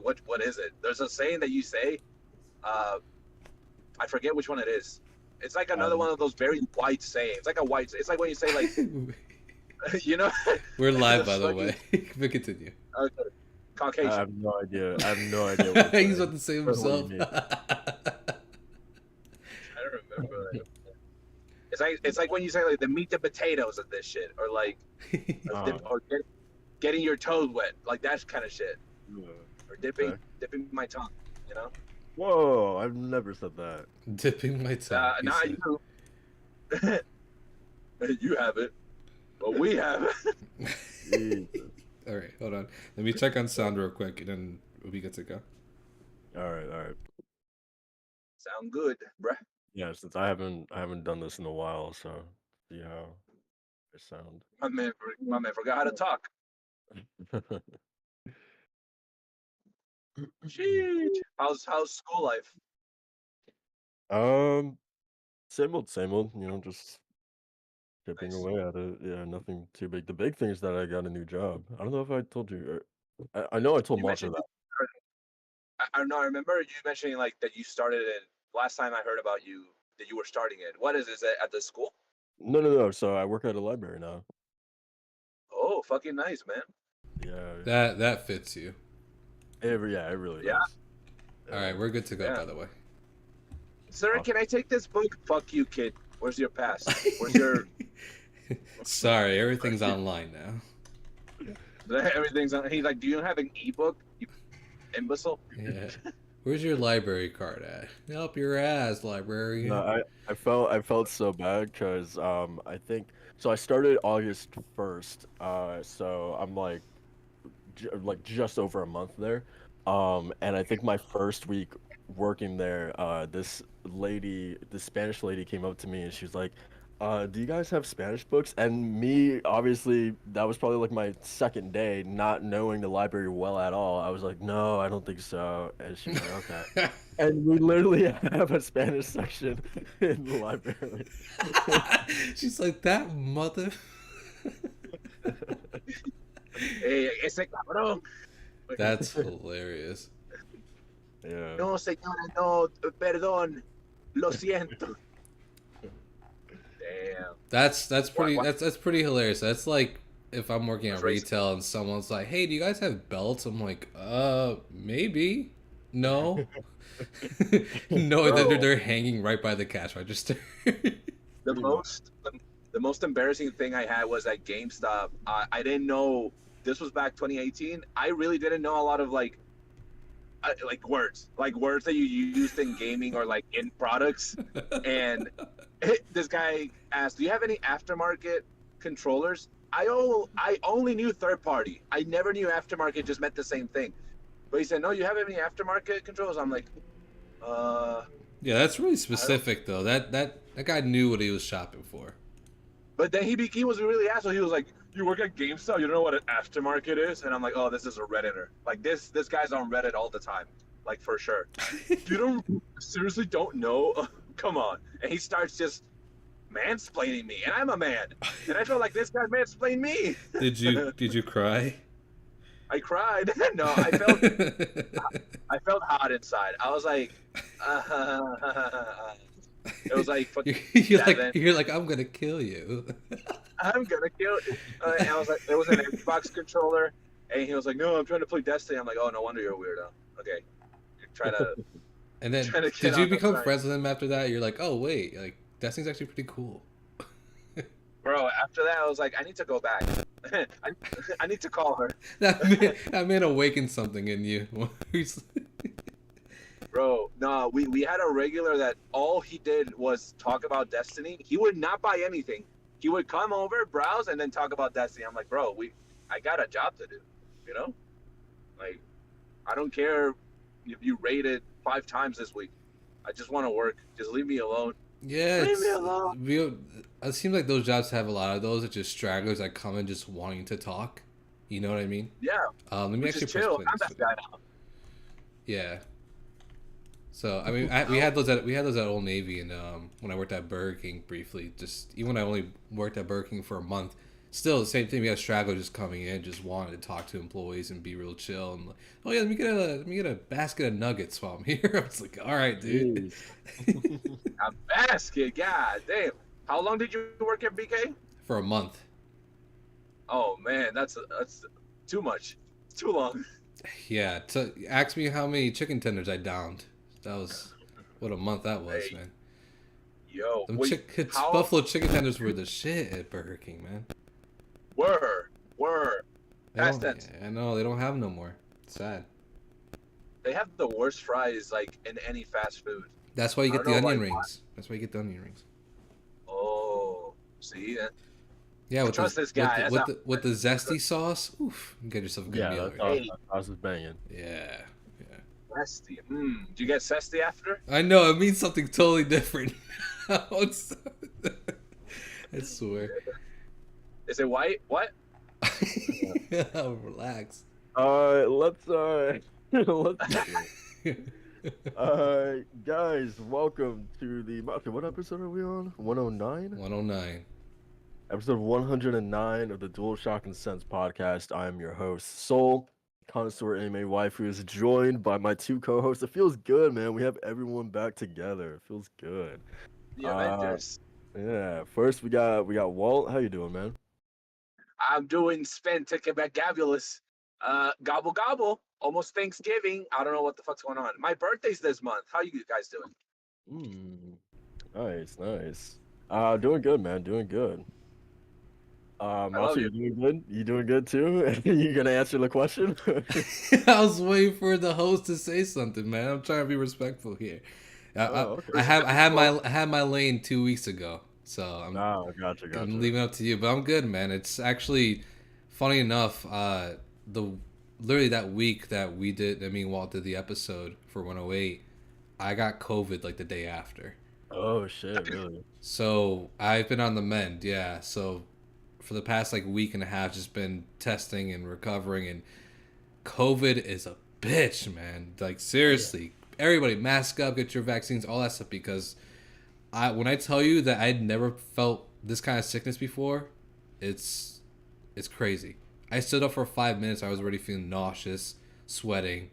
like what is it? There's a saying that you say. I forget which one it is. It's like another one of those very white sayings. Like a white. It's like when you say like, you know, We're live, this by the fucking way. But continue. uh, I Caucasian. have no idea. I have no idea what you're He's saying. about to say Or what you himself. mean. I don't remember. It's like when you say like the meat and potatoes of this shit, or like Uh, or getting your toes wet, like that kind of shit, yeah, or okay. dipping my tongue. You know. Whoa, I've never said that. Dipping my tongue, he Nah, said. you have it, but we have it. Jesus. All right, hold on. Let me check on sound real quick, and then we'll be good to go. All right, all right. Sound good, bruh. Yeah, since I haven't done this in a while, so see how I sound. My man forgot how to talk. Sheesh. How's school life? um, same old. Just chipping Nice. away at it. Yeah, nothing too big. The big thing is that I got a new job. I don't know if I told you. I know I told You Macho mentioned that. I don't know. I remember you mentioning like that you started it last time I heard about you that you were starting it. What is it at the school? No, no, no. So I work at a library now. Oh, fucking nice, man. Yeah, That fits you. yeah, it really Yeah, does. All Yeah. right, we're good to go. yeah. By the way. Sir, Awesome. can I take this book? Fuck you, kid. Where's your pass? Where's your Sorry, everything's online now. everything's on? He's like, do you have an ebook? You imbecile. Yeah. Where's your library card at? Up your ass, No, librarian. I felt so bad because I think so. I started August 1st. So I'm like just over a month there. And I think my first week working there, this Spanish lady came up to me and she was like, do you guys have Spanish books? And me, obviously, that was probably like my second day, not knowing the library well at all. I was like, no, I don't think so. And she was like, okay. And we literally have a Spanish section in the library. She's like that mother. Ese cabrón. That's hilarious. Yeah. No, señora, no, perdón. Lo siento. Damn. That's What? pretty What? that's pretty hilarious. That's like if I'm working at That's racist. retail and someone's like, "Hey, do you guys have belts?" I'm like, maybe. No." No, Bro, they're hanging right by the cash register. the Pretty much. most the most embarrassing thing I had was at GameStop. I didn't know this was back 2018. I really didn't know a lot of like words that you used in gaming or like in products. And this guy asked, "Do you have any aftermarket controllers?" I only knew third party. I never knew aftermarket just meant the same thing. But he said, "No, you have any aftermarket controllers?" I'm like, uh, Yeah, that's really I don't. specific though. That guy knew what he was shopping for. But then he was really asshole. He was like, "You work at GameStop, you don't know what an aftermarket is?" And I'm like, "Oh, this is a redditor. Like this guy's on Reddit all the time, like for sure. You don't seriously don't know? Come on!" And he starts just mansplaining me, and I'm a man, and I felt like this guy mansplained me. Did you cry? I cried. No, I felt hot inside. I was like, it was like fucking you're like 7. you're like I'm gonna kill you. I'm gonna kill. And I was like, there was an Xbox controller, and he was like, "No, I'm trying to play Destiny." I'm like, "Oh, no wonder you're a weirdo." Okay, you're And then trying to get did you on the become side, friends with him after that? You're like, oh wait, like Destiny's actually pretty cool. bro. After that, I was like, I need to go back. I, I need to call her, That man awakened something in you. bro. No, we had a regular that all he did was talk about Destiny. He would not buy anything. He would come over, browse, and then talk about Destiny. I'm like, bro, I got a job to do, you know? Like, I don't care if you rated 5 times this week. I just want to work. Just leave me alone. Yeah, Leave me alone. it seems like those jobs have a lot of those. It's just stragglers that come in just wanting to talk. You know what I mean? Yeah, Let me which is actually press chill. play I'm this that for them. guy now. Yeah. So I mean, we Oh, had those at Old Navy, and when I worked at Burger King briefly, just even when I only worked at Burger King for a month, still the same thing. We got a straggler just coming in, just wanting to talk to employees and be real chill. And like, oh yeah, let me get a basket of nuggets while I'm here. I was like, all right, dude. A basket, god damn. How long did you work at BK? For a month. Oh man, that's too much. It's too long. Yeah. Ask me how many chicken tenders I downed. That was what a month that was, Hey, man. yo, Them wait, how Buffalo chicken tenders were the shit at Burger King, man. were They past don't, tense. I know they don't have no more. It's sad. They have the worst fries like in any fast food. That's why you I get don't the know, onion like, rings. That's why you get the onion rings. Oh, see, Yeah, I with trust the this guy. That's how- with the zesty sauce. Oof, you get yourself a good Yeah, meal. that Right? Hey. sauce is banging. Yeah. Zesty. Do you get zesty after? I know it means something totally different. I swear. Is it white? What? Relax. Let's guys, welcome to the okay, what episode are we on? 109? 109. Episode 109 of the DualShock and Sense podcast. I am your host, Soul, connoisseur anime wife, who is joined by my two co-hosts. It feels good, man. We have everyone back together. It feels good. The Avengers. Yeah. First we got Walt. How you doing, man? I'm doing spectacular. Gobble gobble. Almost Thanksgiving. I don't know what the fuck's going on. My birthday's this month. How you guys doing? Nice. Doing good, man. Doing good. love Also, you. you doing good? You doing good too? You gonna answer the question? I was waiting for the host to say something, man. I'm trying to be respectful here. Okay. I had my lane 2 weeks ago, so Gotcha. I'm leaving it up to you. But I'm good, man. It's actually funny enough. Literally that week that we did, I mean, Walt did the episode for 108. I got COVID like the day after. Oh shit, really? So I've been on the mend, yeah. So for the past like week and a half, just been testing and recovering, and COVID is a bitch, man. Like seriously, everybody mask up, get your vaccines, all that stuff. Because when I tell you that I'd never felt this kind of sickness before, it's crazy. I stood up for 5 minutes. I was already feeling nauseous, sweating,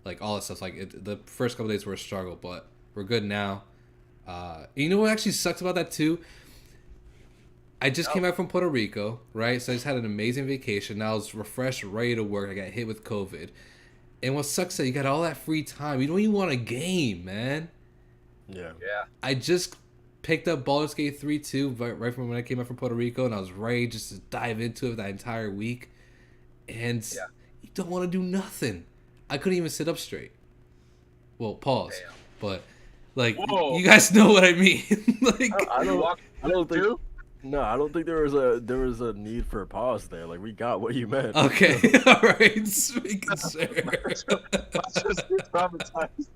like all that stuff. Like the first couple days were a struggle, but we're good now. You know what actually sucks about that too? I just came back from Puerto Rico, right? So I just had an amazing vacation. Now I was refreshed, ready to work. I got hit with COVID. And what sucks is that you got all that free time. You don't even want a game, man. Yeah. I just picked up Baldur's Gate 3 too, right from when I came back from Puerto Rico, and I was ready just to dive into it that entire week. And you don't want to do nothing. I couldn't even sit up straight. Well, pause. Damn. But like, Whoa. you guys know what I mean. Like, I You walk I don't think. too? No, I don't think there was a need for a pause there. Like we got what you meant. okay, all right, just making sure. Just traumatized.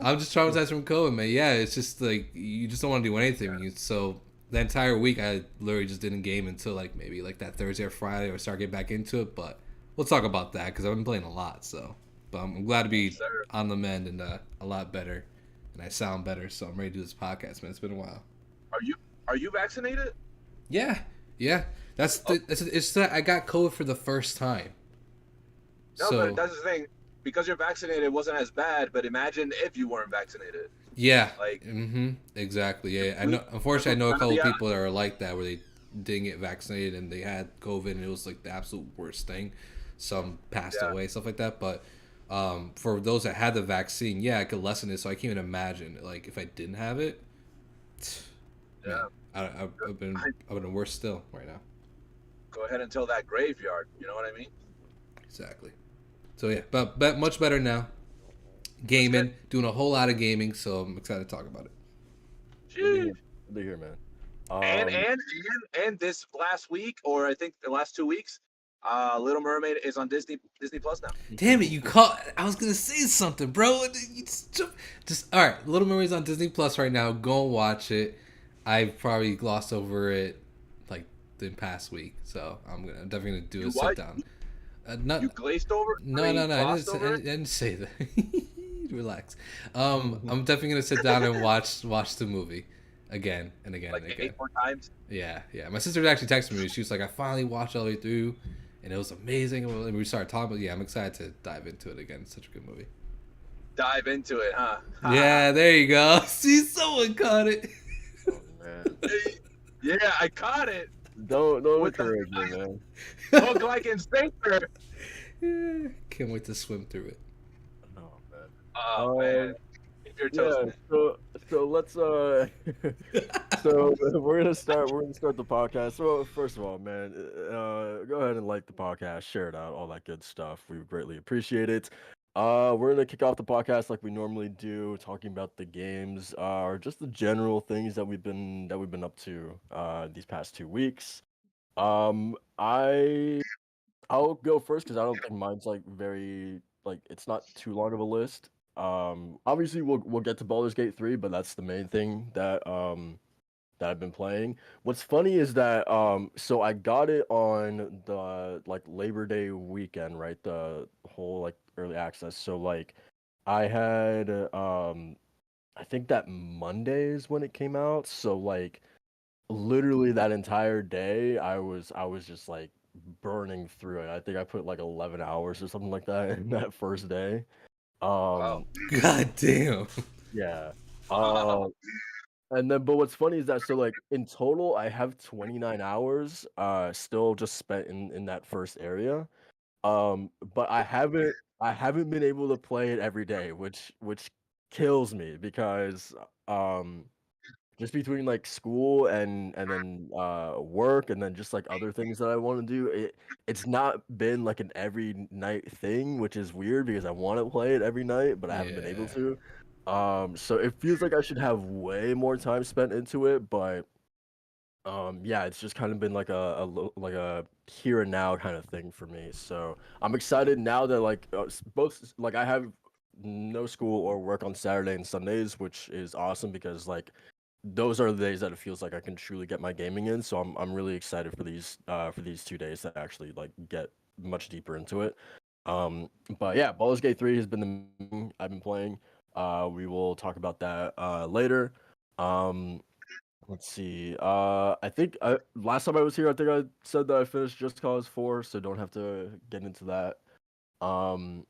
I'm just traumatized from COVID, man. Yeah, it's just like you just don't want to do anything. So the entire week, I literally just didn't game until like maybe like that Thursday or Friday, or start getting back into it. But we'll talk about that because I've been playing a lot. So, but I'm glad to be Yes, sir. on the mend and a lot better, and I sound better. So I'm ready to do this podcast, man. It's been a while. Are you vaccinated? Yeah. It's that I got COVID for the first time. No, So but that's the thing. Because you're vaccinated, it wasn't as bad. But imagine if you weren't vaccinated. yeah, Like, exactly. Yeah, I know. Unfortunately, I know a couple Yeah. people that are like that, where they didn't get vaccinated and they had COVID, and it was like the absolute worst thing. Some passed Yeah. away, stuff like that. But for those that had the vaccine, yeah, I could lessen it. So I can't even imagine like if I didn't have it. yeah, I've been worse still right now. go ahead and tell that graveyard. You know what I mean? Exactly. So yeah, but much better now. Gaming, doing a whole lot of gaming, so I'm excited to talk about it. Jeez. Good to hear, man. And this last week, or I think the last 2 weeks, Little Mermaid is on Disney Plus now. Damn it, you caught. I was gonna say something, bro. You just all right. Little Mermaid's on Disney Plus right now. Go and watch it. I've probably glossed over it like the past week, so I'm definitely gonna do a sit down. You glazed over? No. I didn't say that. Relax. I'm definitely gonna sit down and watch the movie. again and again like and again. 8 more times. Yeah, yeah. My sister actually texted me. She was like, "I finally watched all the way through, and it was amazing." And we started talking. But yeah, I'm excited to dive into it again. It's such a good movie. Dive into it, huh? Yeah, there you go. See, someone caught it. Oh man. Yeah, I caught it Don't with the encourage me, man. hook like in sinker. Yeah, can't wait to swim through it. Oh man. Oh man, Um, keep your toes, yeah. man. So let's so we're gonna start the podcast. So first of all, man, go ahead and like the podcast, share it out, all that good stuff. We would greatly appreciate it. We're gonna kick off the podcast like we normally do, talking about the games, or just the general things that we've been up to these past 2 weeks. Um, I I'll go first because I don't think mine's like very like it's not too long of a list. Obviously we'll get to Baldur's Gate 3, but that's the main thing that I've been playing. What's funny is that so I got it on the like Labor Day weekend, right? The whole like early access. So like I had I think that Monday is when it came out. So like literally that entire day I was just like burning through it. I think I put like 11 hours or something like that in that first day. Wow, Um God damn. yeah. wow. Uh and then but what's funny is that so like in total I have 29 hours still just spent in that first area. But I haven't been able to play it every day, which kills me because um just between like school and then work and then just like other things that I want to do, it's not been like an every night thing, which is weird because I want to play it every night, but I haven't been able Yeah. to. So it feels like I should have way more time spent into it, but yeah, it's just kind of been like like a here and now kind of thing for me. So I'm excited now that like both like I have no school or work on Saturday and Sundays, which is awesome because like those are the days that it feels like I can truly get my gaming in. So I'm really excited for these 2 days to actually like get much deeper into it. But yeah, Baldur's Gate 3 has been the main I've been playing. We will talk about that later. Um, let's see. I think last time I was here, I think I said that I finished Just Cause 4, so don't have to get into that. Um,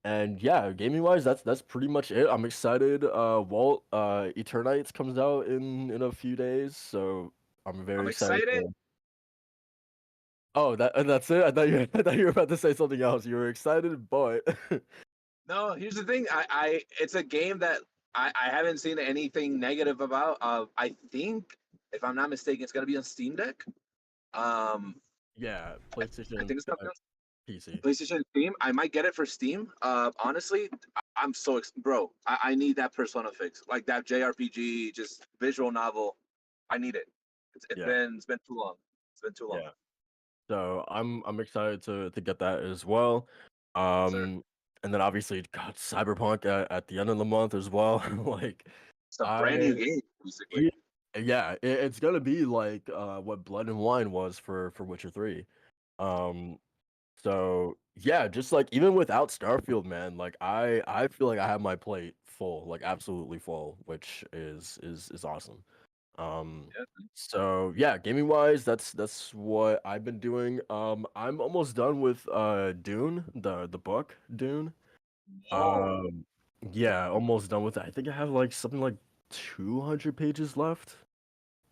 and yeah, gaming wise, that's pretty much it. I'm excited. Walt Eternites comes out in a few days, so I'm very I'm excited excited. to. Oh, that's it. I thought you were about to say something else. You were excited, but No, here's the thing. It's a game that I haven't seen anything negative about. I think, if I'm not mistaken, it's gonna be on Steam Deck. Um, yeah, I PlayStation think it's gonna be on PC. PlayStation and Steam. I might get it for Steam. Honestly, I'm so bro. I need that Persona fix, like that JRPG, just visual novel. I need it. Yeah, It's been too long. It's been too long. yeah. So I'm excited to get that as well. Yes, sir. And then obviously, God, Cyberpunk at the end of the month as well. Like, It's a brand I new game, basically. yeah, yeah, it's gonna be like what Blood and Wine was for Witcher 3. Um, so yeah, just like even without Starfield, man, like I feel like I have my plate full, like absolutely full, which is awesome. Um, Yeah. so yeah, gaming wise, that's what I've been doing. I'm almost done with Dune, the book Dune. Whoa. Um, yeah, almost done with it. I think I have like something like 200 pages left.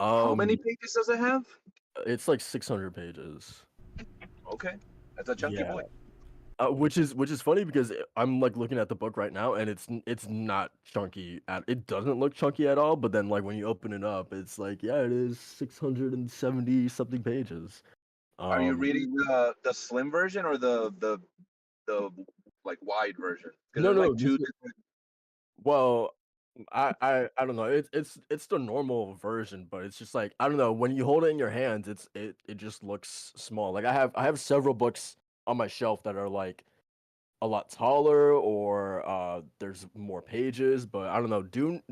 How many Um, pages does it have? it's like 600 pages. Okay, that's a chunky Yeah. boy. Which is funny because I'm like looking at the book right now and it's not chunky at it doesn't look chunky at all, but then like when you open it up, it's like yeah, it is 670 something pages. Are you Um, reading the slim version or the like wide version? Because no, there's no, like two different. well, I don't know. It's the normal version, but it's just like I don't know. When you hold it in your hands, it just looks small. Like I have several books on my shelf that are like a lot taller or there's more pages, but I don't know. Dune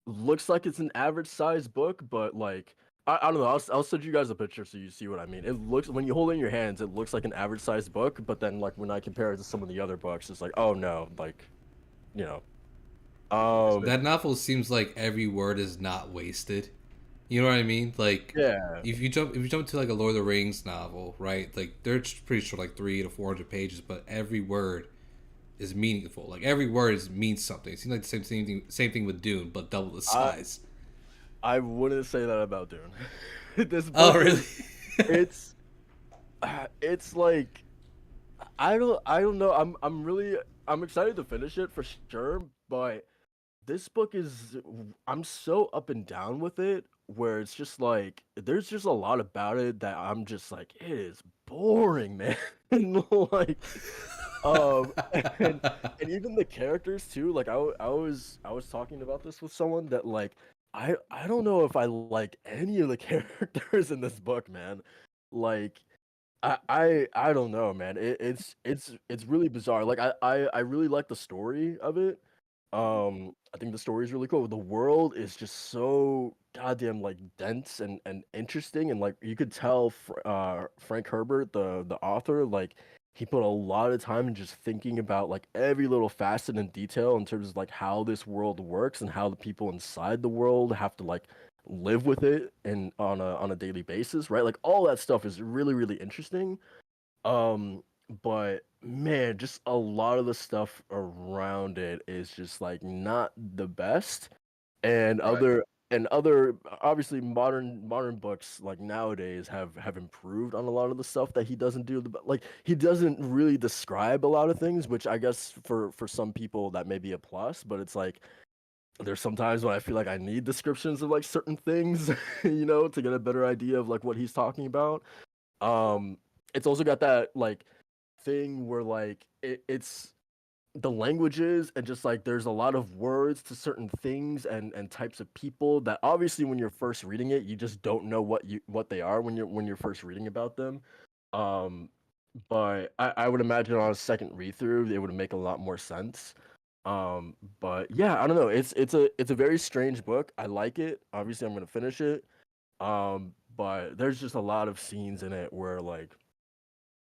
looks like it's an average size book, but like I don't know. I'll send you guys a picture so you see what I mean. It looks when you hold it in your hands, it looks like an average size book, but then like when I compare it to some of the other books, it's like oh no, like you know That novel seems like every word is not wasted. You know what I mean? Like, yeah. if you jump to like a Lord of the Rings novel, right? Like they're pretty short, like 300 to 400 pages, but every word is meaningful. Like every word means something. It seems like the same thing with Dune, but double the I size. I wouldn't say that about Dune. This Oh, book really? is it's it's like I don't know. I'm excited to finish it for sure, but this book is I'm so up and down with it where it's just like there's just a lot about it that I'm just like it is boring, man. And like um and and even the characters too, like I was talking about this with someone that like I don't know if I like any of the characters in this book, man. Like I don't know, man. It's really bizarre. Like I really like the story of it. I think the story is really cool. The world is just so goddamn like dense and interesting, and like you could tell Frank Herbert, the author, like he put a lot of time in just thinking about like every little facet and detail in terms of like how this world works and how the people inside the world have to like live with it and on a daily basis, right? Like all that stuff is really really interesting. Um, but man, just a lot of the stuff around it is just like not the best. And Right. other obviously modern books like nowadays have improved on a lot of the stuff that he doesn't do. Like he doesn't really describe a lot of things, which I guess for some people that may be a plus, but it's like there's sometimes when I feel like I need descriptions of like certain things, to get a better idea of like what he's talking about. Um, it's also got that like thing where like it's the languages and just like there's a lot of words to certain things and types of people that obviously when you're first reading it you just don't know what they are when you're first reading about them. Um, but I would imagine on a second read through it would make a lot more sense. But yeah, I don't know. It's a very strange book. I like it. Obviously, I'm gonna finish it. But there's just a lot of scenes in it where like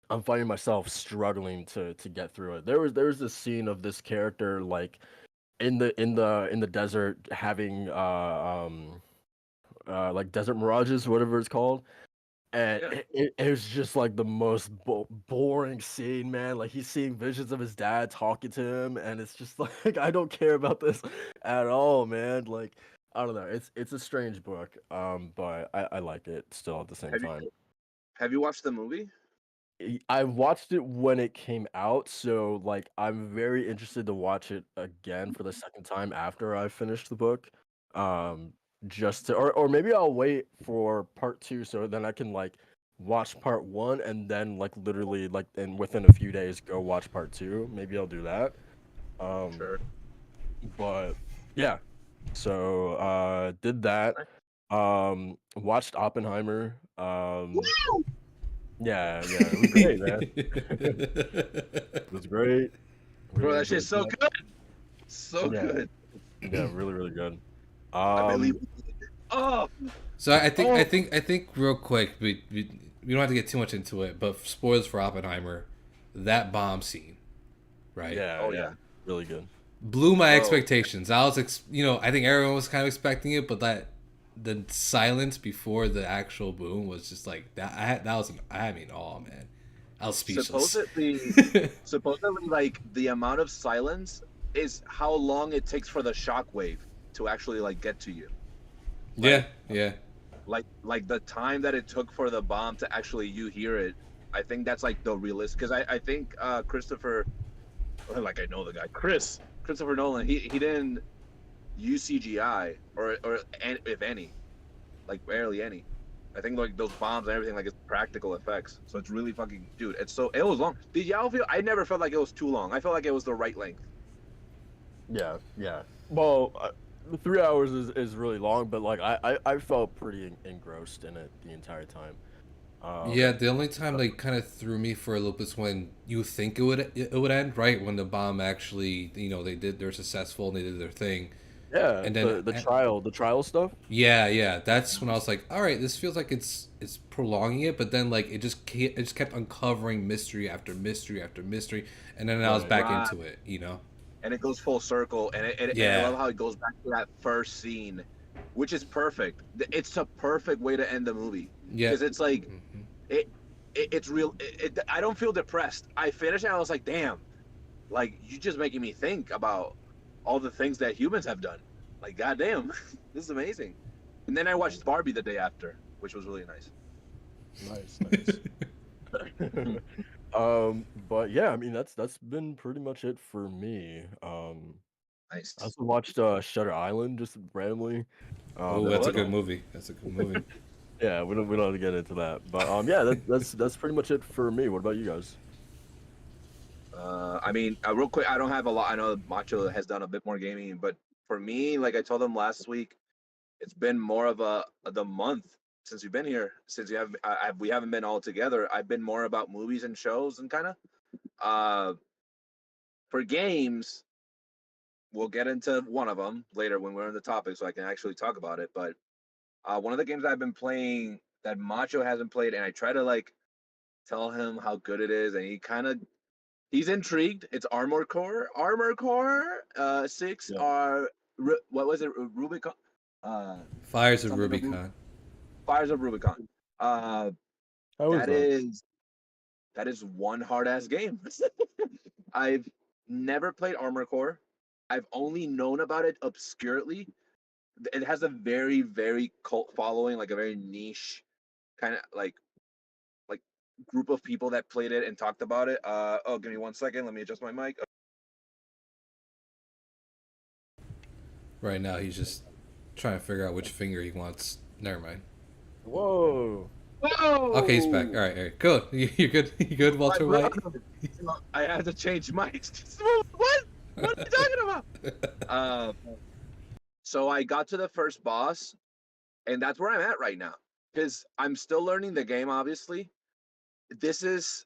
I'm finding myself struggling to get through it. There was this scene of this character like in the desert having like desert mirages, whatever it's called. And Yeah. it was just like the most boring scene, man. Like he's seeing visions of his dad talking to him, and it's just like I don't care about this at all, man. Like I don't know. It's a strange book, but I like it still at the same Have you time. have you watched the movie? I watched it when it came out, so like I'm very interested to watch it again for the second time after I finish the book. Um, just to, or maybe I'll wait for part two so then I can like watch part one and then like literally like and within a few days go watch part two. Maybe I'll do that. Um, Sure. but yeah, so did that. Watched Oppenheimer. Yeah, it was great, man. It was great. Bro, Really that shit's enjoyed so that. good. So Yeah, good. yeah, really, really good. I believe. Um, Oh, So oh, I think real quick, we don't have to get too much into it, but spoilers for Oppenheimer, that bomb scene, right? yeah, oh yeah, yeah, really good. Blew my bro. expectations. I think everyone was kind of expecting it, but the silence before the actual boom was just like that. I had me in awe, man. I was speechless. Supposedly, supposedly, like the amount of silence is how long it takes for the shockwave to actually like get to you. Yeah, Like, yeah, like the time that it took for the bomb to actually you hear it. I think that's like the realist because I think Christopher, like I know the guy, Christopher Nolan. He didn't use CGI or if any, like barely any. I think like those bombs and everything like it's practical effects. So it's really fucking dude. It was long. Did y'all feel? I never felt like it was too long. I felt like it was the right length. Yeah, yeah. Well, the 3 hours is really long, but like I felt pretty engrossed in it the entire time. yeah. Um, The only time they kind of threw me for a loop is when you think it would end, right? When the bomb actually, they're successful and they did their thing, yeah, and then the trial stuff. yeah, yeah. That's when I was like, all right, this feels like it's prolonging it, but then like it just kept uncovering mystery after mystery after mystery, and then I was Right. back Right. into it. and it goes full circle, and I Yeah. love how it goes back to that first scene, which is perfect. It's a perfect way to end the movie because Yep. it's like Hmm. it, it's real. I don't feel depressed. I finished and I was like, damn, like you just making me think about all the things that humans have done. Like, goddamn, this is amazing. And then I watched Barbie the day after, which was really nice. Nice, nice. But yeah, I mean that's been pretty much it for me. I Nice. also watched Shutter Island just randomly. Oh, That's that's a like What? good a movie. That's a good movie. yeah, we don't have to get into that. But yeah, that's pretty much it for me. What about you guys? I mean, real quick, I don't have a lot. I know Macho has done a bit more gaming, but for me, like I told him last week, it's been more of the month since you've been here. Since we haven't been all together. I've been more about movies and shows and kind of. Uh, for games, we'll get into one of them later when we're on the topic, so I can actually talk about it. But one of the games I've been playing that Macho hasn't played, and I try to like tell him how good it is, and he's intrigued. It's Armor Core. Armor Core 6 Yeah, are what was it? Rubicon. Uh, Fires of something of Rubicon. Fires of Rubicon. Uh, how is that that? is that is one hard ass game. I've never played Armor Core. I've only known about it obscurely. It has a very very cult following, like a very niche kind of like group of people that played it and talked about it. Oh, give me 1 second. Let me adjust my mic. Right now, he's just trying to figure out which finger he wants. Never mind. Whoa. Okay, he's back. Whoa! All right, all right. Good. You good? You good, My Walter White? brother. I had to change mics. What? What are you talking about? Uh, so I got to the first boss, and that's where I'm at right now. Because I'm still learning the game, obviously. This is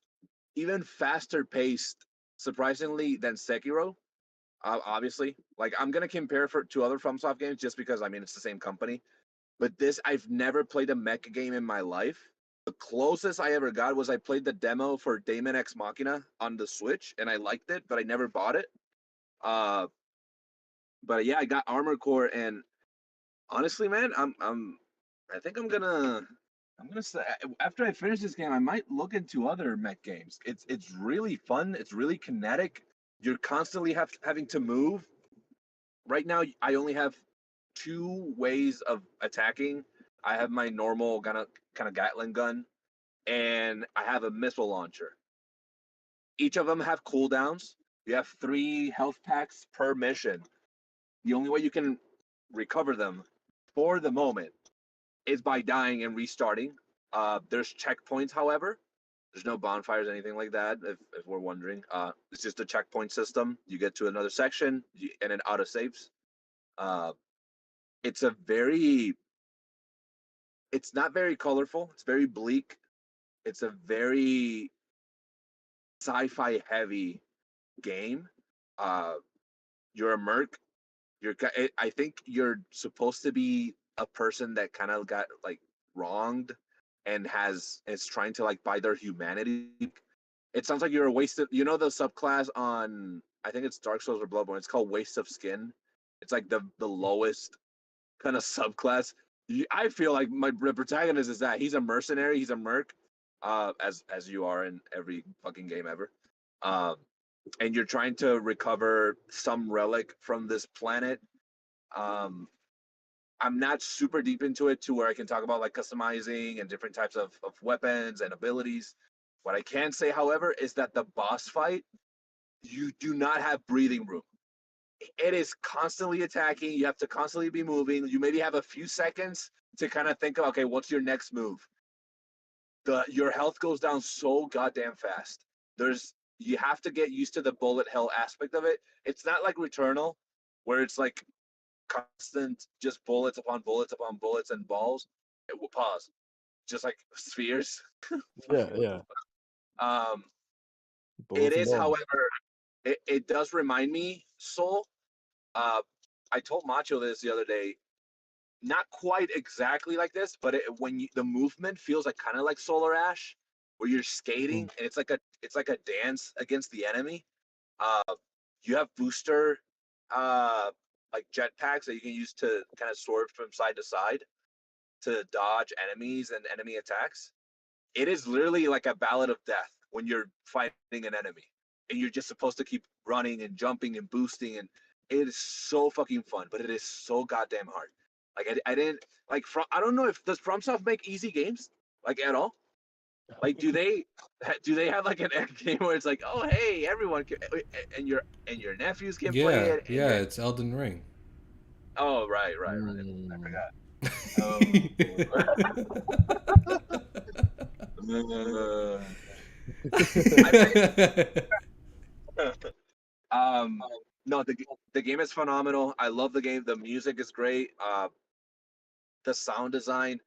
even faster paced, surprisingly, than Sekiro. Obviously, like I'm gonna compare to other FromSoft games just because I mean it's the same company. But this, I've never played a mecha game in my life. The closest I ever got was I played the demo for Daemon X Machina on the Switch, and I liked it, but I never bought it. Uh, but yeah, I got Armor Core, and honestly, man, I think I'm gonna say after I finish this game, I might look into other mech games. It's really fun. It's really kinetic. You're constantly having to move. Right now, I only have two ways of attacking. I have my normal kind of Gatling gun, and I have a missile launcher. Each of them have cooldowns. You have 3 health packs per mission. The only way you can recover them for the moment is by dying and restarting. There's checkpoints, however. There's no bonfires, anything like that. If we're wondering, it's just a checkpoint system. You get to another section, and then auto saves. Uh, it's a very, it's not very colorful. It's very bleak. It's a very sci-fi heavy game. Uh, you're a merc. I think you're supposed to be a person that kind of got like wronged and is trying to like buy their humanity. It sounds like you're a wasted. You know the subclass on I think it's Dark Souls or Bloodborne. It's called Waste of Skin. It's like the lowest kind of subclass. I feel like the protagonist is that he's a mercenary. He's a merc, as you are in every fucking game ever. Um, and you're trying to recover some relic from this planet. um, I'm not super deep into it to where I can talk about like customizing and different types of weapons and abilities. What I can say, however, is that the boss fight, you do not have breathing room. It is constantly attacking. You have to constantly be moving. You maybe have a few seconds to kind of think of, okay, what's your next move? Your health goes down so goddamn fast. You have to get used to the bullet hell aspect of it. It's not like Returnal, where it's like constant just bullets upon bullets upon bullets and balls. It will pause. Just like spheres. Yeah, yeah. um, it Bullets and is, balls. however, it does remind me, Soul. Uh, I told Macho this the other day. Not quite exactly like this, but the movement feels like kind of like Solar Ash, where you're skating Mhm. and it's like a dance against the enemy. Uh, You have booster, uh, like jetpacks that you can use to kind of swerve from side to side to dodge enemies and enemy attacks. It is literally like a ballad of death when you're fighting an enemy, and you're just supposed to keep running and jumping and boosting, and it is so fucking fun, but it is so goddamn hard. Like I didn't like from I don't know if does FromSoft make easy games like at all. Like do they have like an end game where it's like, oh hey, everyone can, and your nephews can play Yeah, it and yeah, your it's Elden Ring. oh right. I Mm. forgot. Oh. I um no the game is phenomenal. I love the game. The music is great. The sound design.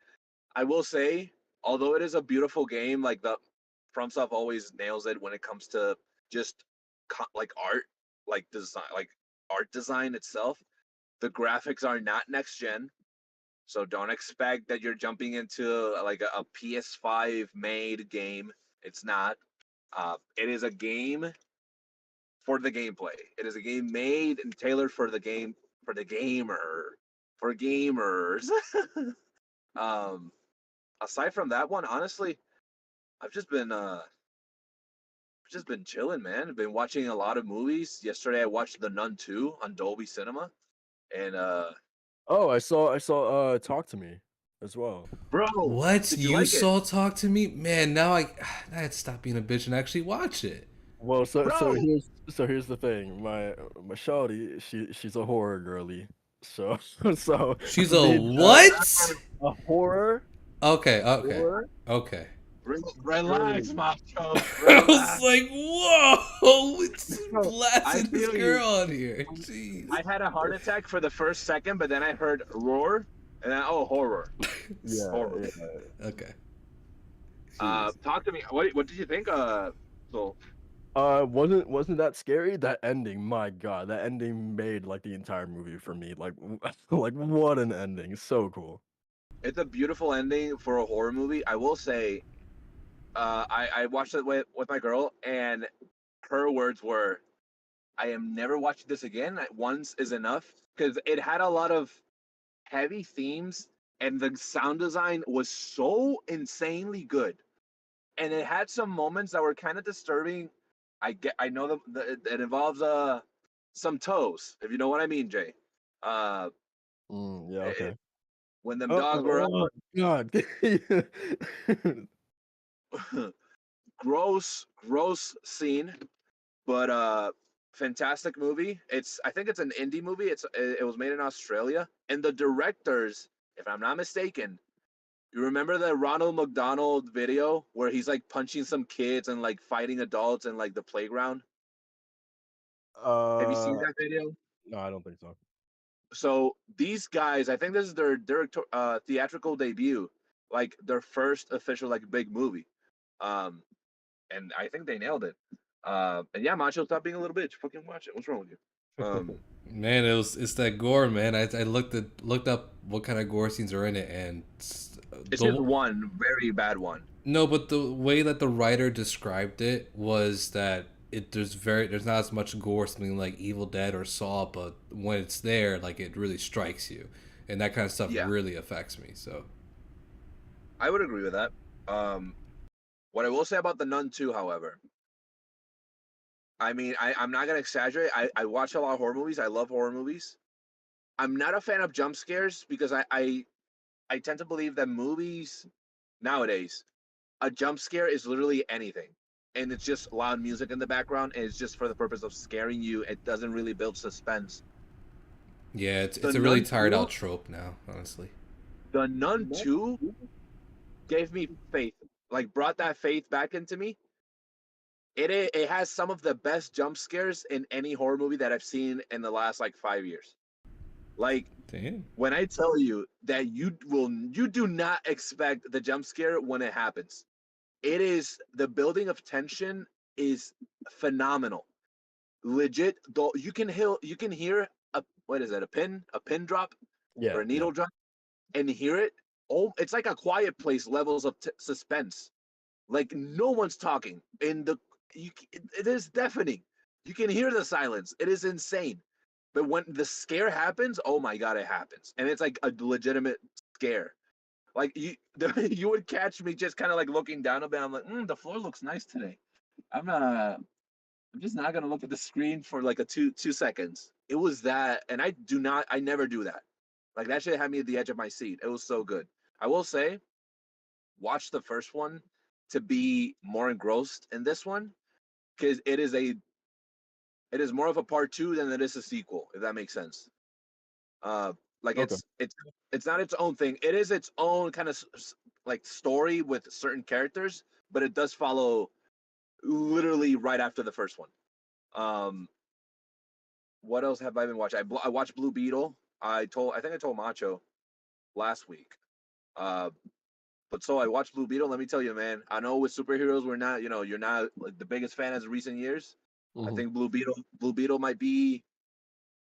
I will say, although it is a beautiful game, like the FromSoft always nails it when it comes to just like art, like design, like art design itself. The graphics are not next gen, so don't expect that you're jumping into like a PS5 made game. It's not. It is a game for the gameplay. It is a game made and tailored for the game for the gamer for gamers. um, Aside from that one, honestly, I've just been chilling, man. I've been watching a lot of movies. Yesterday, I watched The Nun 2 on Dolby Cinema, and Oh, I saw Talk to Me as well. bro, What? did you You like it, saw Talk to Me? Man, now I had to stop being a bitch and actually watch it. Well, so bro? here's the thing. My shawty, she's a horror girly. So so She's a being what? a horror Okay, okay, horror okay. Relax, girly. macho. I was Relax, like, whoa, it's Bro, I blasting this feel you. girl on here. Jeez. I had a heart attack for the first second, but then I heard roar, and then oh horror, yeah, horror. yeah. Okay. Jeez. Talk to me. What did you think? So Wasn't that scary? That ending, my God, that ending made like the entire movie for me. Like, like what an ending! So cool. it's a beautiful ending for a horror movie. I will say, I watched it with my girl, and her words were, "I am never watching this again. Once is enough," because it had a lot of heavy themes, and the sound design was so insanely good, and it had some moments that were kind of disturbing. I know that it involves some toes, if you know what I mean, Jay. Uh, Yeah. it, Okay. when them Oh, dogs were oh God. gross scene, but fantastic movie. I think it's an indie movie. It was made in Australia, and the directors, if I'm not mistaken, you remember the Ronald McDonald video where he's like punching some kids and like fighting adults in like the playground? Have you seen uh, that video? no, I don't think so. So these guys, I think this is their theatrical debut, like their first official like big movie. Um, and I think they nailed it. And yeah, Macho, stop being a little bitch. Fucking watch it. What's wrong with you? Man, it's that gore, man. I looked up what kind of gore scenes are in it, and It's just the one very bad one. no, but the way that the writer described it was that there's not as much gore something like Evil Dead or Saw, but when it's there, like it really strikes you, and that kind of stuff Yeah, really affects me. So I would agree with that. Um, what I will say about the Nun 2, however, I mean, I'm not gonna exaggerate. I watch a lot of horror movies. I love horror movies. I'm not a fan of jump scares because I tend to believe that movies nowadays, a jump scare is literally anything. And it's just loud music in the background, and it's just for the purpose of scaring you. It doesn't really build suspense. yeah, The it's a really Nun tired 2, out trope now, honestly. the Nun 2 gave me faith, like brought that faith back into me. It has some of the best jump scares in any horror movie that I've seen in the last like 5 years. Like Damn. when I tell you that you do not expect the jump scare when it happens. It is the building of tension is phenomenal. Legit, though you can hear a what is it, a pin drop or Yeah, a yeah. needle drop and hear it. Oh, it's like a quiet place levels of suspense. Like no one's talking, and it is deafening. You can hear the silence. It is insane. But when the scare happens, oh my god, it happens, and it's like a legitimate scare. Like you would catch me just kind of like looking down a bit. I'm like, the floor looks nice today. I'm I'm just not gonna look at the screen for like a 2 seconds. It was that, and I never do that. Like that shit had me at the edge of my seat. It was so good. I will say, watch the first one to be more engrossed in this one because it is more of a part two than it is a sequel, if that makes sense. Like Okay. it's not its own thing. It is its own kind of like story with certain characters, but it does follow literally right after the first one. Um, what else have I been watching? I watched Blue Beetle. I think I told Macho last week. Uh, but so I watched Blue Beetle. Let me tell you, man. I know with superheroes, we're not, you're not like the biggest fan as recent years. I Hmm. think Blue Beetle might be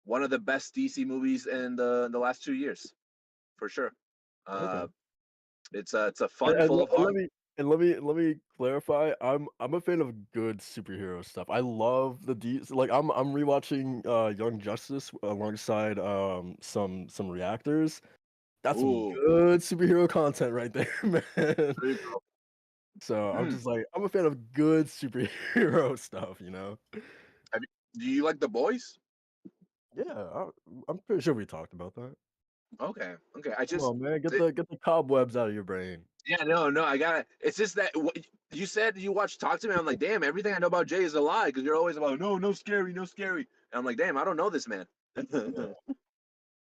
one of the best DC movies in the last 2 years, for sure. Okay. Uh, it's a And, fun, and, full le- of and heart. let me clarify. I'm a fan of good superhero stuff. I love the like I'm rewatching Young Justice alongside some reactors. That's some Ooh, good superhero content right there, man. there you go. So I'm Hmm. just like I'm a fan of good superhero stuff, you know. Do you like the boys? Yeah, I'm pretty sure we talked about that. Okay, okay. I Come just, on, man, get it, the cobwebs out of your brain. yeah, no. I got it. It's just that you said you watched Talk to Me. I'm like, damn, everything I know about Jay is a lie because you're always about no scary, no scary. And I'm like, damn, I don't know this man. Yeah.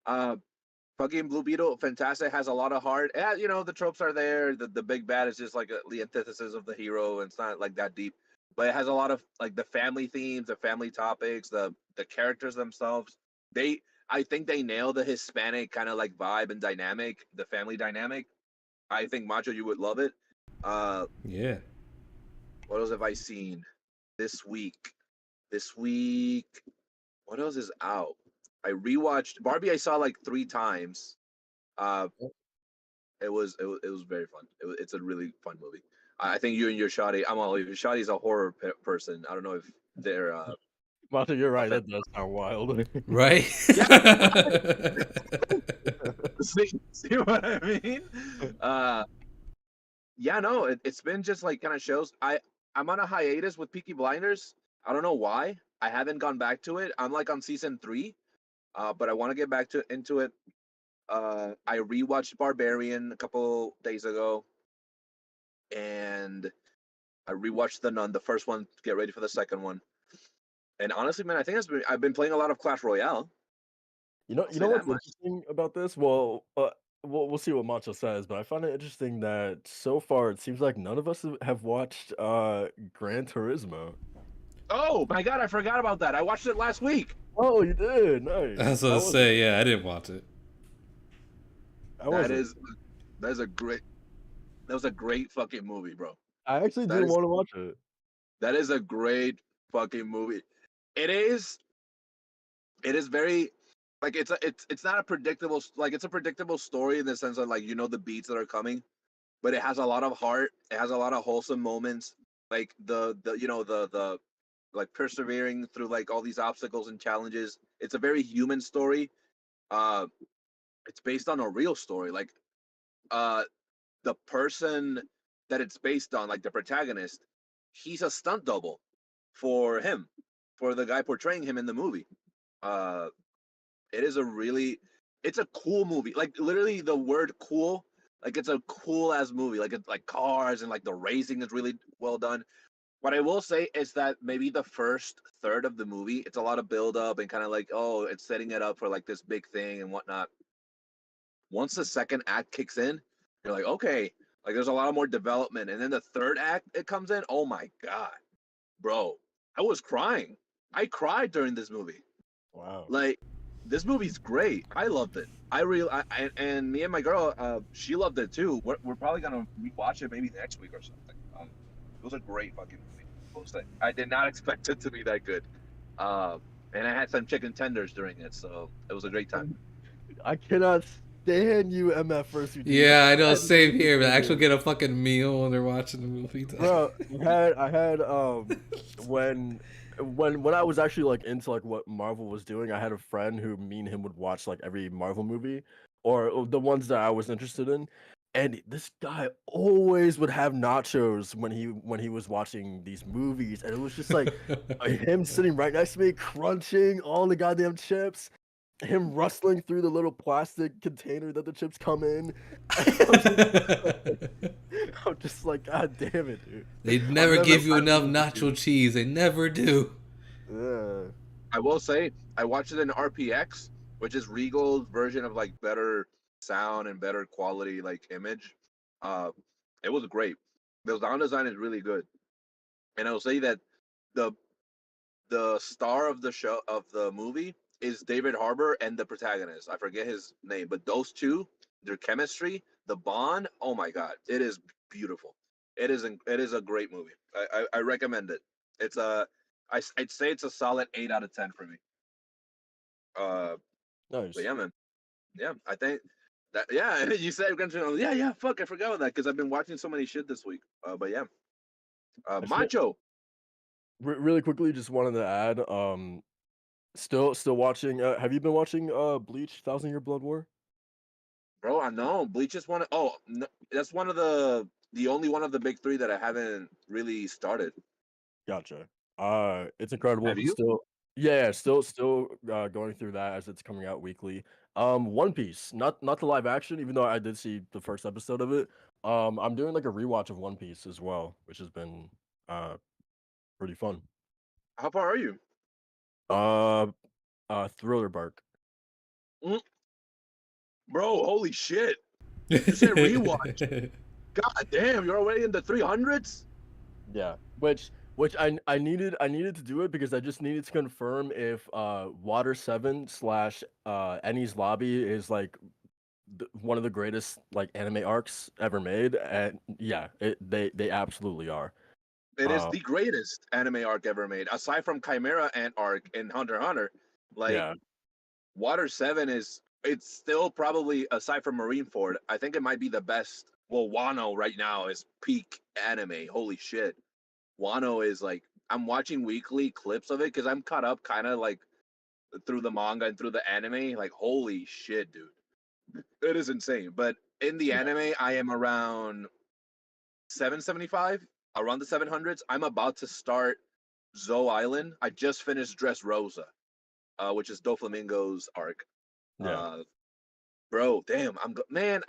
uh, Fucking Blue Beetle, fantastic. Has a lot of heart. Yeah, the tropes are there. The big bad is just like the antithesis of the hero, and it's not like that deep. But it has a lot of like the family themes, the family topics, the characters themselves. They, I think they nail the Hispanic kind of like vibe and dynamic, the family dynamic. I think Macho, you would love it. Uh, Yeah. what else have I seen this week? This week, what else is out? I rewatched Barbie. I saw like 3 times. Uh, it was very fun. It's a really fun movie. I think you and your Shotty. I'm all Shotty's a horror person. I don't know if they're Mato, you're a right. fan. That does sound wild. Right? Yeah, see what I mean? Uh, yeah, no, it's been just like kind of shows. I'm on a hiatus with Peaky Blinders. I don't know why. I haven't gone back to it. I'm like on season 3, but I want to get back to into it. I rewatched Barbarian a couple days ago, and I rewatched The Nun, the first one, to get ready for the second one. And honestly, man, I think I've been playing a lot of Clash Royale. I'll You say know that what's much. interesting about this? Well, we'll see what Macho says, but I find it interesting that so far it seems like none of us have watched Gran Turismo. Oh my god, I forgot about that. I watched it last week. Oh, you did. I Nice. was gonna say, yeah, I didn't watch it. How was That it? is that is a great that was a great fucking movie, bro. I actually That didn't is want to watch it. that is a great fucking movie. It is it is very like it's not a predictable, like it's a predictable story in the sense of like the beats that are coming, but it has a lot of heart. It has a lot of wholesome moments, like the like persevering through like all these obstacles and challenges. It's a very human story. Uh, it's based on a real story. Like uh, the person that it's based on, like the protagonist, he's a stunt double for him, for the guy portraying him in the movie. Uh, it is a really, it's a cool movie. Like literally the word cool, like it's a cool ass movie. Like it's like cars and like the racing is really well done. What I will say is that maybe the first third of the movie, it's a lot of build up and kind of like, oh, it's setting it up for like this big thing and whatnot. Once the second act kicks in, you're like, okay, like there's a lot more development. And then the third act it comes in, oh my god, bro, I was crying. I cried during this movie. Wow. Like this movie's great. I loved it. I really, and me and my girl, she loved it too. We're probably gonna rewatch it maybe next week or something. It was a great fucking movie. I did not expect it to be that good. And I had some chicken tenders during it, so it was a great time. I cannot stand you, MF first you do Yeah, I know. that. Same here. But actually, get a fucking meal when they're watching the movie. Bro, I had when when I was actually like into like what Marvel was doing, I had a friend who me and him would watch like every Marvel movie or the ones that I was interested in. And this guy always would have nachos when he was watching these movies, and it was just like him sitting right next to me, crunching all the goddamn chips, him rustling through the little plastic container that the chips come in. I'm just like, God damn it, dude! They I'm never never give you enough satisfied with nacho cheese. They never do. Yeah. I will say I watched it in RPX, which is Regal's version of like better sound and better quality like image. Uh, it was great. The sound design is really good, and I will say that the the star of the show of the movie is David Harbour and the protagonist. I forget his name, but those two, their chemistry, the bond. Oh my god, it is beautiful. It is a great movie. I recommend it. It's a I'd say it's a solid 8 out of 10 for me. Uh, but Nice. yeah, man. Yeah, I think that. Yeah, you said Gran Turismo. Yeah, yeah. Fuck, I forgot about that because I've been watching so many shit this week. But yeah, Actually, Macho, really quickly, just wanted to add, still watching. Have you been watching Bleach: Thousand Year Blood War? bro. I know Bleach is one. Oh, no, that's one of the only one of the big three that I haven't really started. Gotcha. It's incredible. Have you? Still, yeah, still going through that as it's coming out weekly. One Piece, not the live action, even though I did see the first episode of it. I'm doing like a rewatch of One Piece as well, which has been uh pretty fun. How far are you? Uh, Thriller Bark. Mm, bro, holy shit! You said rewatch. God damn, you're already in the 300s. Yeah, which I needed to do it because I just needed to confirm if Water 7 slash Enies Lobby is like one of the greatest like anime arcs ever made, and yeah, they absolutely are. It is Uh, the greatest anime arc ever made, aside from Chimera Ant arc in Hunter x Hunter. Like yeah, Water 7 is it's still probably aside from Marineford, I think it might be the best. Well, Wano right now is peak anime. Holy shit. Wano is like I'm watching weekly clips of it because I'm caught up kind of like through the manga and through the anime. Like holy shit, dude. It is insane. But in the yeah, anime, I am around 775, around the 700s. I'm about to start Zoe Island. I just finished Dressrosa, which is Doflamingo's arc. yeah. Uh, bro, damn, man,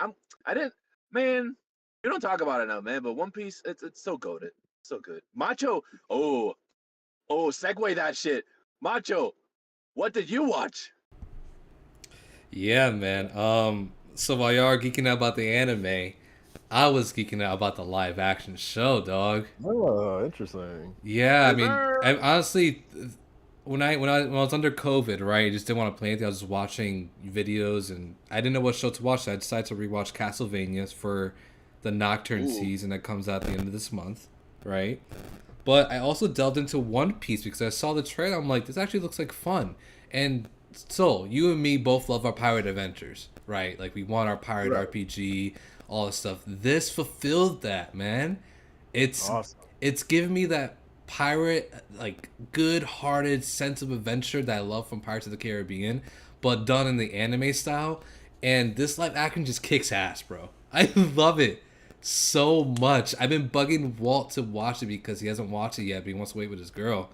I didn't, man, you don't talk about it enough, man. But One Piece, it's so goated, so good. Macho, oh, segue that shit. Macho, what did you watch? Yeah, man. So while y'all are geeking out about the anime, I was geeking out about the live action show, dog. Oh, interesting. Yeah, I Yes, mean, sir. I honestly, when I was under COVID, right, I just didn't want to play anything. I was just watching videos, and I didn't know what show to watch. So I decided to rewatch Castlevania for the Nocturne Ooh, season that comes out at the end of this month, right? But I also delved into One Piece because I saw the trailer. I'm like, this actually looks like fun. And so you and me both love our pirate adventures, right? Like we want our pirate right. RPG, all this stuff. This fulfilled that, man. It's Awesome. it's given me that pirate, like good-hearted sense of adventure that I love from Pirates of the Caribbean, but done in the anime style. And this live action just kicks ass, bro. I love it so much. I've been bugging Walt to watch it because he hasn't watched it yet, but he wants to wait with his girl.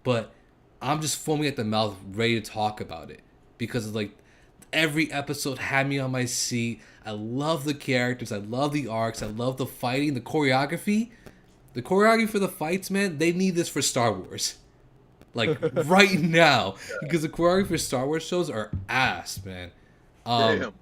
But I'm just foaming at the mouth, ready to talk about it because of like every episode had me on my seat. I love the characters, I love the arcs, I love the fighting, the choreography. The choreography for the fights, man, they need this for Star Wars. Like right now, because the choreography for Star Wars shows are ass, man. Um, Damn.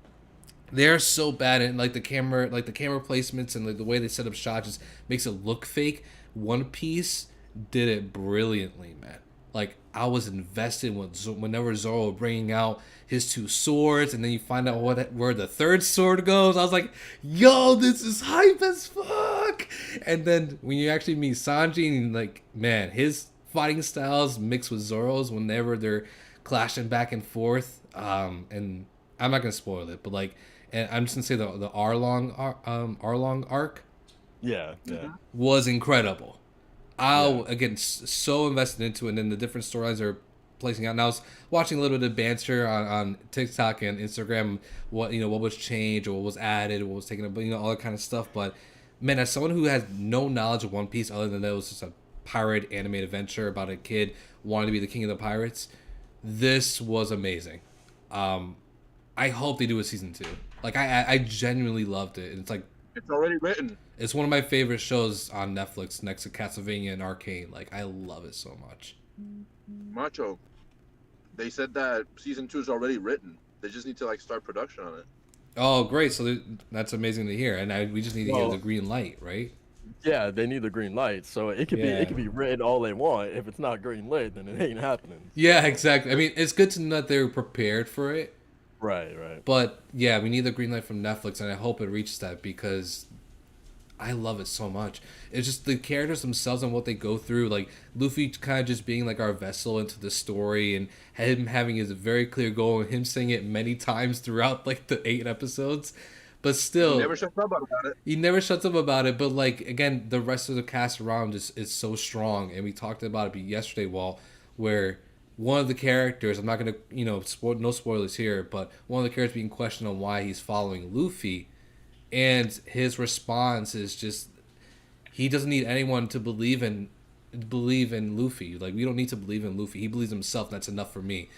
they're so bad, and like the camera placements and like the way they set up shots just makes it look fake. One Piece did it brilliantly, man. Like I was invested whenever Zoro bringing out his two swords, and then you find out where the third sword goes. I was like, "Yo, this is hype as fuck!" And then when you actually meet Sanji, and like, man, his fighting styles mixed with Zoro's whenever they're clashing back and forth. And I'm not gonna spoil it, but like, and I'm just gonna say the Arlong arc Yeah, yeah. Mhm. was incredible. I'll again so invested into it, and then the different storylines are placing out. And I was watching a little bit of banter on TikTok and Instagram, what was changed or what was added, what was taken up, all that kind of stuff. But man, as someone who has no knowledge of One Piece other than that it was just a pirate animated adventure about a kid wanting to be the king of the pirates, this was amazing. I hope they do a season 2. Like I genuinely loved it. And it's like It's already written. it's one of my favorite shows on Netflix next to Castlevania and Arcane. Like I love it so much. Macho. They said that season 2 is already written. They just need to like start production on it. Oh, great! So that's amazing to hear. And we just need to hear Well, the green light, right? yeah, they need the green light. So it could be written all they want. If it's not green lit, then it ain't happening. Yeah, exactly. I mean, it's good to know that they're prepared for it. Right, right. But yeah, we need the green light from Netflix, and I hope it reaches that because I love it so much. It's just the characters themselves and what they go through. Like Luffy kind of just being like our vessel into the story, and him having his very clear goal, and him saying it many times throughout like the 8 episodes. But still, He never shuts up about it. he never shuts up about it. But like again, the rest of the cast around is so strong, and we talked about it yesterday, Walt, where one of the characters, I'm not gonna no spoilers here, but one of the characters being questioned on why he's following Luffy, and his response is just he doesn't need anyone to believe in Luffy. Like we don't need to believe in Luffy. He believes in himself. That's enough for me.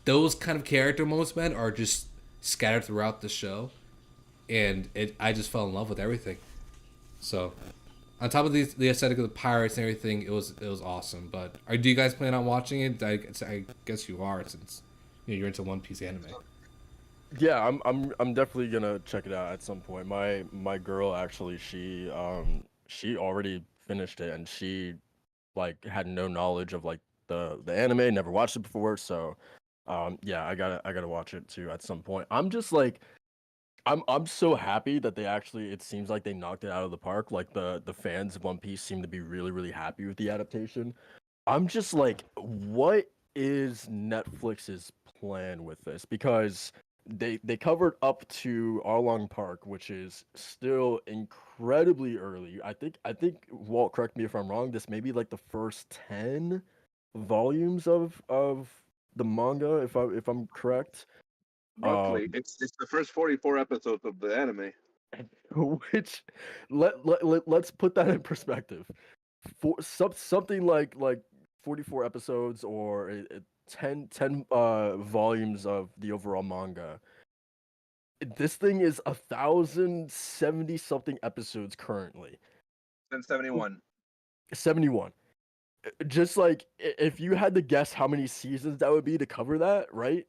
Those kind of character moments, man, are just scattered throughout the show, and I just fell in love with everything. So, on top of the aesthetic of the pirates and everything, it was awesome. But do you guys plan on watching it? I guess you are, since you're into One Piece anime. Yeah, I'm definitely gonna check it out at some point. My girl actually, she already finished it, and she like had no knowledge of like the anime, never watched it before. So yeah, I gotta watch it too at some point. I'm just like I'm so happy that they actually, it seems like they knocked it out of the park. Like the fans of One Piece seem to be really really happy with the adaptation. I'm just like, what is Netflix's plan with this? Because they covered up to Arlong Park, which is still incredibly early. I think Walt, correct me if I'm wrong. This may be like the first 10 volumes of the manga, if I'm correct. Roughly, Um, it's the first 44 episodes of the anime. which let's put that in perspective. For something like 44 episodes or 10 volumes of the overall manga. This thing is 1,070 something episodes currently. Since 71. 71. Just like if you had to guess how many seasons that would be to cover that, right?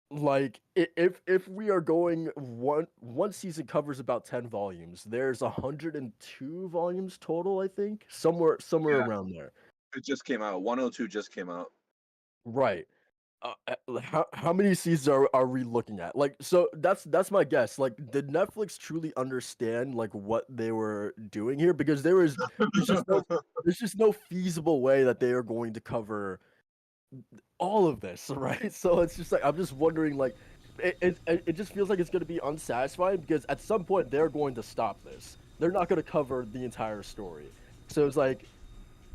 Like if we are going one season covers about 10 volumes. There's 102 volumes total, I think. Somewhere Yeah, around there. it just came out. 102 just came out. Right. Like, how many seasons are we looking at? Like, so that's my guess. Like, did Netflix truly understand like what they were doing here? Because there's just no there's just no feasible way that they are going to cover all of this, right? So it's just like I'm just wondering, like, it just feels like it's going to be unsatisfying because at some point they're going to stop this. They're not going to cover the entire story. So it's like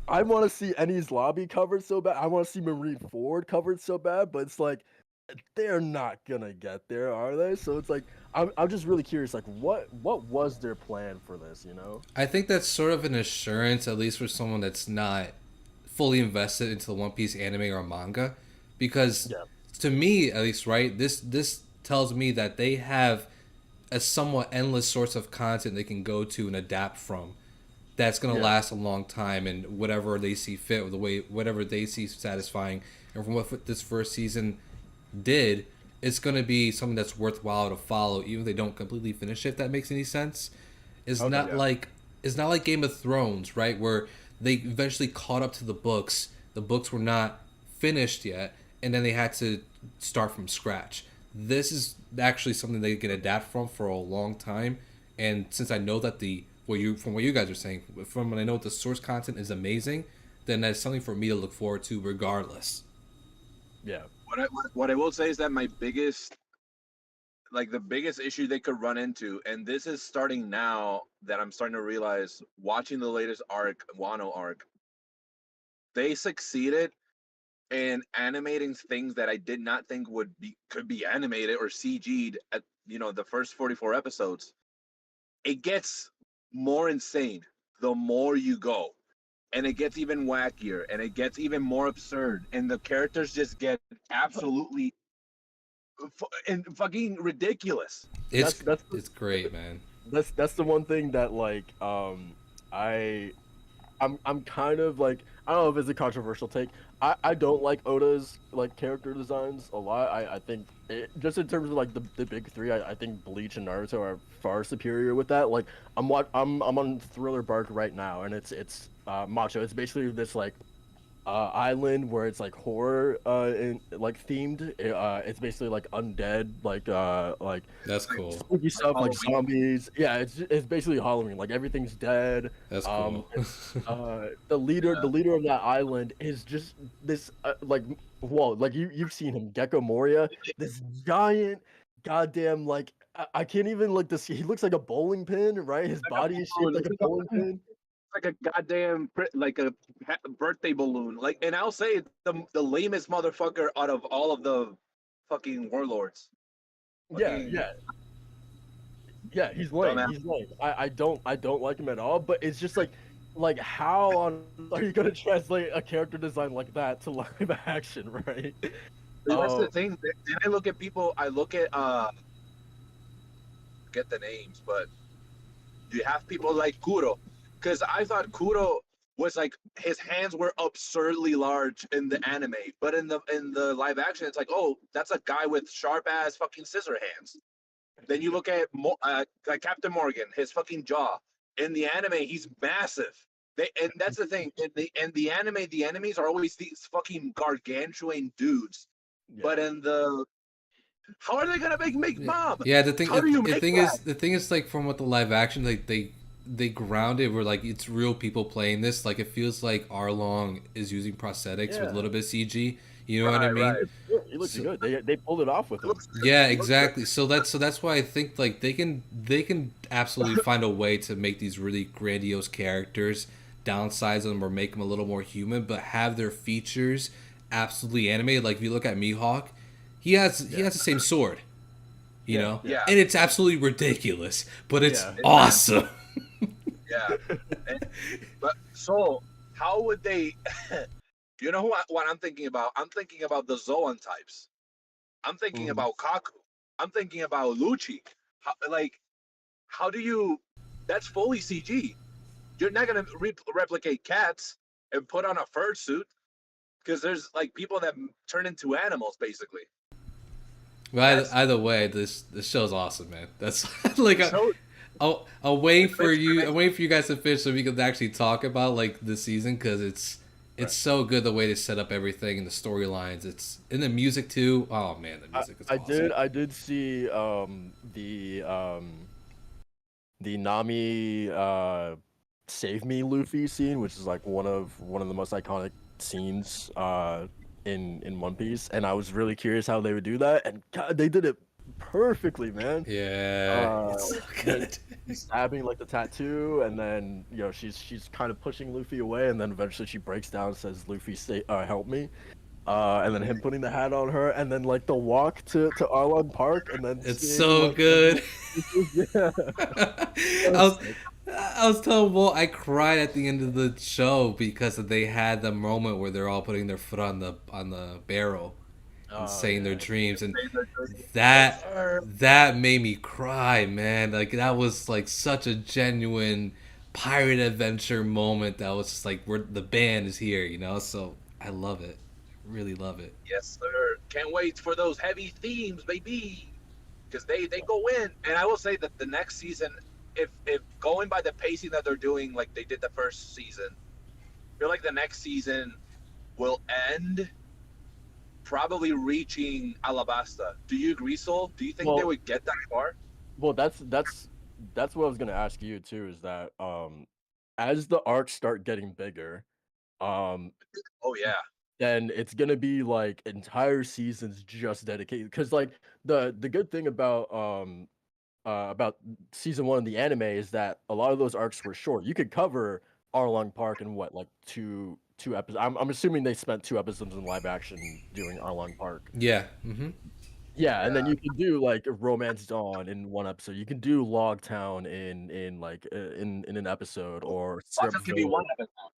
I want to see Ennie's Lobby covered so bad. I want to see Marine Ford covered so bad, but it's like they're not gonna get there, are they? So it's like I'm just really curious, like what was their plan for this, you know? I think that's sort of an assurance, at least for someone that's not fully invested into the One Piece anime or manga, because Yeah. to me, at least, right, this tells me that they have a somewhat endless source of content they can go to and adapt from. That's gonna Yeah. last a long time, and whatever they see fit, or the way whatever they see satisfying, and from what this first season did, it's gonna be something that's worthwhile to follow, even if they don't completely finish it. If that makes any sense. It's Okay. not Yeah. like it's not like Game of Thrones, right? Where they eventually caught up to the books. The books were not finished yet, and then they had to start from scratch. This is actually something they can adapt from for a long time. And since I know that from what you guys are saying, from when I know the source content is amazing, then that's something for me to look forward to regardless. Yeah. What I will say is that the biggest issue they could run into, and this is starting now that I'm starting to realize watching the latest arc, Wano arc, they succeeded in animating things that I did not think could be animated or CG'd at the first 44 episodes. It gets more insane the more you go, and it gets even wackier, and it gets even more absurd, and the characters just get absolutely and fucking ridiculous. It's That's it's great, man. that's the one thing that like I I'm kind of like, I don't know if it's a controversial take. I don't like Oda's like character designs a lot. I think just in terms of like the big three, I think Bleach and Naruto are far superior with that. Like I'm on Thriller Bark right now, and it's Macho. It's basically this like island where it's like horror like themed. It's basically like undead, like That's cool. spooky Like stuff, like Halloween. zombies. Yeah, it's basically Halloween. Like everything's dead. That's cool. The leader of that island is just this like Walt. Like you've seen him, Gecko Moria. This giant, goddamn like I can't even like this. He looks like a bowling pin, right? His Like a body is shaped balloon. like a bowling pin. Like a goddamn like a birthday balloon. Like, and I'll say the lamest motherfucker out of all of the fucking warlords. Yeah, Fucking yeah. Yeah, he's lame. dumbass. He's lame. I don't like him at all. But it's just like how on are you gonna translate a character design like that to live action, right? That's the Um, thing. Then I look at people. I look at get the names, but you have people like Kuro, because I thought Kuro was like his hands were absurdly large in the anime, but in the live action, it's like, oh, that's a guy with sharp ass fucking scissor hands. Then you look at like Captain Morgan, his fucking jaw. In the anime, he's massive. And that's the thing. In the anime, the enemies are always these fucking gargantuan dudes. yeah, But in the how are they gonna make Yeah, mom? yeah. The thing, How do you the make thing that? is, the thing is, like from what the live action, like they grounded where like it's real people playing this. Like it feels like Arlong is using prosthetics with a yeah. little bit of CG. You know what I Right, mean? right. He looks So, good. They pulled it off with It him. looks good. yeah, It looks good. exactly. So that's why I think like they can absolutely find a way to make these really grandiose characters, downsize them or make them a little more human, but have their features absolutely animated. Like if you look at Mihawk, he Yeah, has the same sword, you yeah, know, yeah, Yeah, and it's absolutely ridiculous, but it's yeah. it's awesome. yeah. And, but so how would they? You know what I'm thinking about? I'm thinking about the Zoan types. I'm thinking Mhm. about Kaku. I'm thinking about Lucci. Like, how do you? That's fully CG. You're not gonna replicate cats and put on a fursuit because there's like people that turn into animals basically. But That's either way, this show's awesome, man. That's like the show. I'll wait It's for fit for the you. I'm next. waiting for you guys to finish so we can actually talk about like the season because it's Right. so good the way they set up everything and the storylines. It's in the music too. Oh man, the I music is I awesome. did see the Nami save me Luffy scene, which is like one of the most iconic scenes in One Piece, and I was really curious how they would do that, and God, they did it perfectly, man. Yeah, Uh, it's so the good. stabbing like the tattoo, and then she's kind of pushing Luffy away, and then eventually she breaks down and says, "Luffy, stay, help me." And then him putting the hat on her, and then like the walk to Arlong Park, and then It's seeing so like the good. yeah, I that was was sick. I was telling Walt I cried at the end of the show because they had the moment where they're all putting their foot on the barrel and Oh saying their yeah, dreams, and Yes, that sir. that made me cry, man. Like that was like such a genuine pirate adventure moment. That was just like where the band is here, you know. So I love it, really love it. Yes, sir. Can't wait for those heavy themes, baby. Because they go in, and I will say that the next season, if going by the pacing that they're doing, like they did the first season, I feel like the next season will end probably reaching Alabasta. Do you agree, Soul? Do you think they well, would get that far? that's what I was gonna ask you too. Is that as the arcs start getting bigger, um, Oh yeah. then it's gonna be like entire seasons just dedicated. Because like the good thing about season one of the anime is that a lot of those arcs were short. You could cover Arlong Park in what, like 2 episodes. I'm assuming they spent 2 episodes in live action doing Arlong Park. Yeah. Mm-hmm. Yeah, and then Yeah. you can do like Romance Dawn in one episode. You can do Log Town in like in an episode or Lockdown can be one Syrupville. episode.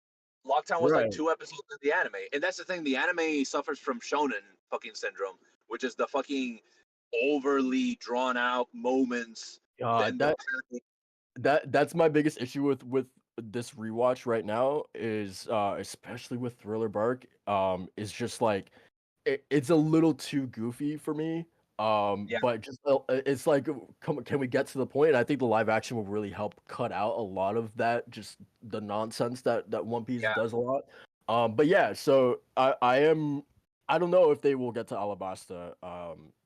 Lockdown was like Right. 2 episodes in the anime, and that's the thing. The anime suffers from shonen fucking syndrome, which is the fucking overly drawn out moments. Then the That's my biggest issue with this rewatch right now is especially with Thriller Bark is just like it's a little too goofy for me. yeah, But just it's like can we get to the point? I think the live action will really help cut out a lot of that, just the nonsense that One Piece yeah. does a lot. But yeah, so I don't know if they will get to Alabasta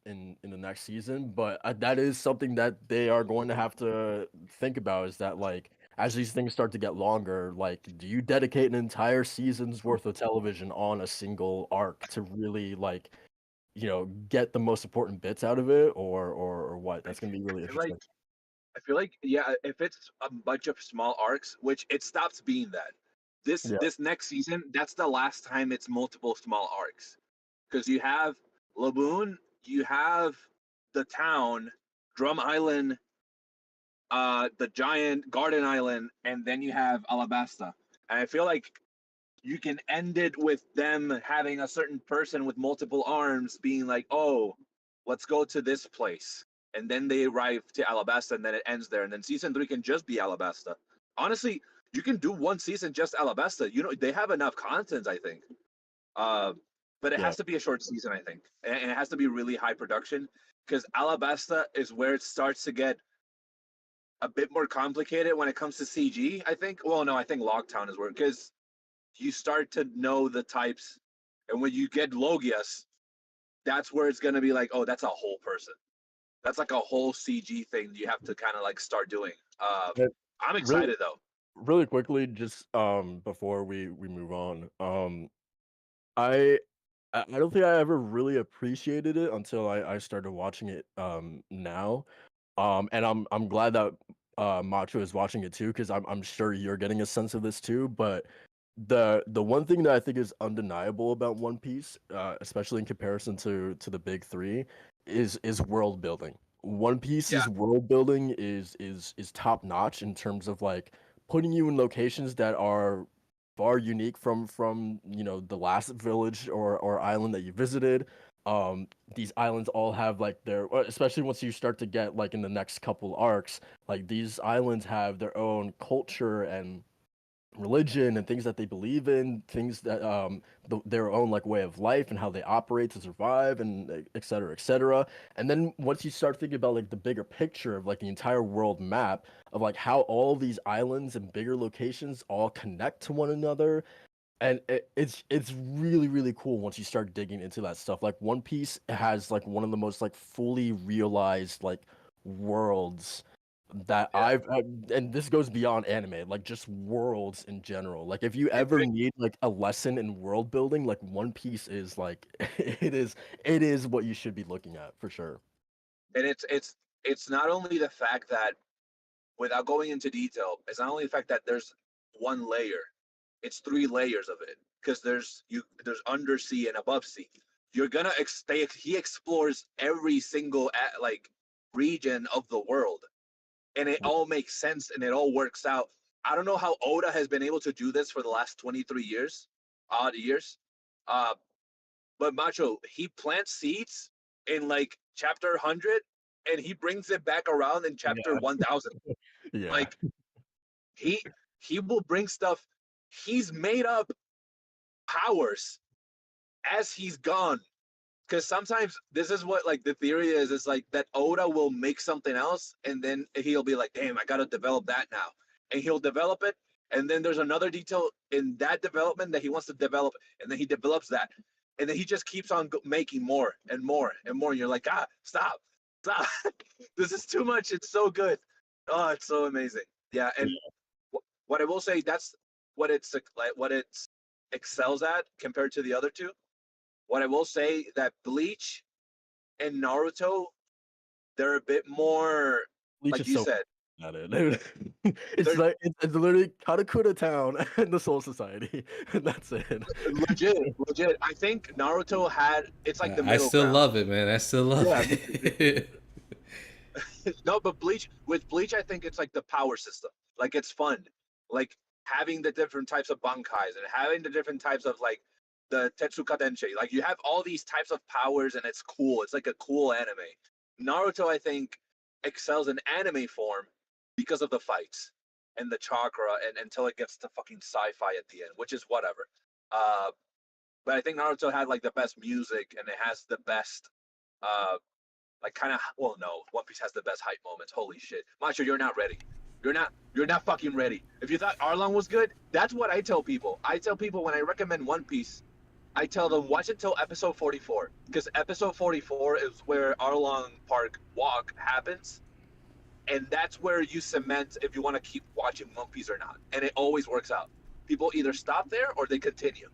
in the next season, but that is something that they are going to have to think about. Is that like as these things start to get longer, like do you dedicate an entire season's worth of television on a single arc to really like get the most important bits out of it, or what? I, That's gonna be really I feel like interesting. yeah, if it's a bunch of small arcs, which it stops being that. This Yeah, this next season, that's the last time it's multiple small arcs, because you have Laboon, you have the town, Drum Island, the giant Garden Island, and then you have Alabasta. And I feel like you can end it with them having a certain person with multiple arms being like, "Oh, let's go to this place," and then they arrive to Alabasta, and then it ends there. And then season 3 can just be Alabasta. Honestly, you can do one season just Alabasta. You know, they have enough content, I think. Uh, but it yeah, has to be a short season, I think, and it has to be really high production because Alabasta is where it starts to get a bit more complicated when it comes to CG. I think. Well, no, I think Lockdown is where because you start to know the types, and when you get Logias, that's where it's gonna be like, oh, that's a whole person. That's like a whole CG thing you have to kind of like start doing. but I'm really, excited though. really quickly, just before we move on, I I don't think I ever really appreciated it until I started watching it now. And I'm glad that Macho is watching it too, because I'm sure you're getting a sense of this too. But the one thing that I think is undeniable about One Piece, especially in comparison to the big three, is world building. One Yeah, Piece's world building is top notch in terms of like putting you in locations that are far unique from the last village or island that you visited. These islands all have like especially once you start to get like in the next couple arcs, like these islands have their own culture and religion and things that they believe in, things that their own like way of life and how they operate to survive, and et cetera, et cetera. And then once you start thinking about like the bigger picture of like the entire world map of like how all these islands and bigger locations all connect to one another, and it's really really cool once you start digging into that stuff. Like One Piece has like one of the most like fully realized like worlds that yeah. and this goes beyond anime, like just worlds in general. Like if you It, ever need like a lesson in world building, like One Piece is like it is what you should be looking at for sure. and it's not only the fact that without going into detail, it's not only the fact that there's one layer, it's 3 layers of it because there's undersea and above sea. You're gonna he explores every single like region of the world, and it all makes sense and it all works out. I don't know how Oda has been able to do this for the last 23 years, odd years. Uh, but Macho, he plants seeds in like chapter 100 and he brings it back around in chapter Yeah. 1000. Yeah. Like he he will bring stuff. He's made up powers as he's gone. Because sometimes this is what like the theory is like that Oda will make something else and then he'll be like, damn, I gotta develop that now. And he'll develop it, and then there's another detail in that development that he wants to develop, and then he develops that. And then he just keeps on making more and more and more. And you're like, stop, stop. This is too much. It's so good. Oh, it's so amazing. Yeah, and what I will say, that's what it excels at compared to the other two. What I will say that Bleach and Naruto, they're a bit more, Bleach like is you so said. at it, dude. It's They're like it's literally Karakura Town and the Soul Society, and that's it. legit. I think Naruto had it's like the I middle still ground. love it, man. I still love Yeah, it. no, but Bleach, I think it's like the power system. Like it's fun, like having the different types of bankais and having the different types of like the Tetsuka Denshi. Like you have all these types of powers, and it's cool. It's like a cool anime. Naruto, I think, excels in anime form because of the fights and the chakra, and until it gets to fucking sci-fi at the end, which is whatever. Uh, but I think Naruto had like the best music, and it has the best uh like kind of well no One Piece has the best hype moments. Holy shit, Macho, you're not ready. You're not fucking ready. If you thought Arlong was good, that's what I tell people. I tell people when I recommend One Piece, I tell them watch it till episode 44, because episode 44 is where Arlong Park walk happens, and that's where you cement if you want to keep watching One Piece or not, and it always works out. People either stop there or they continue,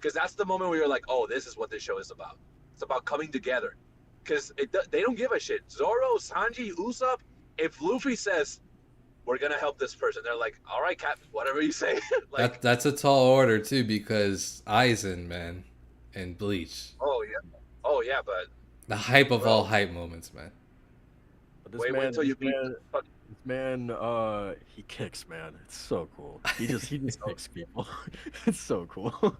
because that's the moment where you're like, oh, this is what this show is about. It's about coming together, because they don't give a shit. Zoro, Sanji, Usopp, if Luffy says we're gonna help this person, they're like, all right, Captain, whatever you say. Like, That's a tall order too, because Aizen, man, and Bleach, oh yeah, oh yeah, but the hype of all bro, hype moments, man. But this wait man, till this you meet man, fuck- this man, he kicks, man. It's so cool. He just kicks people. It's so cool.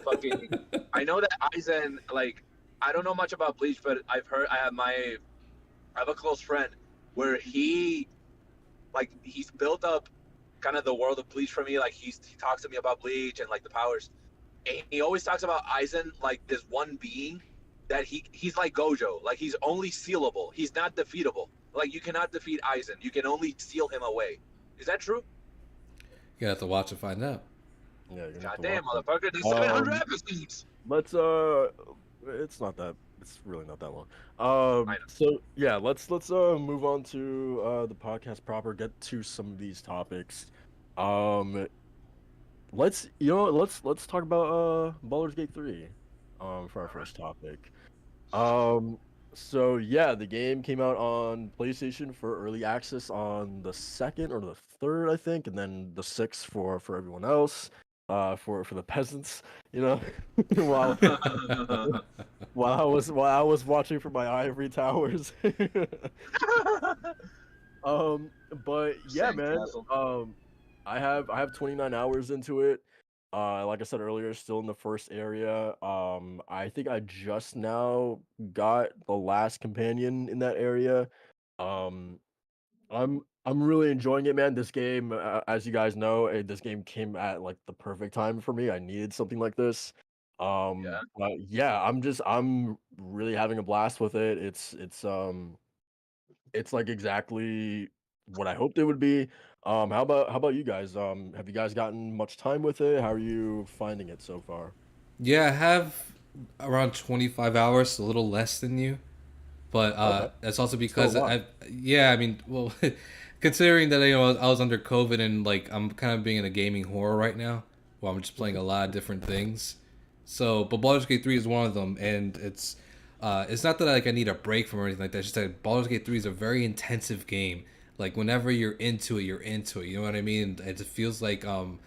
fucking. I know that Aizen, like, I don't know much about Bleach, but I've heard. I have a close friend where he's built up kind of the world of Bleach for me. Like he talks to me about Bleach and like the powers. And he always talks about Aizen like this one being that he's like Gojo. Like he's only sealable. He's not defeatable. Like you cannot defeat Aizen. You can only seal him away. Is that true? You have to watch and find out. Yeah, you're gonna have God to damn, watch it. motherfucker! There's 700 Um, episodes. let's it's not that. It's really not that long. I know. So yeah, let's move on to the podcast proper. Get to some of these topics. Um, let's talk about Baldur's Gate 3. For our first topic. Um, so yeah, the game came out on PlayStation for early access on the 2nd or the 3rd, I think, and then the 6th for everyone else. For the peasants, you know, while while I was watching from my ivory towers. Um, but yeah, man. Sandcastle. I have 29 hours into it. Like I said earlier, still in the first area. I think I just now got the last companion in that area. Um, I'm really enjoying it, man. This game, as you guys know, this game came at like the perfect time for me. I needed something like this. Yeah. But yeah, I'm really having a blast with it. It's like exactly what I hoped it would be. How about you guys? Have you guys gotten much time with it? How are you finding it so far? Yeah, I have around 25 hours, a little less than you. But Okay, that's also still a because lot. yeah, I mean, well, considering that I was under COVID and like I'm kind of being in a gaming horror right now, where I'm just playing a lot of different things. So, but Baldur's Gate 3 is one of them, and it's not that like I need a break from or anything like that. It's just that Baldur's Gate 3 is a very intensive game. Like whenever you're into it, you're into it. You know what I mean? It just feels like I'm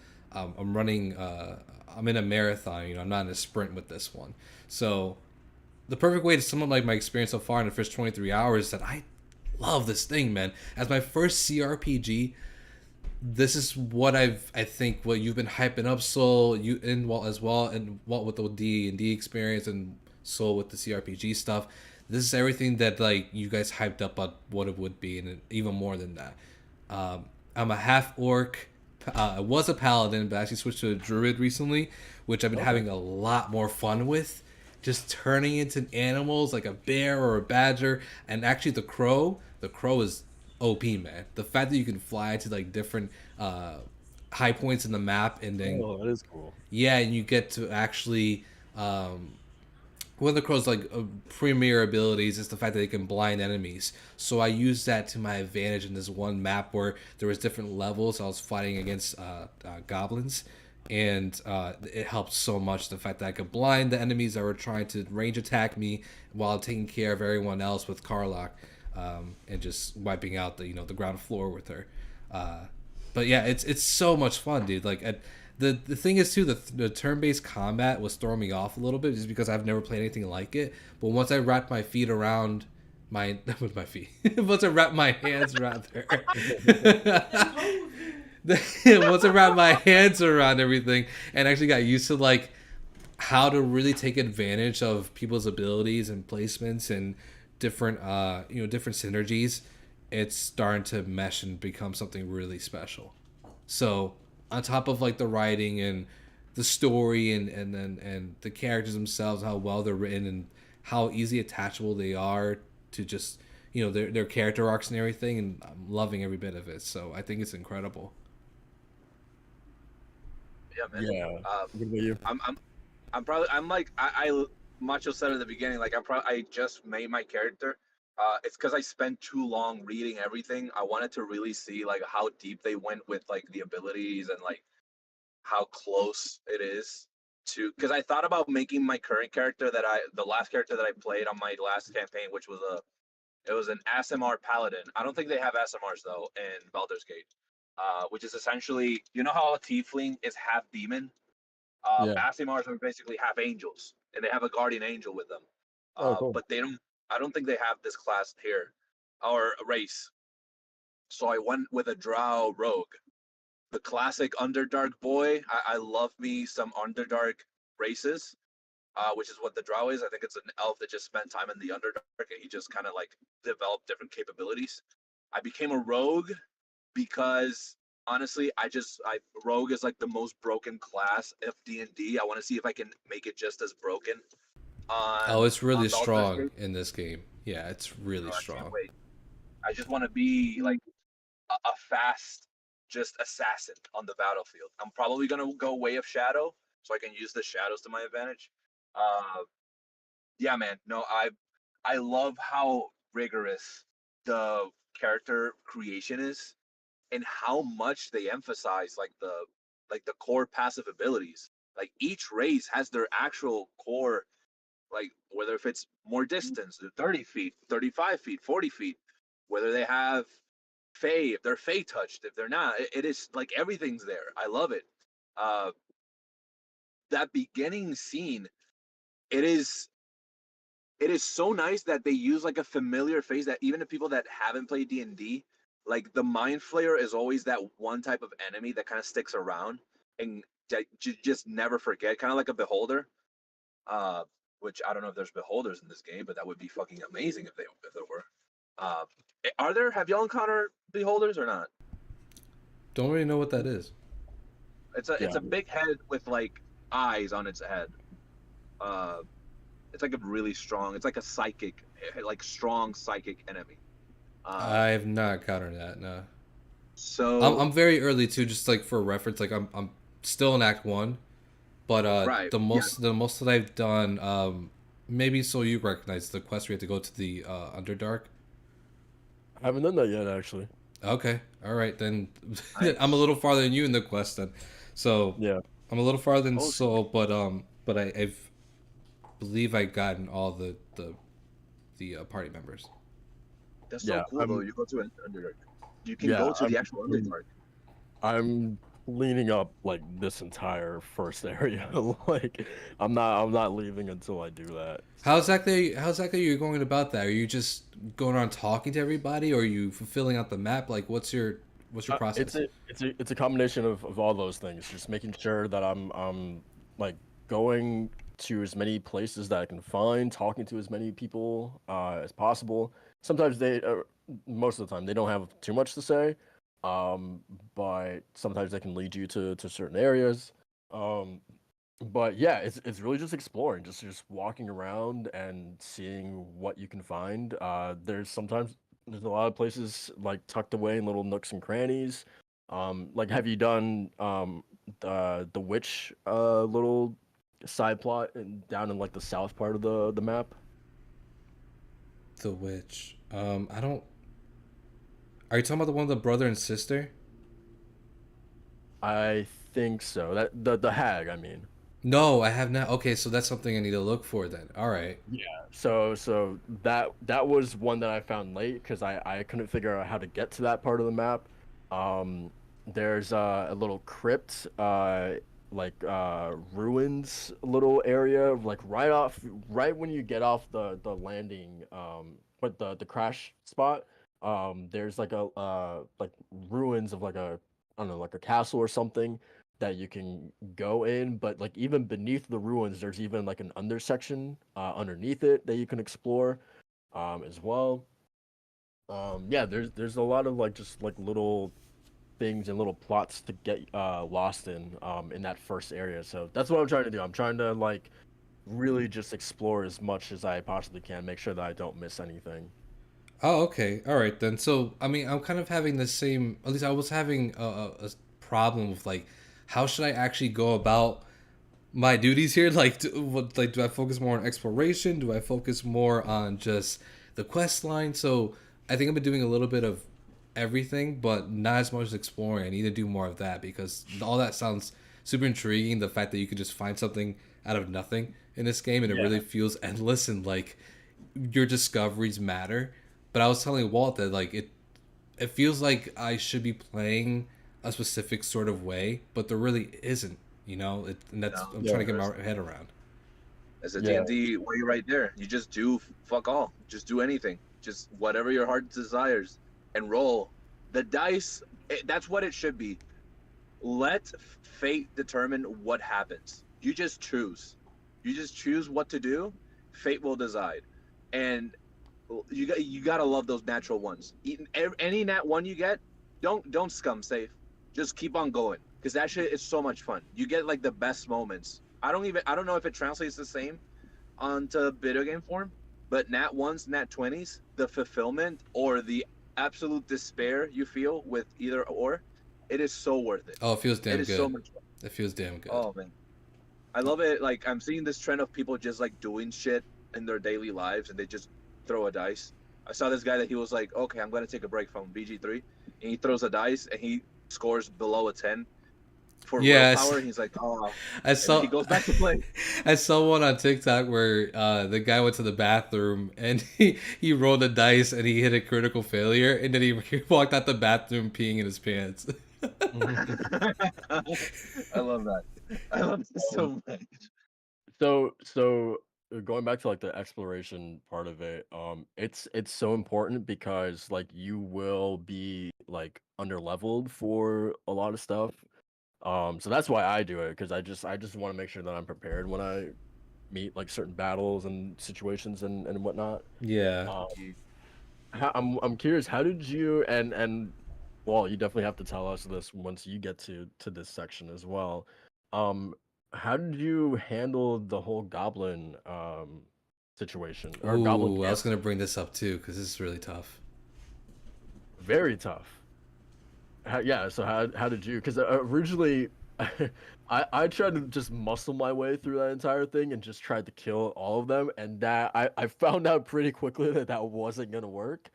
running. I'm in a marathon. You know, I'm not in a sprint with this one. So the perfect way to sum up like my experience so far in the first 23 hours is that I love this thing, man. As my first CRPG, this is what I think what you've been hyping up, Soul, you and Walt as well, and Walt with the D&D experience, and Soul with the CRPG stuff. This is everything that like you guys hyped up on what it would be, and even more than that. I'm a half orc. I was a paladin, but I actually switched to a druid recently, which I've been Okay. having a lot more fun with. Just turning into animals like a bear or a badger, and actually the crow is OP, man. The fact that you can fly to like different high points in the map, and then Oh, that is cool. yeah, and you get to actually one of the crow's like premier abilities is the fact that they can blind enemies. So I used that to my advantage in this one map where there was different levels. I was fighting against goblins, and it helped so much the fact that I could blind the enemies that were trying to range attack me while taking care of everyone else with Karlach. and just wiping out the ground floor with her. But yeah, it's so much fun, dude. Like the thing is too, the turn based combat was throwing me off a little bit just because I've never played anything like it. But once I wrapped my feet around my with my feet, once I wrapped my hands rather, once I wrapped my hands around everything and actually got used to like how to really take advantage of people's abilities and placements and different different synergies, it's starting to mesh and become something really special. So on top of like the writing and the story and the characters themselves, how well they're written and how easy attachable they are to just their character arcs and everything, and I'm loving every bit of it. So I think it's incredible. Yeah, man. Yeah. What about you? I'm like I Macho said at the beginning, like I just made my character. It's because I spent too long reading everything. I wanted to really see like how deep they went with like the abilities and like how close it is to. Because I thought about making my current character the last character that I played on my last campaign, which was it was an SMR paladin. I don't think they have SMRs though in Baldur's Gate. Which is essentially, you know how a tiefling is half demon. Yeah. Asimars are basically half angels, and they have a guardian angel with them. Oh, cool. But they don't. I don't think they have this class here, or a race. So I went with a Drow rogue, the classic Underdark boy. I love me some Underdark races, which is what the Drow is. I think it's an elf that just spent time in the Underdark, and he just kind of like developed different capabilities. I became a rogue because honestly, I rogue is like the most broken class of D&D. I want to see if I can make it just as broken Oh, it's really on Baldur's strong Gate. in this game. Yeah, it's really I can't strong. wait. I just want to be like a fast just assassin on the battlefield. I'm probably gonna go way of shadow so I can use the shadows to my advantage. Uh, yeah, man. No, I love how rigorous the character creation is and how much they emphasize like the core passive abilities. Like each race has their actual core, like whether if it's more distance, 30 feet, 35 feet, 40 feet, whether they have Fey, if they're Fey touched, if they're not, it is like everything's there. I love it. Uh, that beginning scene, it is it is so nice that they use like a familiar face that even the people that haven't played D&D, like the mind flayer is always that one type of enemy that kind of sticks around and just never forget, kind of like a beholder. Uh, which I don't know if there's beholders in this game, but that would be fucking amazing if there were. Uh, are there? Have y'all encountered beholders or not? Don't really know what that is. It's Yeah. a big head with like eyes on its head. Uh, it's like a really strong. It's like a psychic, like strong psychic enemy. Um, I've not encountered that. No, so I'm very early too. Just like for reference, like I'm still in Act One, but right, yeah. the most that I've done, maybe so you recognize the quest we have to go to the Underdark. I haven't done that yet, actually. Okay, all right then. I'm a Nice. little farther than you in the quest then. So Yeah. I'm a little farther than Oh, Soul, but I've believe I gotten all the party members. that's so Yeah. cool though. You go to an Underdark. You can Yeah. go to the actual Underdark. I'm cleaning up like this entire first area. Like I'm not leaving until I do that. So How exactly are you going about that? Are you just going around talking to everybody, or are you fulfilling out the map? Like, what's your it's process? a combination of all those things. Just making sure that I'm like going to as many places that I can find, talking to as many people as possible. Sometimes most of the time they don't have too much to say, um, but sometimes they can lead you to certain areas. Um, but yeah, it's really just exploring, just walking around and seeing what you can find. There's a lot of places like tucked away in little nooks and crannies. Like have you done the witch little side plot down in like the south part of the map? The witch. I don't. Are you talking about the one with the brother and sister? I think so. That the hag, I mean. No, I have not. Okay, so that's something I need to look for then. All right. Yeah. So that was one that I found late because I couldn't figure out how to get to that part of the map. Um, there's a little crypt, ruins little area, like right when you get off the landing, but the crash spot. There's like a like ruins of like a, I don't know, like a castle or something that you can go in, but like even beneath the ruins, there's even like an undersection underneath it that you can explore as well. Yeah, there's a lot of like just like little things and little plots to get lost in that first area. So that's what I'm trying to do. I'm trying to like really just explore as much as I possibly can, make sure that I don't miss anything. Oh, okay. All right then. So, I mean, I'm kind of having the same. At least I was having a problem with like, how should I actually go about my duties here? Like, do I focus more on exploration? Do I focus more on just the quest line? So, I think I've been doing a little bit of everything, but not as much as exploring. I need to do more of that because all that sounds super intriguing. The fact that you could just find something out of nothing in this game and it really Yeah, feels endless and like your discoveries matter. But I was telling Walt that like it feels like I should be playing a specific sort of way, but there really isn't. And that's No, I'm trying yeah, to get there's my head around. there's a yeah, D&D way right there. You just do fuck all. Just do anything. Just whatever your heart desires and roll. The dice, that's what it should be. Let fate determine what happens. You just choose. You just choose what to do. Fate will decide. And you gotta love those natural ones. Any nat one you get, don't scum save. Just keep on going because that shit is so much fun. You get like the best moments. I don't know if it translates the same onto video game form, but nat ones, nat 20s, the fulfillment or the absolute despair you feel with either or, it is so worth it. Oh, it feels It damn is so good. much fun. It feels damn good. Oh man, I love it. Like I'm seeing this trend of people just like doing shit in their daily lives and they just throw a dice. I saw this guy that he was like, okay, I'm gonna take a break from BG3, and he throws a dice and he scores below a 10 for Yes, willpower. And he's like, oh, I and then he saw goes back to play. I saw one on TikTok where the guy went to the bathroom and he rolled a dice and he hit a critical failure and then he walked out the bathroom peeing in his pants. I love that. I love it um, so much. so going back to like the exploration part of it, it's so important because like you will be like under leveled for a lot of stuff. So that's why I do it because I just want to make sure that I'm prepared when I meet like certain battles and situations and whatnot. Yeah. Um, I'm curious, how did you and well, you definitely have to tell us this once you get to this section as well. Um, how did you handle the whole goblin situation or goblin Ooh, I camp? was gonna bring this up too because this is really tough. Very tough. Yeah, so how did you? Because originally, I tried to just muscle my way through that entire thing and just tried to kill all of them, and that I found out pretty quickly that that wasn't gonna work.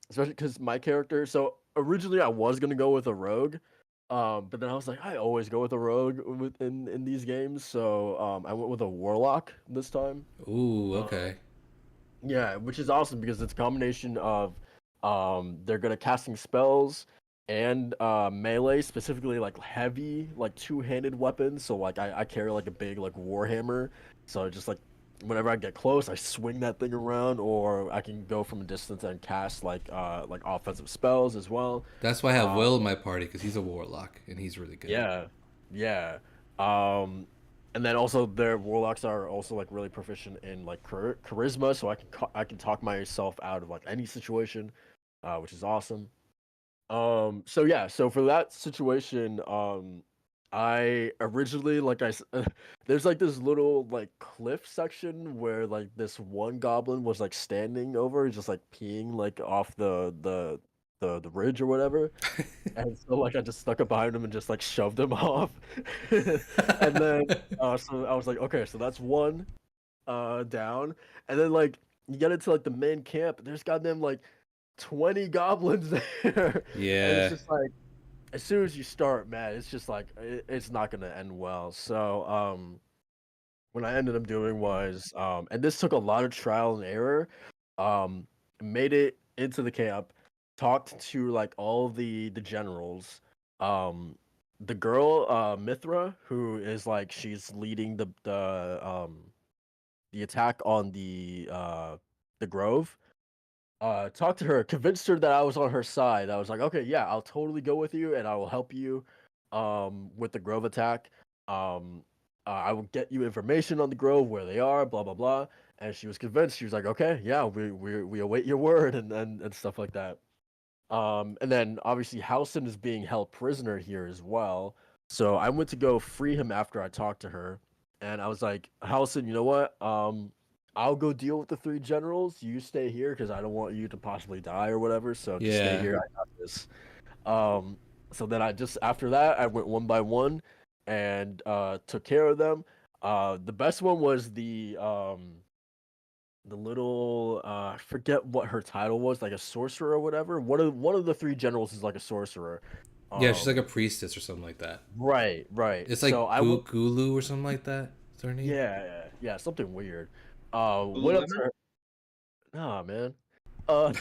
Especially because my character. So originally I was gonna go with a rogue, but then I was like, I always go with a rogue in these games, so I went with a warlock this time. Ooh, Uh, okay. yeah, which is awesome because it's a combination of they're good at casting spells and melee, specifically like heavy, like two-handed weapons. So like I carry like a big like warhammer. So just like whenever I get close, I swing that thing around, or I can go from a distance and cast like offensive spells as well. That's why I have Uh Will in my party because he's a warlock and he's really good. yeah, yeah. Um, and then also their warlocks are also like really proficient in like charisma, so I can talk myself out of like any situation, which is awesome. So yeah, so for that situation, I originally there's like this little like cliff section where like this one goblin was like standing over, just like peeing like off the ridge or whatever. And so, like, I just stuck up behind him and just, like, shoved him off. And then, so I was like, "Okay, so that's one, down." And then, like, you get into, like, the main camp, there's goddamn, like, 20 goblins there. And it's Yeah. just like as soon as you start, man, it's just like it's not gonna end well. So what I ended up doing was, and this took a lot of trial and error, um, made it into the camp, talked to like all the generals, um, the girl Mithra, who is like she's leading the attack on the Grove. Talked to her, convinced her that I was on her side. I was like, okay, yeah, I'll totally go with you, and I will help you, with the Grove attack. Um, I will get you information on the Grove, where they are, blah blah blah. And she was convinced. She was like, okay, yeah, we await your word, and stuff like that. And then obviously Halson is being held prisoner here as well. So I went to go free him after I talked to her, and I was like, Halson, you know what? I'll go deal with the three generals. You stay here because I don't want you to possibly die or whatever. So just stay Yeah. here. I got this. Um, so then I just after that I went one by one and took care of them. The best one was the little I forget what her title was, like a sorcerer or whatever. One of the three generals is like a sorcerer. Yeah, she's like a Um, priestess or something like that. right, right. It's So like I went, Gulu or something like that. Is her name? yeah, something weird. Went up to Lululemon? her. Nah, man. Uh,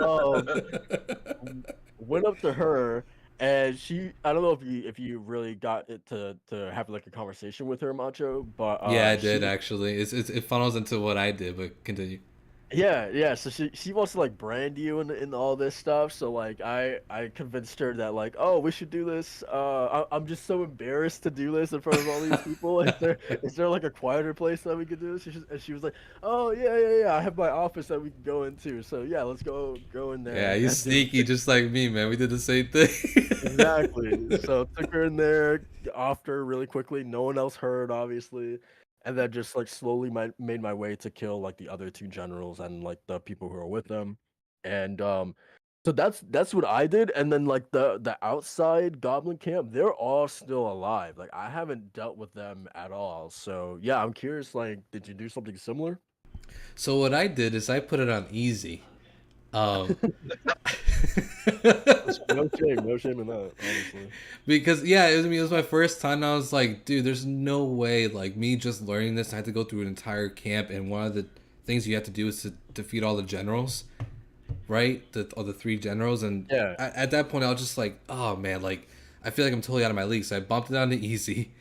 um, went up to her, and she. I don't know if you really got it to have like a conversation with her, Macho, but Yeah, I she did actually. It funnels into what I did, but continue. yeah. So she wants to like brand you and all this stuff. So like I convinced her that like, oh, we should do this. I'm just so embarrassed to do this in front of all these people. Is there like a quieter place that we could do this? And she was like, oh yeah. I have my office that we can go into. So yeah, let's go in there Yeah, and, you and do sneaky, just like me, man. We did the same thing. exactly. So took her in there, offed her really quickly. No one else heard, obviously, and then just like slowly made my way to kill like the other two generals and like the people who are with them, and so that's what I did. And then like the outside goblin camp, they're all still alive. Like I haven't dealt with them at all. So yeah, I'm curious. Like, did you do something similar? So what I did is I put it on easy. Um, No shame in that, honestly. because yeah, I mean, it was my first time. And I was like, dude, there's no way. Like me just learning this, I had to go through an entire camp, and one of the things you have to do is to defeat all the generals, right? All the three generals, and Yeah, at that point, I was just like, oh man, like I feel like I'm totally out of my league. So I bumped it down to easy,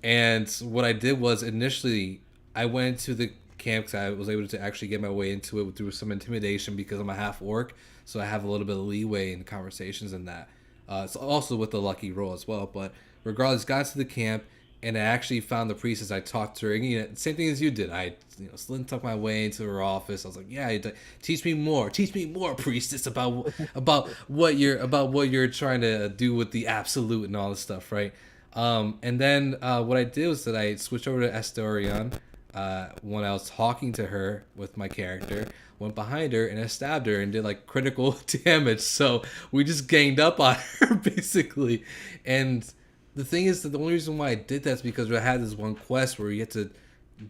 and what I did was initially I went to the camp because I was able to actually get my way into it through some intimidation because I'm a half orc, so I have a little bit of leeway in conversations and that. It's also with the lucky roll as well. But regardless, got to the camp and I actually found the priestess. I talked to her. Same thing as you did. I slint tucked my way into her office. I was like, "Yeah, teach me more, priestess, about what you're trying to do with the absolute and all this stuff, right?" And then what I did was that I switched over to Estorion when I was talking to her with my character, went behind her and I stabbed her and did like critical damage. So we just ganged up on her basically. And the thing is that the only reason why I did that is because I had this one quest where you had to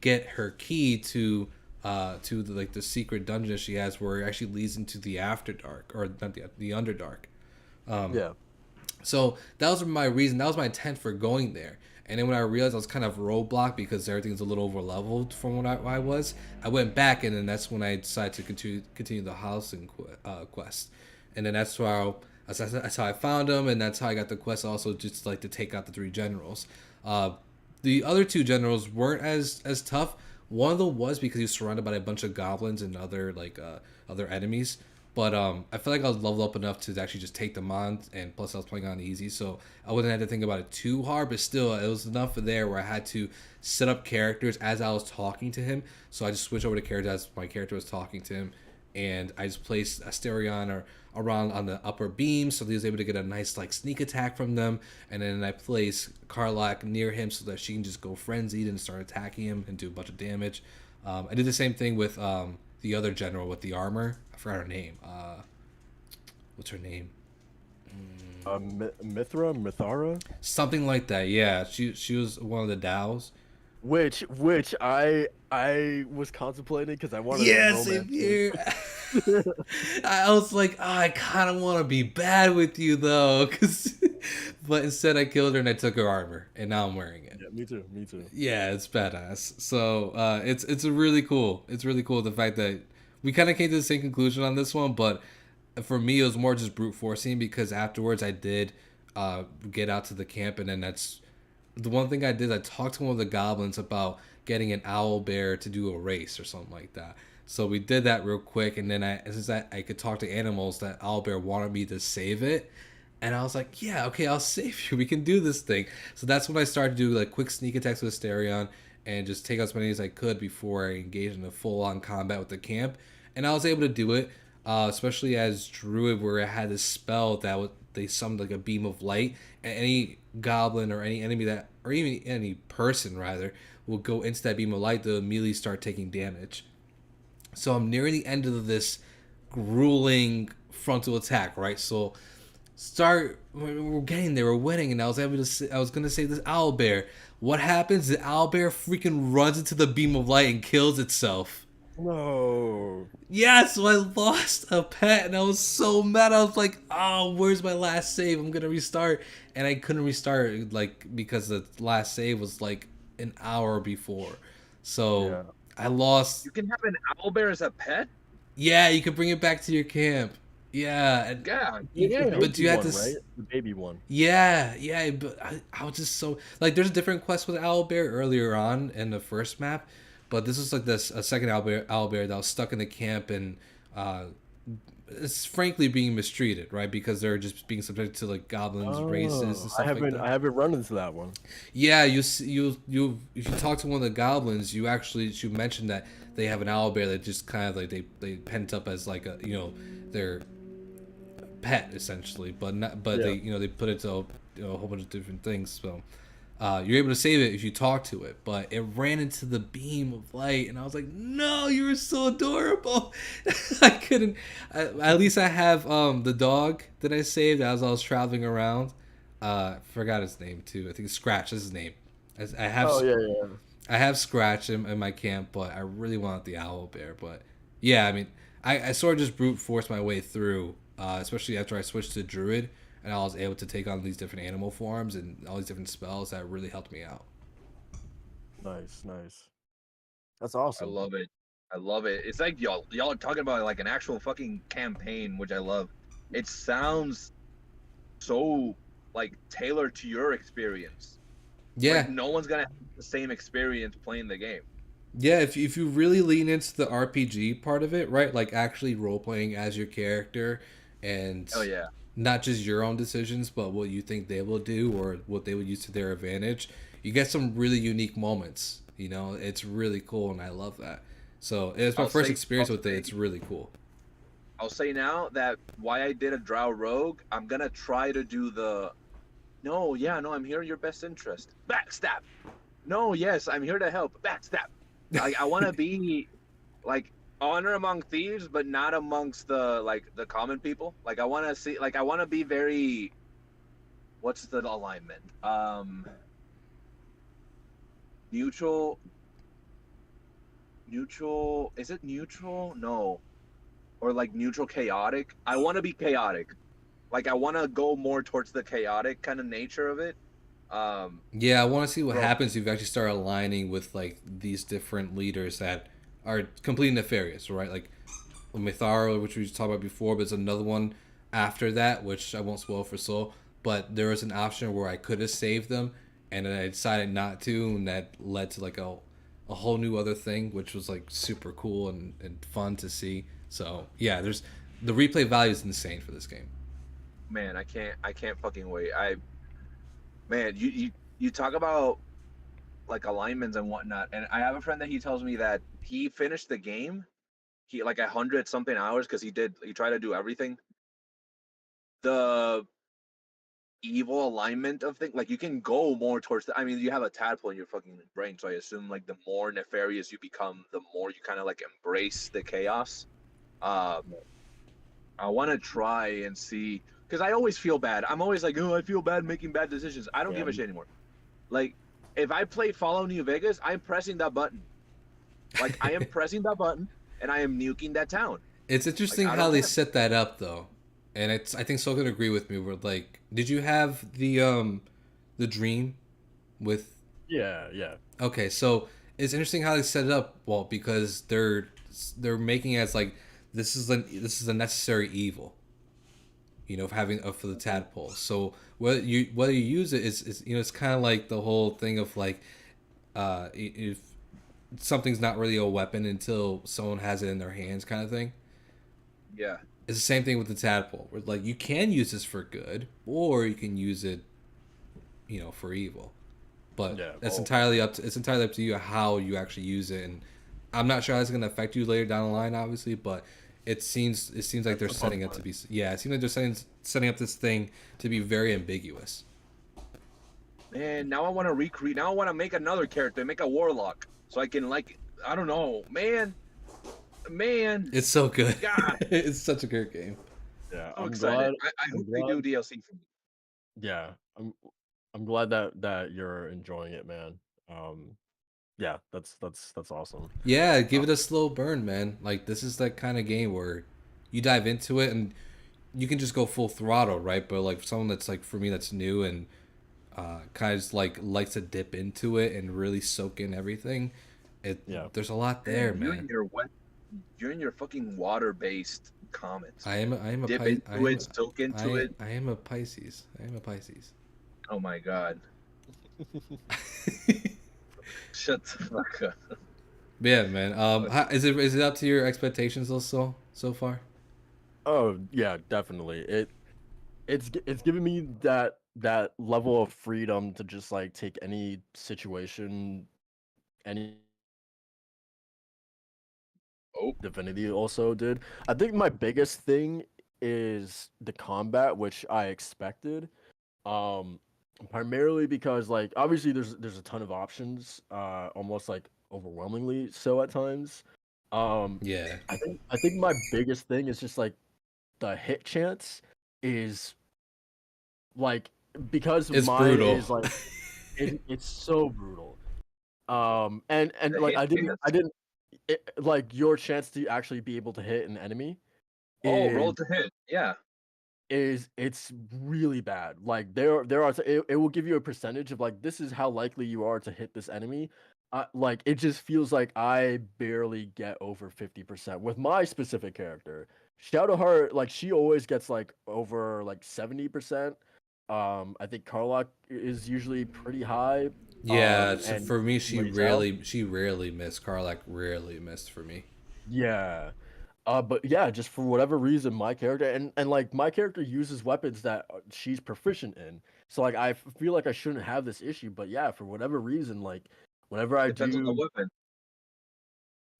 get her key to the secret dungeon she has, where it actually leads into the Afterdark, or not the Underdark. yeah. So that was my reason. That was my intent for going there. And then when I realized I was kind of roadblocked because everything's a little over leveled from what I was, I went back, and then that's when I decided to continue the housing quest. And then that's how I found them, and that's how I got the quest. Also, just like to take out the three generals. The other two generals weren't as tough. One of them was because he was surrounded by a bunch of goblins and other other enemies. But I feel like I was leveled up enough to actually just take them on, and plus I was playing on easy, so I wouldn't have to think about it too hard. But still, it was enough there where I had to set up characters as I was talking to him. So I just switched over to characters as my character was talking to him, and I just placed Asterion around on the upper beam, so he was able to get a nice like sneak attack from them. And then I placed Karlak near him so that she can just go frenzied and start attacking him and do a bunch of damage. I did the same thing with the other general with the armor. I forgot her name. What's her name? Mithra, Mithara. Something like that. Yeah, she was one of the Dows. which I was contemplating because I wanted a Yeah, romance. same here. I was like, oh, I kind of want to be bad with you though, but instead I killed her and I took her armor, and now I'm wearing it. Yeah, me too. Me too. Yeah, it's badass. So it's a really cool. It's really cool the fact that we kind of came to the same conclusion on this one, but for me it was more just brute forcing because afterwards I did get out to the camp, and then that's the one thing I did. I talked to one of the goblins about getting an owl bear to do a race or something like that. So we did that real quick, and then since I could talk to animals, that owl bear wanted me to save it, and I was like, yeah, okay, I'll save you. We can do this thing. So that's when I started to do like quick sneak attacks with Asterion and just take out as many as I could before I engaged in a full on combat with the camp. And I was able to do it, especially as Druid, where I had this spell that they summoned like a beam of light, and any goblin or any enemy that, or even any person rather, will go into that beam of light, they'll immediately start taking damage. So I'm nearing the end of this grueling frontal attack, right? So we're getting there, we're winning, and I was gonna save this owl bear. What happens? The owl bear freaking runs into the beam of light and kills itself. No. Yeah, so I lost a pet, and I was so mad. I was like, oh, where's my last save? I'm gonna restart, and I couldn't restart like because the last save was like an hour before. So Yeah. I lost. You can have an owl bear as a pet. Yeah, you can bring it back to your camp. Yeah, Yeah, The but you baby had one, to. right? The baby one. Yeah, but I was just so like. There's a different quest with Owlbear earlier on in the first map, but this was like a second Owlbear that was stuck in the camp and it's frankly being mistreated, right? Because they're just being subjected to like goblins, races, and stuff like that. I haven't run into that one. Yeah, if you talk to one of the goblins, you mentioned that they have an owlbear that just kind of like they pent up as like a their pet essentially, but they they put it to a whole bunch of different things. So you're able to save it if you talk to it, but it ran into the beam of light, and I was like, no, you were so adorable. I couldn't. At least I have the dog that I saved as I was traveling around. Forgot his name too. I think Scratch is his name. I have. Oh yeah. I have Scratch in my camp, but I really want the owl bear. But yeah, I mean, I sort of just brute forced my way through, especially after I switched to Druid, and I was able to take on these different animal forms and all these different spells that really helped me out. Nice. That's I awesome. love it. I love it. It's like y'all are talking about like an actual fucking campaign, which I love. It sounds so like tailored to your experience. Yeah, Like, no one's gonna have the same experience playing the game. yeah. If you really lean into the RPG part of it, right, like actually role playing as your character, and Oh yeah. not just your own decisions, but what you think they will do or what they would use to their advantage, you get some really unique moments. It's really cool, and I love that. So it's my first experience with it. It's really cool. I'll say now that why I did a Drow Rogue, I'm gonna try to do the. No, I'm here in your best interest. Backstab. No, yes, I'm here to help. Backstab. I want to be like honor among thieves, but not amongst the common people. Like I want to see, like I want to be very. What's the alignment? Neutral. Neutral. Is it neutral? No. Or like neutral chaotic. I want to be chaotic. Like I want to go more towards the chaotic kind of nature of it. Yeah, I want to see what happens if you actually start aligning with like these different leaders that are completely nefarious, right? Like Mithara, which we talked about before, but there's another one after that, which I won't spoil for Soul. But there was an option where I could have saved them, and then I decided not to, and that led to like a whole new other thing, which was like super cool and fun to see. So yeah, there's the replay value is insane for this game. Man, I can't fucking wait. Man, you talk about like alignments and whatnot, and I have a friend that he tells me that he finished the game, he like 100 something hours because he tried to do everything. The evil alignment of things, like you can go more towards I mean, you have a tadpole in your fucking brain, so I assume like the more nefarious you become, the more you kind of like embrace the chaos. I want to try and see because I always feel bad. I'm always like, oh, I feel bad making bad decisions. I don't give a shit anymore. Like, if I play Follow New Vegas, I'm pressing that button. Like I am pressing that button and I am nuking that town. It's Like interesting I how don't they care. set that up though, and it's I think Soul could agree with me. Where like, did you have the dream with? Yeah, yeah, Okay, so it's interesting how they set it up, Walt, because they're making it as like this is a necessary evil, you know, of having for the tadpole. So whether you use it is you know it's kind of like the whole thing of like if something's not really a weapon until someone has it in their hands, kind of thing. Yeah. It's the same thing with the tadpole. Where like you can use this for good, or you can use it, you know, for evil. But yeah. that's Well, entirely up to it's entirely up to you how you actually use it, and I'm not sure how it's going to affect you later down the line, obviously. But it seems like that's they're the fun setting up to part. be yeah. It seems like they're setting up this thing to be very ambiguous. Man, now I want to recreate. Now I want to make another character, make a warlock, so I can like I don't know, man. It's so good. God, It's such a good game. Yeah, so excited. I I'm hope they glad. do DLC for me. Yeah, I'm glad that you're enjoying it, man. Um, yeah, that's awesome. Yeah, give Uh, it a slow burn, man. Like this is that kind of game where you dive into it and you can just go full throttle, right? But like for someone that's like for me that's new and kind of just like likes to dip into it and really soak in everything, yeah, there's a lot there, Man, man. you're in your fucking water-based comments, man. I am a Dip Pi- into it, soak into it. I am a Pisces. I am a Pisces. Oh my God, shut the fuck up. Yeah, man. Is it up to your expectations also so far? Oh yeah, definitely. It's giving me that level of freedom to just like take any situation, any Oh, Divinity also did. I think my biggest thing is the combat, which I expected. Um, Primarily because like obviously there's a ton of options, almost like overwhelmingly so at times. Um, Yeah, I think my biggest thing is just like the hit chance is like because it's mine brutal. is like it's so brutal. And the like hit chance. I didn't like your chance to actually be able to hit an enemy Oh, is roll to hit. Yeah, it's really bad. Like there are it will give you a percentage of like this is how likely you are to hit this enemy. Like it just feels like I barely get over 50% with my specific character. Shadowheart, like she always gets like over like 70%. I think Karlach is usually pretty high. Yeah, so And for me, Lae'zel. she rarely missed. Karlak rarely missed for me. Yeah. But yeah, just for whatever reason, my character and like my character uses weapons that she's proficient in. So like feel like I shouldn't have this issue, but yeah, for whatever reason, like whenever I depends on the do, weapon.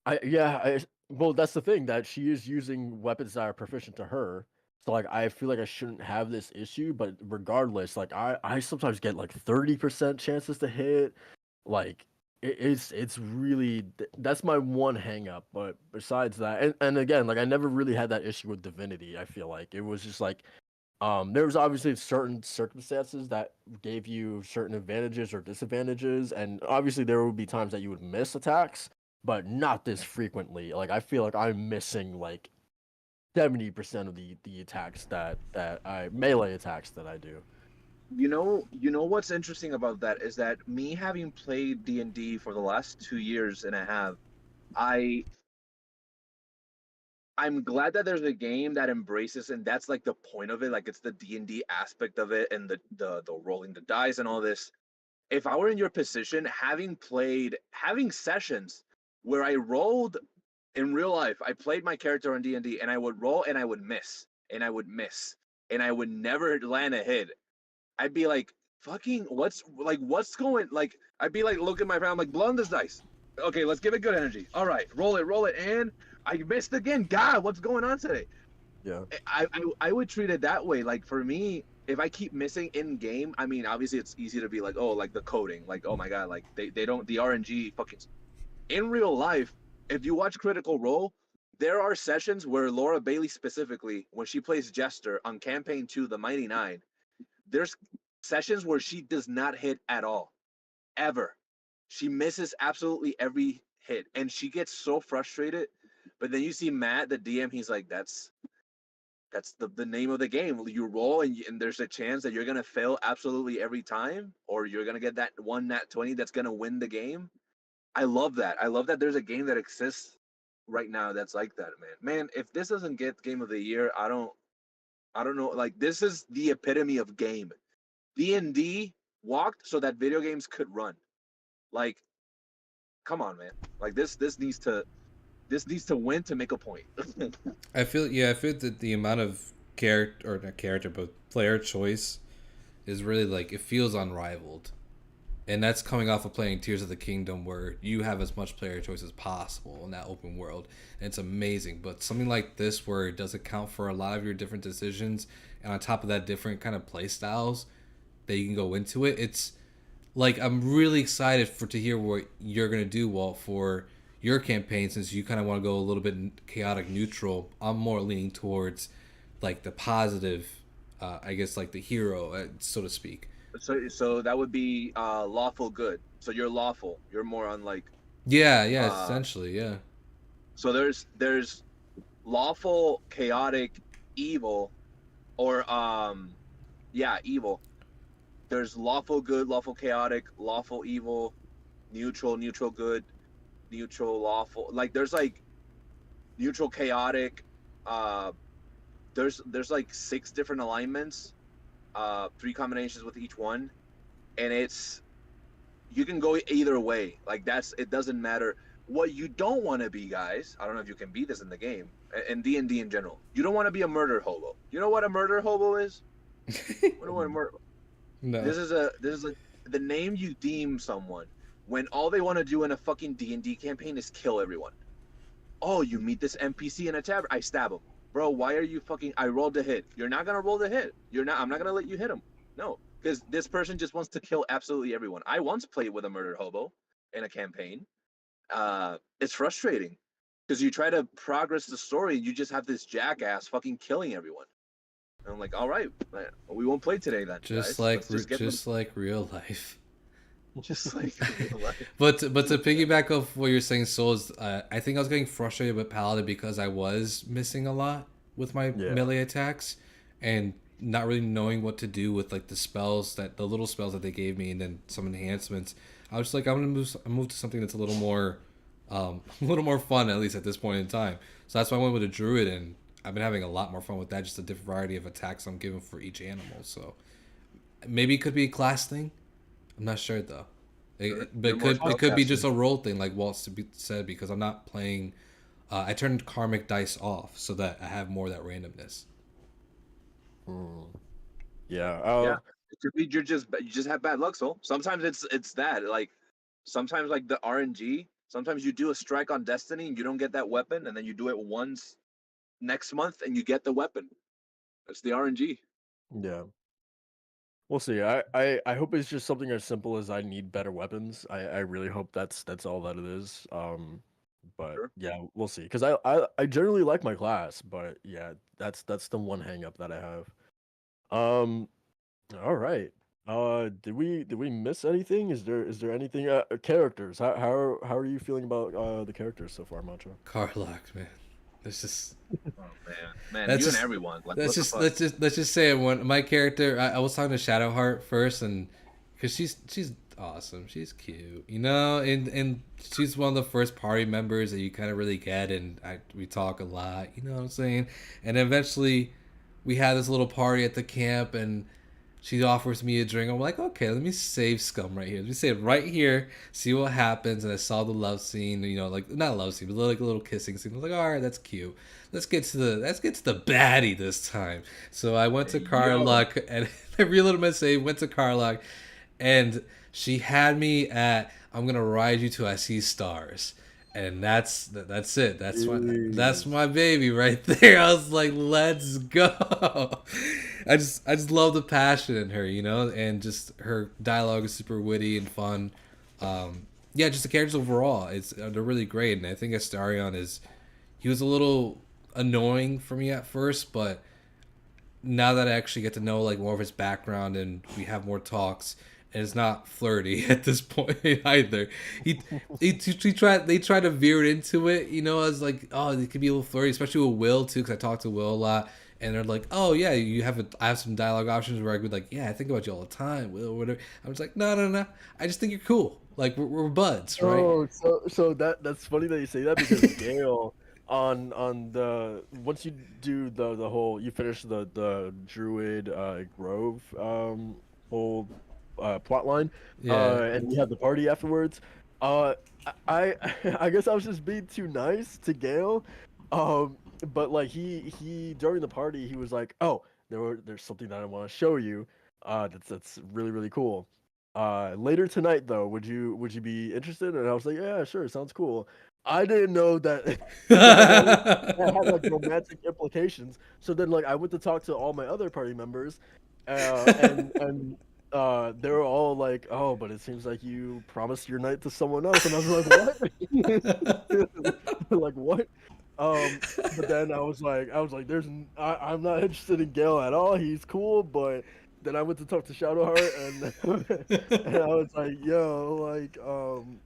I yeah, I well that's the thing that she is using weapons that are proficient to her. So like I feel like I shouldn't have this issue, but regardless, like I sometimes get like 30% chances to hit. Like it's really that's my one hang up. But besides that, and again, like I never really had that issue with Divinity. I feel like it was just like there was obviously certain circumstances that gave you certain advantages or disadvantages, and obviously there would be times that you would miss attacks, but not this frequently. Like I feel like I'm missing like 70% of the attacks that I melee attacks that I do. You know what's interesting about that is that me having played D&D for the last 2 years and a half, I I'm glad that there's a game that embraces and that's like the point of it, like it's the D&D aspect of it and the rolling the dice and all this. If I were in your position, having sessions where I rolled in real life, I played my character on D&D and D and I would roll and I would miss and I would miss and I would never land a hit. I'd be like, fucking, what's going, like, I'd be like, look at my friend, I'm like, blow on this dice. Okay, let's give it good energy. All right, roll it, and I missed again. God, what's going on today? Yeah. I would treat it that way. Like for me, if I keep missing in game, I mean, obviously it's easy to be like, oh, like the coding, like, oh my god, like they don't the RNG fucking. In real life, if you watch Critical Role, there are sessions where Laura Bailey specifically, when she plays Jester on Campaign 2, The Mighty Nine, there's sessions where she does not hit at all. ever. She misses absolutely every hit, and she gets so frustrated. But then you see Matt, the DM, he's like, that's the name of the game. You roll, and there's a chance that you're gonna fail absolutely every time, or you're gonna get that one nat 20 that's gonna win the game. I love that. I love that there's a game that exists right now that's like that, man. Man, if this doesn't get game of the year, I don't know. Like, this is the epitome of game. D&D walked so that video games could run. Like, come on, man. Like, this needs to win to make a point. I feel that the amount of character, or not character, but player choice is really like, it feels unrivaled. And that's coming off of playing Tears of the Kingdom, where you have as much player choice as possible in that open world. And it's amazing. But something like this, where it does account for a lot of your different decisions, and on top of that, different kind of play styles that you can go into it. It's like, I'm really excited to hear what you're gonna do, Walt, for your campaign, since you kind of want to go a little bit chaotic neutral. I'm more leaning towards like the positive, I guess, like the hero, so to speak. So that would be lawful good. So you're lawful. You're more on like Yeah, uh essentially, yeah. so there's lawful, chaotic, evil, or yeah, evil. There's lawful good, lawful chaotic, lawful evil, neutral, neutral good, neutral lawful. Like, there's like neutral chaotic. Uh, there's like 6 different alignments, 3 combinations with each one, and you can go either way. Like, it doesn't matter what you don't want to be, guys. I don't know if you can be this in the game, and D&D in general. You don't want to be a murder hobo. You know what a murder hobo is? What a murder. No. This is the name you deem someone when all they want to do in a fucking D&D campaign is kill everyone. Oh, you meet this NPC in a tavern, I stab him. Bro, why are you fucking? I rolled a hit. You're not gonna roll the hit. I'm not gonna let you hit him. No, because this person just wants to kill absolutely everyone. I once played with a murder hobo in a campaign. It's frustrating because you try to progress the story, and you just have this jackass fucking killing everyone. And I'm like, all right, we won't play today then, Just guys. like Let's just get them. like real life. Just like real life. But to piggyback off what you're saying, Souls, I think I was getting frustrated with Paladin because I was missing a lot with my Yeah. melee attacks, and not really knowing what to do with like the little spells that they gave me, and then some enhancements. I was just like, I'm gonna move to something that's a little more, a little more fun, at least at this point in time. So that's why I went with a druid, and I've been having a lot more fun with that. Just a different variety of attacks I'm giving for each animal. So maybe it could be a class thing. I'm not sure though. But You're more it could be spellcasting. just a role thing, like Walt said, because I'm not playing. I turned karmic dice off so that I have more of that randomness. Hmm. Yeah. Yeah, it could be you just have bad luck. So sometimes it's that, like, sometimes like the RNG. Sometimes you do a strike on Destiny and you don't get that weapon, and then you do it once next month and you get the weapon. That's the RNG. Yeah. We'll see. I hope it's just something as simple as I need better weapons. I really hope that's all that it is. But Sure. yeah, we'll see. Because I generally like my class, but yeah, that's the one hang up that I have. Um, all right. Did we miss anything? Is there anything? Characters. How are you feeling about the characters so far, Macho? Carlock, man. This is Oh man, that's you and just everyone. Like, let's what the just fuck? let's just say it. When my character, I was talking to Shadowheart first, and because she's awesome, she's cute, and she's one of the first party members that you kind of really get, and we talk a lot, you know what I'm saying, and eventually we had this little party at the camp, and she offers me a drink. I'm like, okay, let me save scum right here. Let me save it right here, see what happens. And I saw the love scene, like not a love scene, but like a little kissing scene. I was like, all right, that's cute. Let's get to the baddie this time. So I went to Yo, Carlock, and I reloaded my save, went to Carlock, and she had me at, I'm gonna ride you till I see stars. And that's it. That's Jeez. my baby right there. I was like, let's go. I just love the passion in her, and just her dialogue is super witty and fun. Yeah, just the characters overall, they're really great. And I think Astarion he was a little annoying for me at first, but now that I actually get to know like more of his background and we have more talks, and it's not flirty at this point either. He tried they tried to veer it into it, you know, as like, oh, it could be a little flirty, especially with Will too, because I talked to Will a lot, and they're like, oh yeah, I have some dialogue options where I could like, yeah, I think about you all the time, Will, whatever. I was like, no, I just think you're cool, like we're buds, right? Oh, so that's funny that you say that because Gale on the once you do the whole you finish the Druid Grove whole plot line Yeah. and you have the party afterwards. Uh, I guess I was just being too nice to Gale, um, but like he during the party he was like, oh, there's something that I want to show you. That's really really cool. Later tonight though, would you be interested? And I was like, yeah, sure, sounds cool. I didn't know that that had like romantic implications. So then like I went to talk to all my other party members, and they were all like, oh, but it seems like you promised your night to someone else, and I was like, what? Like what? But then I'm not interested in Gale at all. He's cool, but then I went to talk to Shadowheart, and I was like, yo, like, and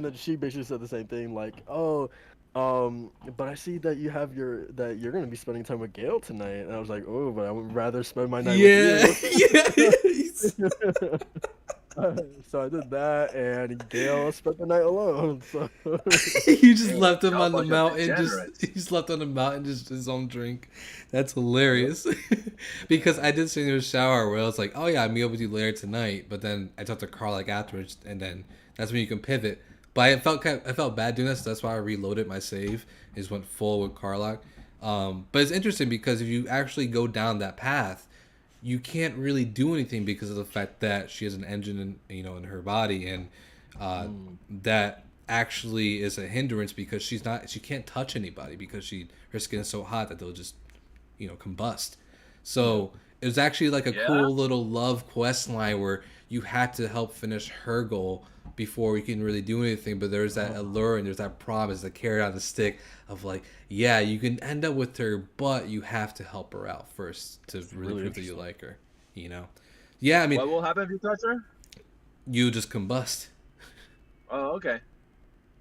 then she basically said the same thing, like, oh, but I see that that you're gonna be spending time with Gale tonight, and I was like, oh, but I would rather spend my night Yeah. with Yeah. you. So I did that, and Gale spent the night alone. So You just left him Y'all on the bunch of mountain. degenerates. He just left on the mountain, just his own drink. That's hilarious. Because I did sing in the shower where I was like, "Oh yeah, I'll meet up with you later tonight." But then I talked to Carl like afterwards, and then that's when you can pivot. But I felt bad doing this. So that's why I reloaded my save. Just went full with Carlock. But it's interesting because if you actually go down that path, you can't really do anything because of the fact that she has an engine in her body, and that actually is a hindrance because she can't touch anybody because her skin is so hot that they'll just combust. So it was actually like a Yeah. cool little love quest line where you had to help finish her goal before you can really do anything. But there's that allure and there's that promise, the carrot on the stick of like, yeah, you can end up with her, but you have to help her out first to really prove that you like her. Yeah, I mean, What will happen if you touch her? you just combust. Oh, okay.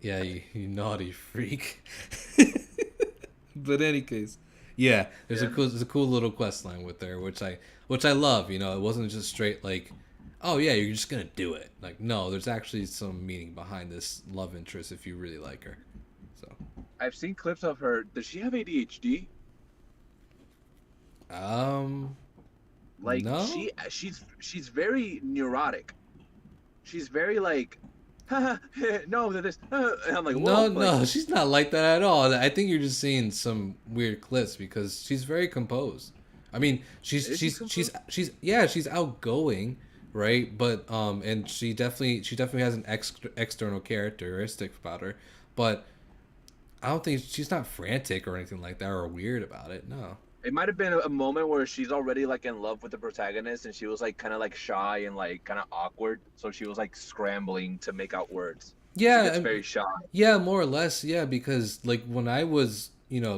Yeah, you naughty freak. But in any case, yeah, there's a cool little quest line with her, which I love. It wasn't just straight like, oh yeah, you're just gonna do it. Like, no, there's actually some meaning behind this love interest if you really like her. So, I've seen clips of her. Does she have ADHD? Like no, she's very neurotic. She's very like, haha, no, this. And I'm like, whoa, no, she's not like that at all. I think you're just seeing some weird clips because she's very composed. I mean, she's outgoing, right? But and she definitely has an external characteristic about her, but I don't think she's not frantic or anything like that or weird about it. No. It might have been a moment where she's already like in love with the protagonist, and she was like kind of like shy and like kind of awkward, so she was like scrambling to make out words. Yeah, She gets very shy. yeah, more or less, yeah, because like when I was,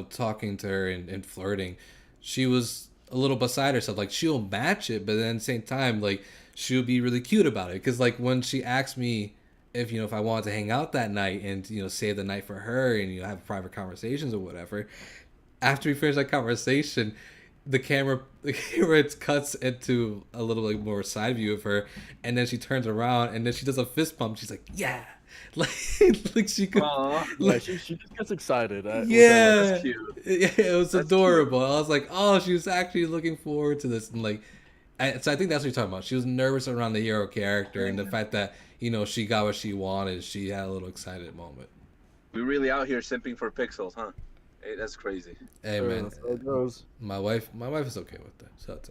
talking to her and flirting, she was a little beside herself. Like she'll match it, but then at the same time, like she'll be really cute about it. Because like when she asked me if I wanted to hang out that night and save the night for her and have private conversations or whatever, after we finish that conversation, the camera cuts into a little like more side view of her, and then she turns around and then she does a fist bump. She's like, yeah. like like she could Aw, yeah, she just gets excited. yeah, that's cute. it was That's adorable. I was like, oh, she was actually looking forward to this, and like, so I think that's what you're talking about. She was nervous around the hero character and the fact that she got what she wanted. She had a little excited moment. We really out here simping for pixels, huh? Hey, that's crazy. Hey man, That's how it goes. my wife is okay with that. So that's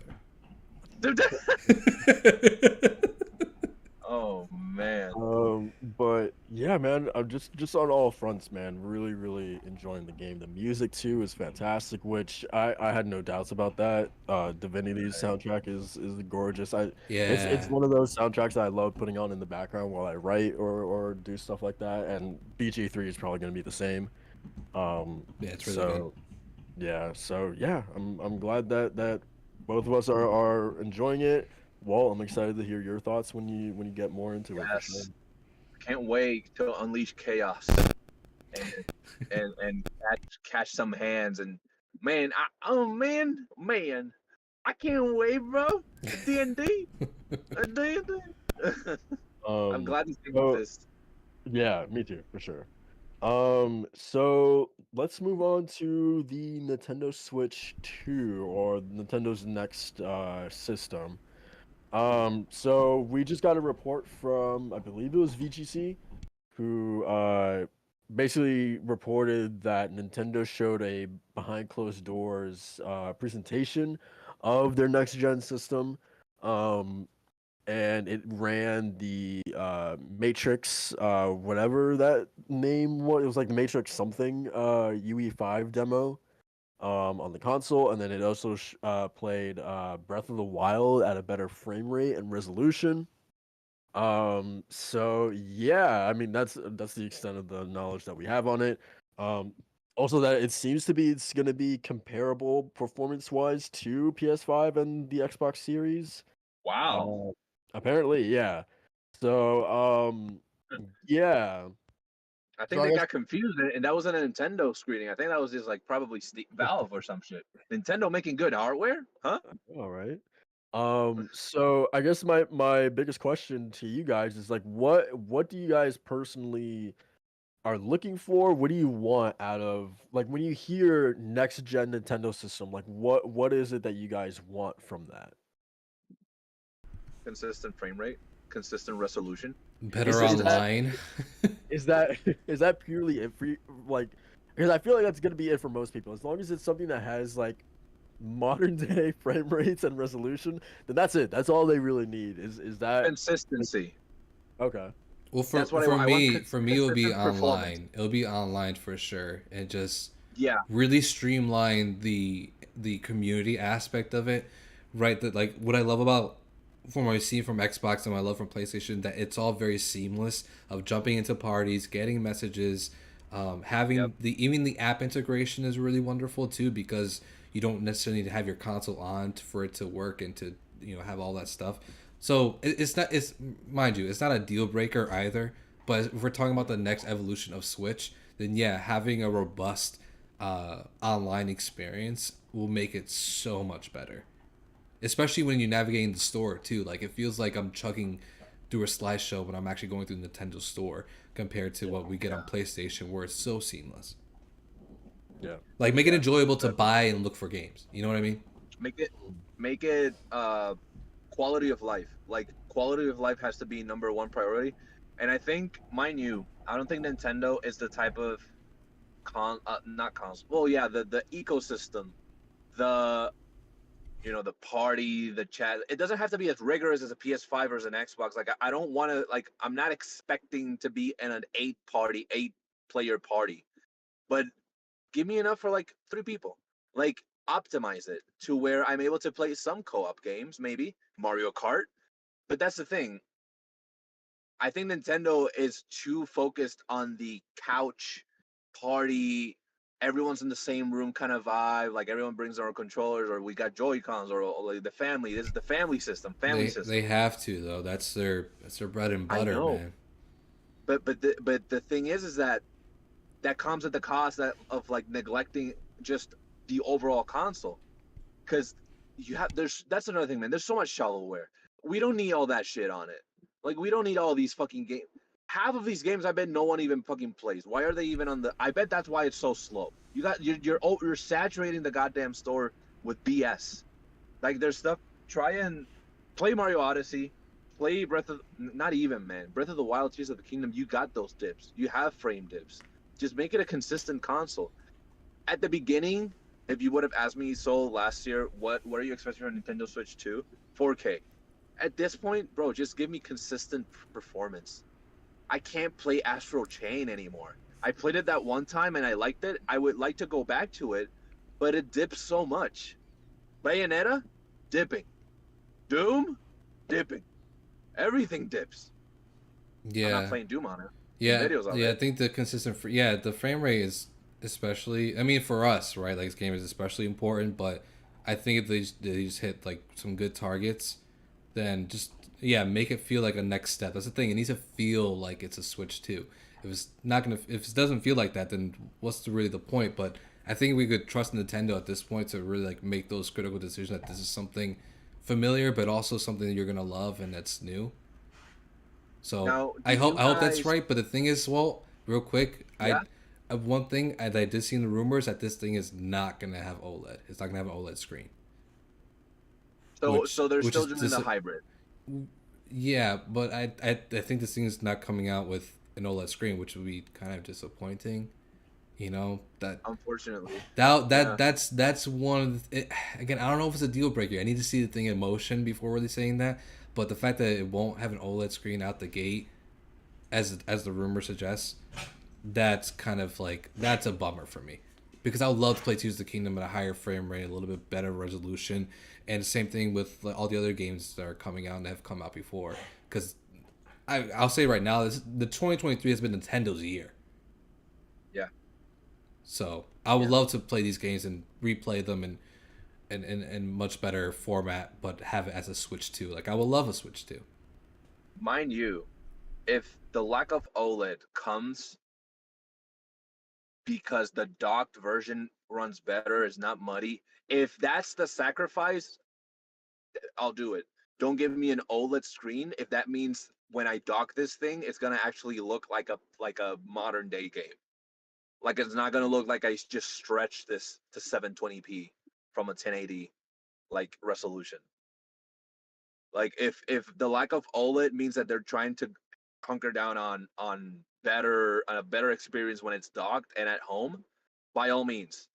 Oh man. But yeah, man, I'm just on all fronts, man. Really, really enjoying the game. The music too is fantastic, which I had no doubts about that. Divinity's soundtrack is gorgeous. It's Yeah, one of those soundtracks that I love putting on in the background while I write or do stuff like that. And BG3 is probably gonna be the same. yeah, it's really So yeah, I'm glad that both of us are enjoying it. Walt, I'm excited to hear your thoughts when you get more into it for sure. Yes, can't wait to unleash chaos and and catch some hands and man, oh man, I can't wait, bro. D&D, D&D. I'm Um, glad you think of so this. yeah, me too, for sure. So let's move on to the Nintendo Switch 2 or Nintendo's next system. So we just got a report from, I believe it was VGC, who basically reported that Nintendo showed a behind closed doors presentation of their next gen system. Um, and it ran the Matrix, whatever that name was. It was like the Matrix something UE5 demo on the console, and then it also played Breath of the Wild at a better frame rate and resolution. So yeah, I mean that's the extent of the knowledge that we have on it. Um, Also that it seems to be it's gonna be comparable performance wise to PS5 and the Xbox Series. Wow. Uh, Apparently, yeah. So yeah. I So think I they guess got confused, and that wasn't a Nintendo screening. I think that was just like probably Valve or some shit. Nintendo making good hardware, huh? all right. So I guess my biggest question to you guys is like what do you guys personally are looking for? What do you want out of like when you hear next gen Nintendo system, like what is it that you guys want from that? Consistent frame rate, consistent resolution, Is Better is that consistent. online. is that is that purely it for you, like because I feel like that's gonna be it for most people. As long as it's something that has like modern day frame rates and resolution, then that's it. That's all they really need. Is that like, Consistency. okay? Well, for That's what for I want. me, for me, it'll be Consistent performance. online. It'll be online for sure, and just Yeah. really streamline the community aspect of it. Right, that like what I love about from what I see from Xbox and what I love from PlayStation, that it's all very seamless of jumping into parties, getting messages, Yep. having the even the app integration is really wonderful too because you don't necessarily need to have your console on for it to work and to have all that stuff. So it's not it's mind you, it's not a deal breaker either. But if we're talking about the next evolution of Switch, then yeah, having a robust online experience will make it so much better. Especially when you're navigating the store too. Like it feels like I'm chugging through a slideshow when I'm actually going through Nintendo store compared to what we get on Yeah. PlayStation where it's so seamless. Yeah, Like make it Yeah. enjoyable to But buy and look for games. You know what I mean? make it make it quality of life. Like quality of life has to be number one priority. And I think, mind you, I don't think Nintendo is the type of not cons. Well, yeah, the ecosystem, the the party, the chat. It doesn't have to be as rigorous as a PS5 or as an Xbox. Like I don't want to like I'm not expecting to be in an eight player party, but give me enough for like three people. Like optimize it to where I'm able to play some co-op games, maybe Mario Kart. But that's the thing. I think Nintendo is too focused on the couch party, everyone's in the same room kind of vibe. Like everyone brings their own controllers, or we got Joy Cons, or like the family. This is the family system. Family They system. have to though. That's their bread and I butter, know, man. but the thing is that that comes at the cost of like neglecting just the overall console. Because you have that's another thing, man. There's so much shovelware. We don't need all that shit on it. Like we don't need all these fucking games. Half of these games, I bet no one even fucking plays. Why are they even on the? I bet that's why it's so slow. You're saturating the goddamn store with BS. Like there's stuff. Try and play Mario Odyssey. Play Breath of not even man Breath of the Wild, Tears of the Kingdom. You got those dips. You have frame dips. Just make it a consistent console at the beginning, if you would have asked me Soul last year, what are you expecting from Nintendo Switch 2? 4K. At this point, bro, just give me consistent performance. I can't play Astral Chain anymore. I played it that one time and I liked it. I would like to go back to it, but it dips so much. Bayonetta, dipping. Doom, dipping. Everything dips. I'm not Yeah. playing Doom on it. Seen Yeah, videos of yeah. I it. think the consistent, yeah, the frame rate is especially. I mean, for us, right? Like this game is especially important, but I think if they just hit like some good targets, then just make it feel like a next step. That's the thing. It needs to feel like it's a Switch 2. If it doesn't feel like that, then what's really the point? But I think we could trust Nintendo at this point to really like make those critical decisions that this is something familiar, but also something that you're gonna love and that's new. So Now, I do you hope that's guys? right. But the thing is, well, real quick, Yeah. one thing I did see in the rumors that this thing is not gonna have OLED. It's not gonna have an OLED screen, So they're which still is doing the hybrid. yeah. But I think this thing is not coming out with an OLED screen, which would be kind of disappointing. You know that Unfortunately. Yeah. that's one of again. I don't know if it's a deal breaker. I need to see the thing in motion before really saying that. But the fact that it won't have an OLED screen out the gate, as the rumor suggests, that's kind of like that's a bummer for me, because I would love to play Tears of the Kingdom at a higher frame rate, a little bit better resolution, and same thing with like, all the other games that are coming out and have come out before. Because I'll say right now, the 2023 has been Nintendo's year. Yeah. So I would Yeah. love to play these games and replay them in much better format, but have it as a Switch 2. Like I would love a Switch 2. Mind you, if the lack of OLED comes because the docked version runs better, is not muddy, if that's the sacrifice, I'll do it. Don't give me an OLED screen if that means when I dock this thing, it's gonna actually look like a modern day game. Like it's not gonna look like I just stretched this to 720p from a 1080 like resolution. Like if the lack of OLED means that they're trying to hunker down on better a better experience when it's docked and at home, by all means.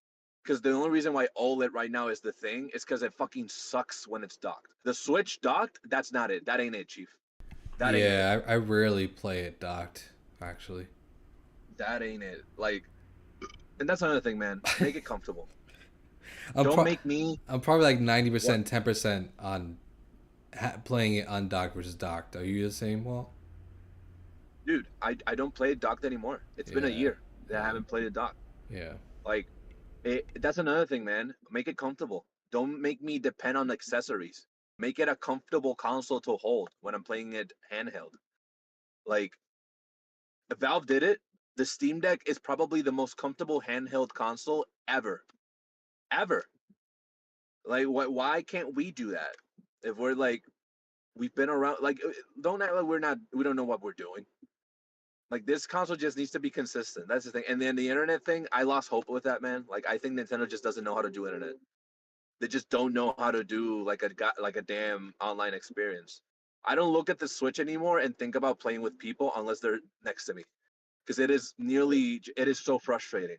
Because the only reason why OLED right now is the thing is because it fucking sucks when it's docked. The Switch docked, that's not it. That ain't it, Chief. That ain't it. Yeah, I rarely play it docked, actually. That ain't it. Like, and that's another thing, man. Make it comfortable. I'm Don't pro- make me I'm probably like what, 90%, 10% on playing it undocked versus docked. Are you the same, Walt? dude. I don't play it docked anymore. It's been a Yeah, year that I haven't played it docked. yeah, Like, that's another thing, man. Make it comfortable. Don't make me depend on accessories. Make it a comfortable console to hold when I'm playing it handheld. Like, Valve did it. The Steam Deck is probably the most comfortable handheld console ever, ever. Like, why can't we do that? If we're like, we've been around, like, don't act like we don't know what we're doing. Like, this console just needs to be consistent. That's the thing. And then the internet thing, I lost hope with that, man. Like, I think Nintendo just doesn't know how to do internet. They just don't know how to do like a damn online experience. I don't look at the Switch anymore and think about playing with people unless they're next to me, because it is so frustrating.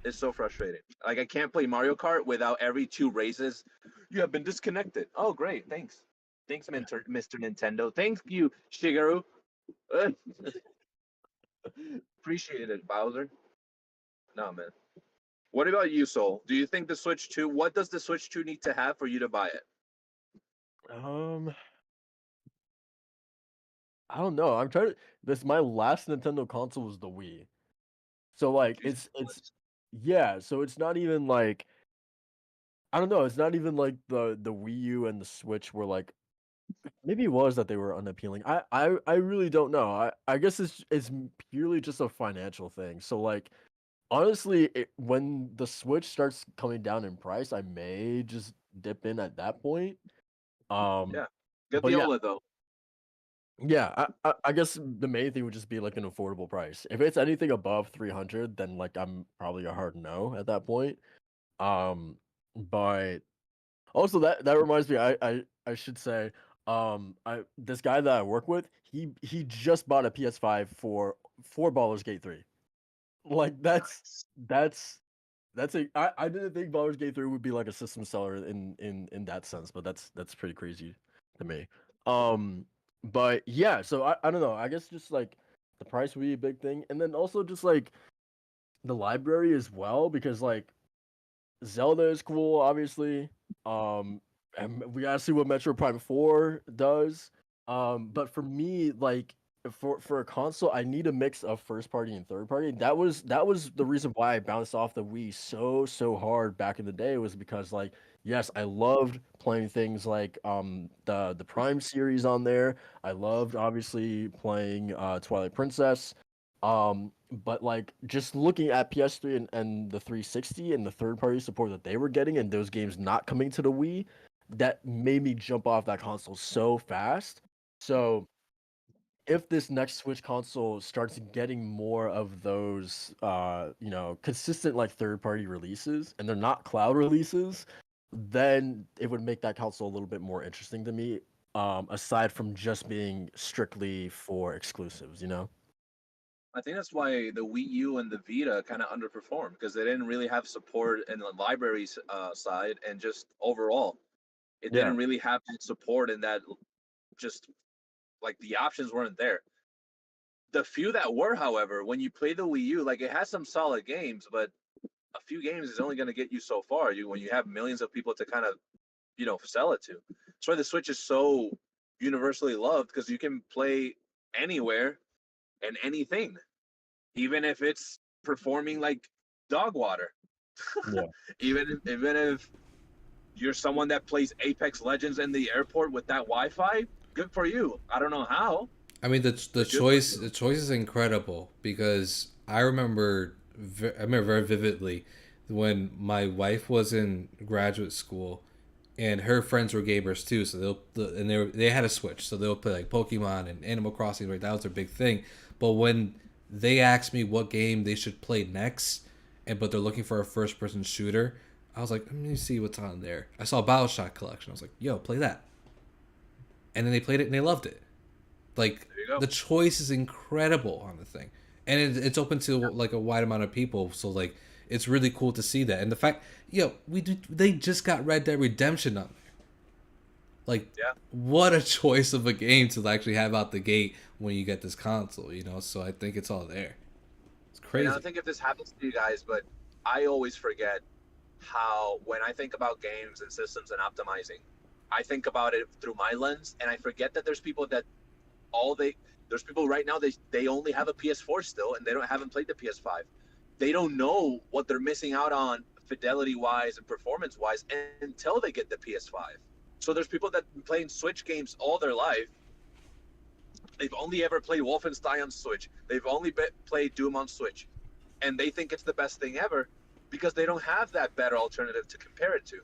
It's so frustrating. Like I can't play Mario Kart without every two races. You have been disconnected. Oh, great. Thanks. Thanks, Mr. Nintendo. Thank you, Shigeru. Appreciate it, Bowser. No, man. What about you, Soul? Do you think the Switch 2, what does the Switch 2 need to have for you to buy it? Um, I don't know. I'm trying to. This my last Nintendo console was the Wii. So like Jesus it's Christ. yeah. So it's not even like I don't know. It's not even like the Wii U and the Switch were like maybe it was that they were unappealing. I really don't know. I guess it's purely just a financial thing. So like honestly, when the Switch starts coming down in price, I may just dip in at that point. Um, Yeah. Get but the yeah, OLED though. yeah. I guess the main thing would just be like an affordable price. If it's anything above 300, then like I'm probably a hard no at that point. Um, but also that reminds me, I should say, I this guy that I work with, he just bought a PS5 for Baldur's Gate 3. Like Nice. that's I didn't think Baldur's Gate 3 would be like a system seller in that sense, but that's pretty crazy to me. But yeah, so I don't know. I guess just like the price would be a big thing, and then also just like the library as well, because like Zelda is cool, obviously. And we gotta see what Metro Prime 4 does. But for me, like for a console, I need a mix of first party and third party. That was the reason why I bounced off the Wii so hard back in the day, was because like yes, I loved playing things like the Prime series on there. I loved obviously playing Twilight Princess. But like just looking at PS3 and the 360 and the third party support that they were getting and those games not coming to the Wii, that made me jump off that console so fast. So if this next Switch console starts getting more of those, consistent like third party releases, and they're not cloud releases, then it would make that console a little bit more interesting to me. Aside from just being strictly for exclusives, you know? I think that's why the Wii U and the Vita kind of underperformed because they didn't really have support in the libraries side and just overall, it Yeah, didn't really have that support in that just like the options weren't there. The few that were, however, when you play the Wii U, like it has some solid games, but a few games is only going to get you so far. You when you have millions of people to kind of sell it to. That's why the Switch is so universally loved because you can play anywhere and anything, even if it's performing like dog water. yeah. Even if you're someone that plays Apex Legends in the airport with that Wi-Fi, good for you. I don't know how, I mean, but good for the you. choice is incredible because I remember very vividly when my wife was in graduate school and her friends were gamers too. So they had a Switch, so they'll play like Pokemon and Animal Crossing. Right, that was their big thing. But when they asked me what game they should play next, but they're looking for a first person shooter, I was like, let me see what's on there. I saw BioShock Collection. I was like, yo, play that. And then they played it and they loved it. Like There you go. the choice is incredible on the thing, and it's open to like a wide amount of people. So like it's really cool to see that, and the fact, they just got Red Dead Redemption on there. Like, Yeah. what a choice of a game to actually have out the gate when you get this console. So I think it's all there. It's And I don't crazy. think if this happens to you guys, but I always forget how when I think about games and systems and optimizing, I think about it through my lens, and I forget that all they there's people right now they only have a PS4 still, and they don't haven't played the PS5. They don't know what they're missing out on fidelity wise and performance wise until they get the PS5. So there's people that have been playing Switch games all their life. They've only ever played Wolfenstein on Switch. They've only played Doom on Switch, and they think it's the best thing ever because they don't have that better alternative to compare it to.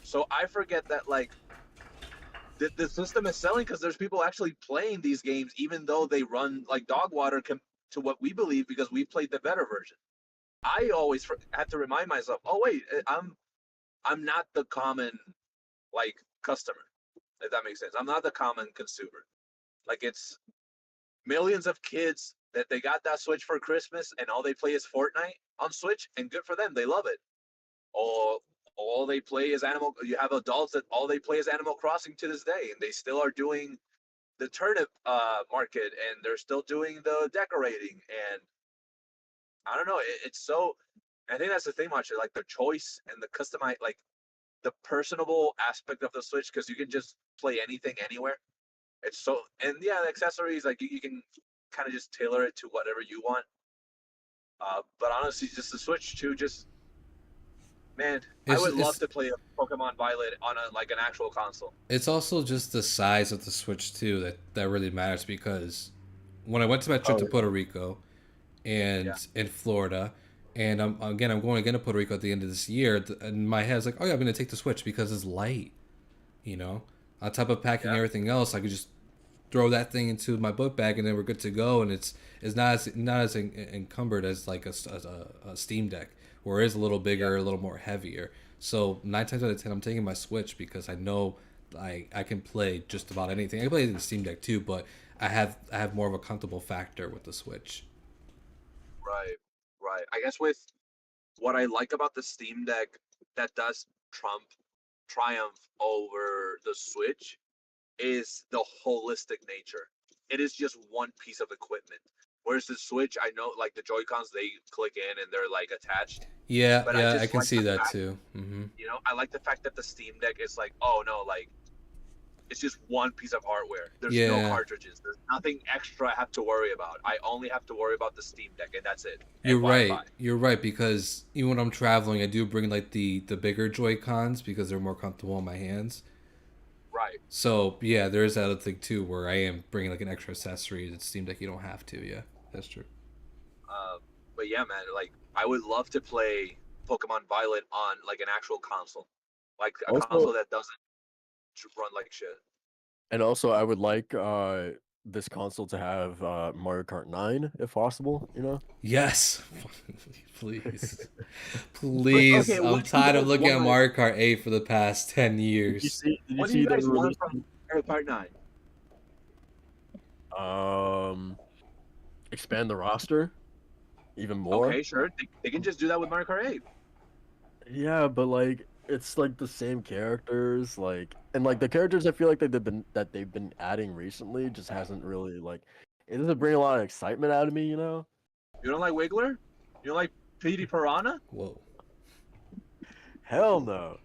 So I forget that like the system is selling because there's people actually playing these games, even though they run like dog water to what we believe because we played the better version. I always have to remind myself, oh wait, I'm not the common like customer, if that makes sense. I'm not the common consumer. Like it's millions of kids that they got that Switch for Christmas and all they play is Fortnite on Switch, and good for them, they love it. Or all they play is Animal. You have adults that all they play is Animal Crossing to this day, and they still are doing the turnip market, and they're still doing the decorating. And I don't know, it's so. I think that's the thing, much like the choice and the customize, like the personable aspect of the Switch, because you can just play anything anywhere. It's so, and yeah, the accessories like you can kind of just tailor it to whatever you want. But honestly, just the Switch too, just man, I would love It's to play a Pokemon Violet on a like an actual console. it's also just the size of the Switch too that really matters because when I went to my trip to Oh, Puerto Rico, Yeah, and in Florida. And I'm going again to Puerto Rico at the end of this year. And my head's like, oh yeah, I'm gonna take the Switch because it's light. You know, on top of packing yeah, everything else, I could just throw that thing into my book bag and then we're good to go. And it's not as encumbered as like a Steam Deck, where it is a little yeah. bigger, a little more heavier. So 9 times out of 10, I'm taking my Switch because I know I can play just about anything. I can play the Steam Deck too, but I have more of a comfortable factor with the Switch. Right, right. I guess with what I like about the Steam Deck that does triumph over the Switch is the holistic nature. It is just one piece of equipment. Whereas the Switch, I know like the Joy Cons, they click in and they're like attached. Yeah, But I yeah, I just can like see the that fact, too. I like the fact that the Steam Deck is like, oh no, like It's just one piece of hardware. There's no Yeah, cartridges. There's nothing extra I have to worry about. I only have to worry about the Steam Deck, and that's it. And you're Wi-Fi. right. You're right because even when I'm traveling, I do bring like the bigger Joy Cons because they're more comfortable in my hands. Right. So yeah, there is that other thing too where I am bringing like an extra accessory that Steam Deck you don't have to. Yeah, that's true. Uh, but yeah, man, like I would love to play Pokemon Violet on like an actual console, like a Also, console that doesn't run like shit. and also, I would like this console to have Mario Kart 9 if possible. You know. Yes, please, But please. okay, I'm what do you tired of guys looking at want? Mario Kart 8 for the past 10 years. Did you What do you see they guys want released? from Mario Kart 9? Um, expand the roster even more. Okay, sure. They can just do that with Mario Kart 8. Yeah, but like it's like the same characters, like and like the characters I feel like they've been adding recently just hasn't really like it doesn't bring a lot of excitement out of me, you know? You don't like Wiggler? You don't like Petey Piranha? Whoa. Hell no.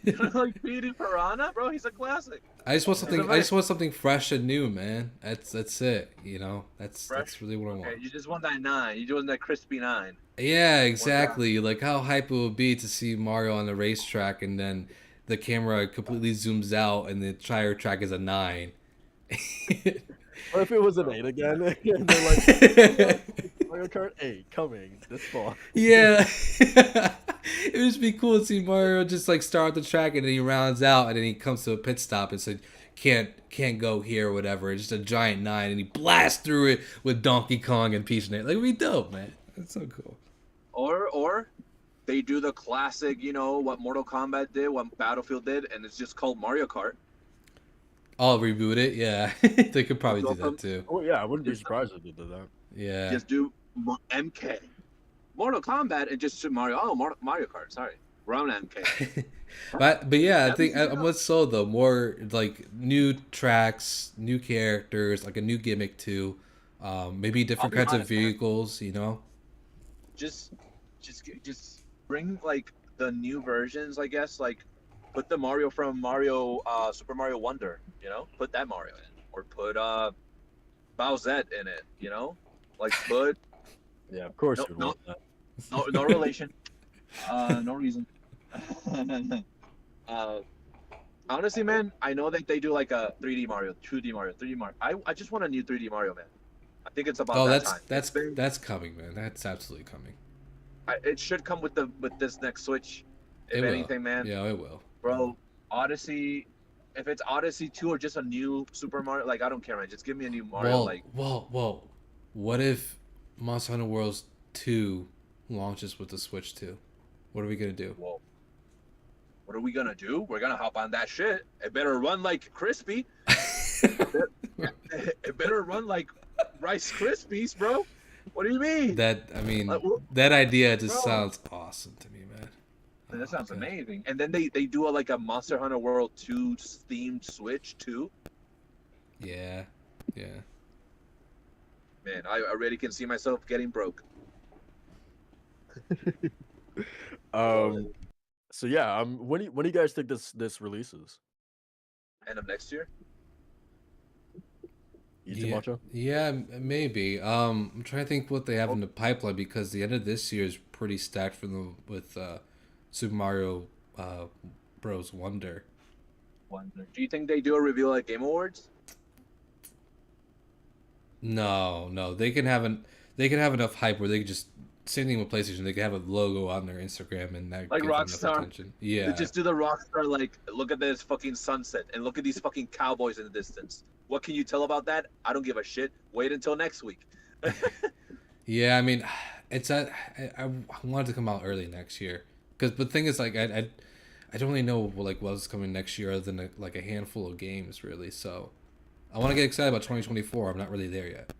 You don't like Petey Piranha, bro? He's a classic. I just want He's a something. I very just want something fresh and new, man. That's it. fresh. That's really what I Okay, want. you just want that 9. You just want that crispy 9. Yeah, Want that? exactly. Like how hype it would be to see Mario on the racetrack, and then the camera completely zooms out, and the tire track is a 9. What if it was an Bro. 8 again? And they're like Mario Kart 8 coming this fall. Yeah. It would just be cool to see Mario just like start the track and then he rounds out and then he comes to a pit stop and said can't go here or whatever. It's just a giant 9 and he blasts through it with Donkey Kong and Peach and it. Like it'd be dope, man. That's so cool. Or they do the classic, what Mortal Kombat did, what Battlefield did, and it's just called Mario Kart. I'll reboot it, yeah. They could probably Go do from that too. Oh yeah, I wouldn't be just surprised if they did that. Yeah. just do MK, Mortal Kombat, and just Mario. Oh, Mario Kart. Sorry, wrong MK. But yeah, I That'd be think sick I'm though. with Soul though. More like new tracks, new characters, like a new gimmick too. Maybe I'll different be kinds of honest, man. vehicles. Just, just bring like the new versions. I guess like put the Mario from Super Mario Wonder. Put that Mario in, or put Bowsette in it. Like put Yeah, of course no you'd no want that. no relation. No reason. uh, Honestly, man, I know that they do like a 3D Mario, 2D Mario, 3D Mario. I just want a new 3D Mario, man. I think it's about Oh, that that's time. that's that's coming, man. That's absolutely coming. It should come with this next Switch. It If will. anything, man, Yeah, it will. bro, Odyssey. If it's Odyssey 2 or just a new Super Mario, like I don't care, man. Just give me a new Mario. Well, Like, well, well. What if Monster Hunter Worlds 2 launches with the Switch 2? What are we gonna do? whoa, what are we gonna do? We're gonna hop on that shit. It better run like crispy. It better run like Rice Krispies, bro. What do you mean? Like, that idea just bro, sounds awesome to me, man. that Oh sounds god. amazing. And then they do like a Monster Hunter World 2 themed Switch too. Yeah. Yeah. Man, I already can see myself getting broke. Um, so yeah, when do you guys think this releases? End of next year. You too, Yeah, Macho? maybe. I'm trying to think what they have Oh, in the pipeline because the end of this year is pretty stacked for them with Super Mario uh, Bros. Wonder. Wonder. Do you think they do a reveal at Game Awards? No, they can have enough hype where they can just same thing with PlayStation. They can have a logo on their Instagram and that Like gets them enough Rockstar? attention. They Yeah, just do the Rockstar like, look at this fucking sunset and look at these fucking cowboys in the distance. What can you tell about that? I don't give a shit. Wait until next week. yeah. I mean, it's I want it to come out early next year because the thing is like I don't really know like what's coming next year other than like a handful of games really. So I want to get excited about 2024. I'm not really there yet.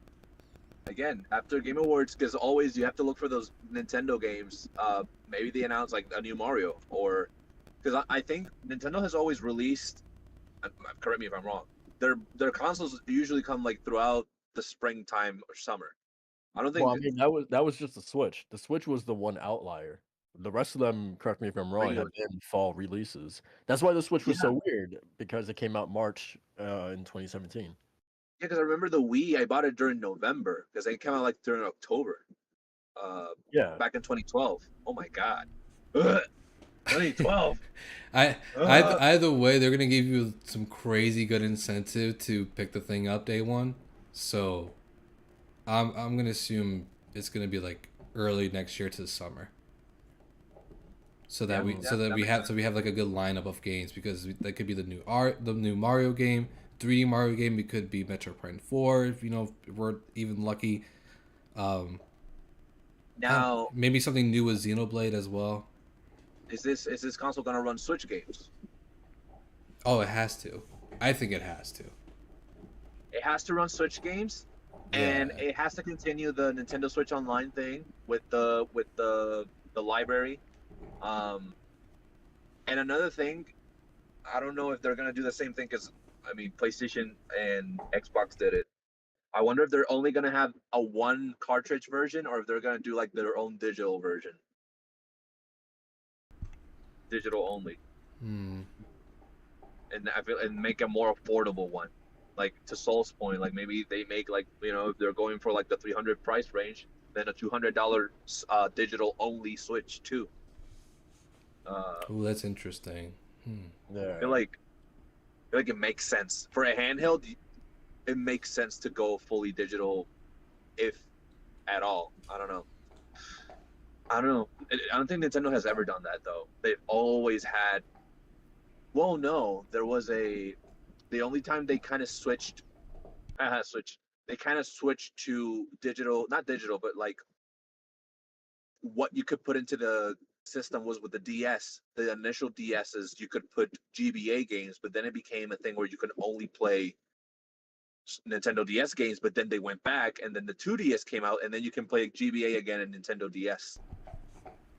Again, after Game Awards, because always you have to look for those Nintendo games. Maybe they announce like a new Mario, or because I think Nintendo has always released. Correct me if I'm wrong. Their consoles usually come like throughout the springtime or summer. I don't well, think. I mean that was just the Switch. The Switch was the one outlier. The rest of them, correct me if I'm wrong, have Regular. been fall releases. That's why the Switch was Yeah, so weird because it came out March in 2017. yeah. Because I remember the Wii. I bought it during November because it came out like during October. Uh, Yeah, back in 2012. Oh my god. Ugh, 2012. I Ugh. either way, they're gonna give you some crazy good incentive to pick the thing up day one. So I'm gonna assume it's gonna be like early next year to the summer. So that Yeah, we yeah, that makes so sense. we have like a good lineup of games because that could be the new Mario game, 3D Mario game. It could be Metro Prime 4 if if we're even lucky. Um, Now, maybe something new with Xenoblade as well. is this console gonna run Switch games? Oh, it has to. I think it has to. It has to run Switch games, and Yeah. it has to continue the Nintendo Switch Online thing with the library. Um, and another thing, I don't know if they're gonna do the same thing because I mean PlayStation and Xbox did it. I wonder if they're only gonna have a one cartridge version or if they're gonna do like their own digital version, digital only, Hmm. and I feel and make a more affordable one. Like to Soul's point, like maybe they make like if they're going for like the 300 price range, then a $200 digital only Switch too. Oh, that's interesting. Hmm. I feel yeah. like I feel like it makes sense for a handheld. It makes sense to go fully digital, if at all. I don't know. I don't know. I don't think Nintendo has ever done that though. They've always had. Well, no, there was a. The only time they kind of switched, switched. They kind of switched to digital, not digital, but like what you could put into the system was with the DS. The initial DSs, you could put GBA games, but then it became a thing where you could only play Nintendo DS games. But then they went back, and then the 2DS came out, and then you can play GBA again in Nintendo DS.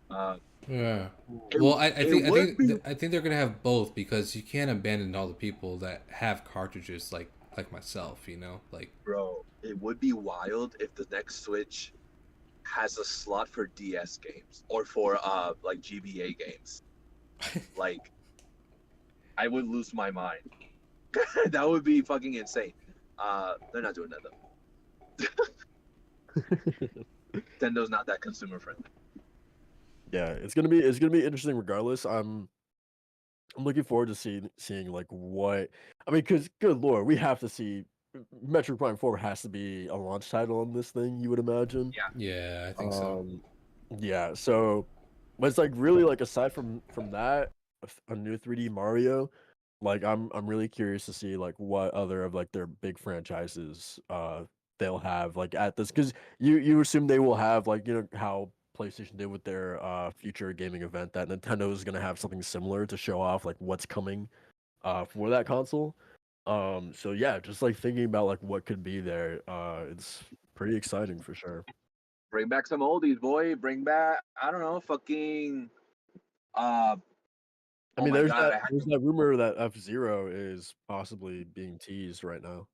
Uh, Yeah. it Well, it would be, I think they're gonna have both because you can't abandon all the people that have cartridges like myself. Like bro. It would be wild if the next Switch has a slot for DS games or for like GBA games. Like I would lose my mind. That would be fucking insane. They're not doing that though. Nintendo's not that consumer friendly. Yeah, it's gonna be interesting regardless. I'm looking forward to seeing like what I mean, because good lord, we have to see Metro Prime 4 has to be a launch title on this thing, you would imagine. Yeah, yeah, I think so. Um, yeah, so but it's like really like aside from that, a new 3D Mario, like I'm really curious to see like what other of like their big franchises they'll have like at this because you assume they will have like how PlayStation did with their future gaming event that Nintendo is gonna have something similar to show off like what's coming for that console. So yeah, just like thinking about like what could be there, it's pretty exciting for sure. bring back some oldies, boy. Bring back I don't know, fucking uh I oh mean, my god, I had there's that rumor that F-Zero is possibly being teased right now.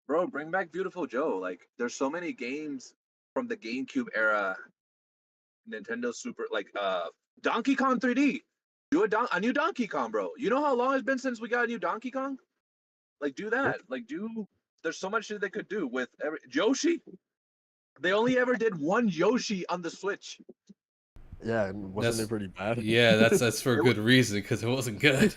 bro, bring back Beautiful Joe. Like there's so many games from the GameCube era, Nintendo Super like Donkey Kong 3D. Do a new Donkey Kong, bro. You know how long it's been since we got a new Donkey Kong? Like do that. Like do there's so much shit they could do with every Yoshi. They only ever did one Yoshi on the Switch. Yeah, and wasn't it That's pretty bad? yeah, that's for a It was, good reason because it wasn't good.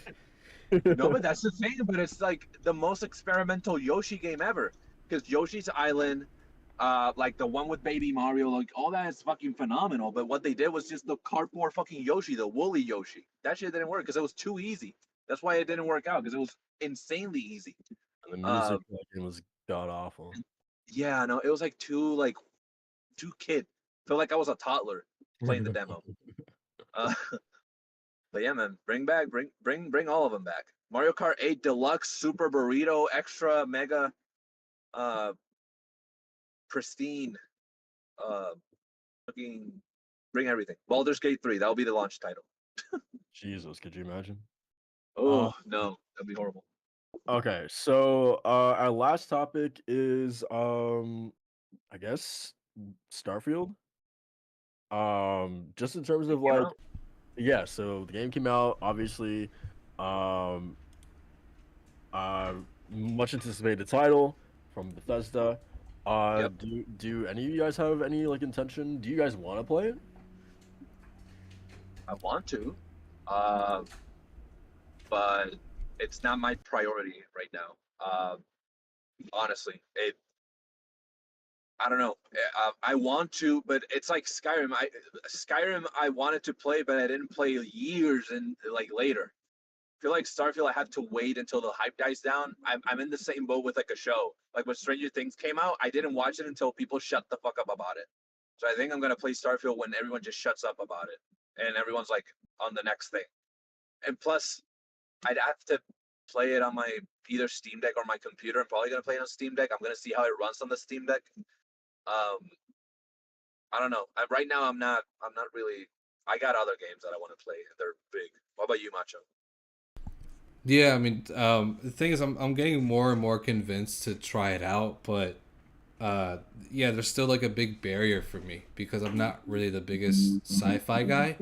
no, but that's the thing. But it's like the most experimental Yoshi game ever. Because Yoshi's Island, like the one with Baby Mario, like all that is fucking phenomenal. But what they did was just the cardboard fucking Yoshi, the woolly Yoshi. That shit didn't work because it was too easy. That's why it didn't work out because it was insanely easy. And the Uh, music for that game was god awful. yeah, no, it was like too kid. Felt like I was a toddler playing the demo. Uh, but yeah, man, bring all of them back. Mario Kart 8 Deluxe, Super Burrito, Extra, Mega, uh, Pristine, uh, fucking bring everything. Baldur's Gate 3, that'll be the launch title. Jesus, could you imagine? Uh, Oh no, that'd be horrible. okay, so our last topic is I guess Starfield. Just in terms It of came like, out. yeah. So the game came out, obviously. Um, uh, Much anticipated title from Bethesda. Yep, Do any of you guys have any like intention? Do you guys want to play it? I want to, uh, but it's not my priority right now. Honestly, I don't know. I want to, but it's like Skyrim. Skyrim I wanted to play, but I didn't play years and like later. I feel like Starfield, I have to wait until the hype dies down. I'm in the same boat with like a show. Like when Stranger Things came out, I didn't watch it until people shut the fuck up about it. So I think I'm gonna play Starfield when everyone just shuts up about it and everyone's like on the next thing. And plus, I'd have to play it on my either Steam Deck or my computer. I'm probably gonna play it on Steam Deck. I'm gonna see how it runs on the Steam Deck. Um, I don't know. Right now, I'm not. I'm not really. I got other games that I want to play. They're big. What about you, Macho? Yeah, I mean, the thing is, I'm getting more and more convinced to try it out, but uh, yeah, there's still like a big barrier for me because I'm not really the biggest sci-fi guy.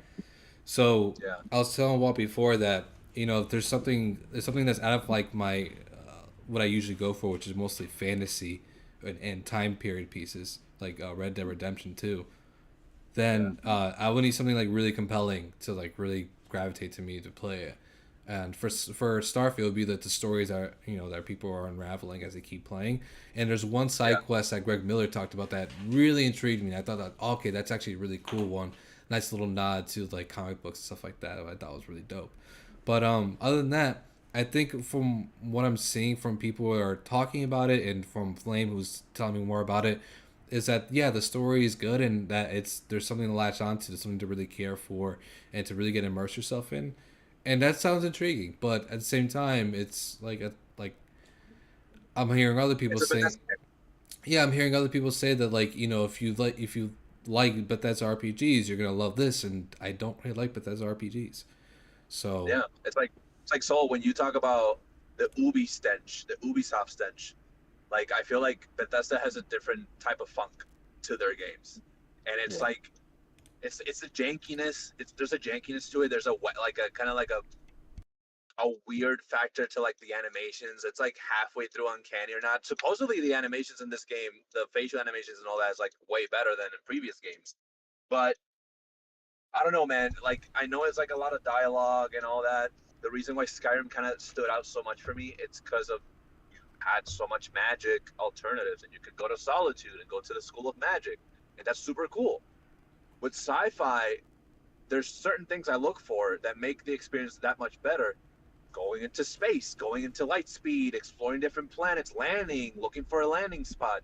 So Yeah, I was telling Walt before that if there's something that's out of like my what I usually go for, which is mostly fantasy and time period pieces like Red Dead Redemption 2. yeah, Then I would need something like really compelling to like really gravitate to me to play it. And for Starfield, it'd be that the stories are that people are unraveling as they keep playing. And there's one yeah. side quest that Greg Miller talked about that really intrigued me. I thought that okay, that's actually a really cool one. Nice little nod to like comic books and stuff like that. I thought was really dope. But other than that, I think from what I'm seeing from people who are talking about it and from Flame who's telling me more about it, is that yeah the story is good and that there's something to latch onto, there's something to really care for and to really get immerse yourself in, and that sounds intriguing. But at the same time, it's like I'm hearing other people It's a saying Bethesda. yeah I'm hearing other people say that like if you like Bethesda RPGs, you're gonna love this, and I don't really like Bethesda RPGs. So Yeah, it's like Soul when you talk about the Ubi stench, the Ubisoft stench. Like I feel like Bethesda has a different type of funk to their games, and it's Yeah. like it's a jankiness. There's a jankiness to it. There's like a kind of like a weird factor to like the animations. It's like halfway through uncanny or not. Supposedly the animations in this game, the facial animations and all that is like way better than in previous games. But I don't know, man. Like I know it's like a lot of dialogue and all that. The reason why Skyrim kind of stood out so much for me, it's because of you had so much magic alternatives, and you could go to Solitude and go to the School of Magic, and that's super cool. With sci-fi, there's certain things I look for that make the experience that much better. Going into space, going into light speed, exploring different planets, landing, looking for a landing spot.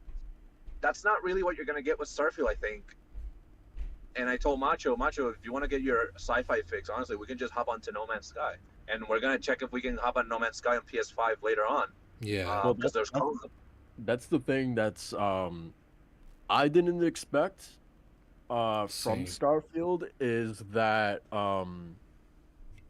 That's not really what you're gonna get with Starfield, I think. And I told Macho, if you want to get your sci-fi fix, honestly, we can just hop onto No Man's Sky, and we're gonna check if we can hop on No Man's Sky on PS5 later on, yeah, Well, because there's co-op. that's the thing that's I didn't expect from same. Starfield is that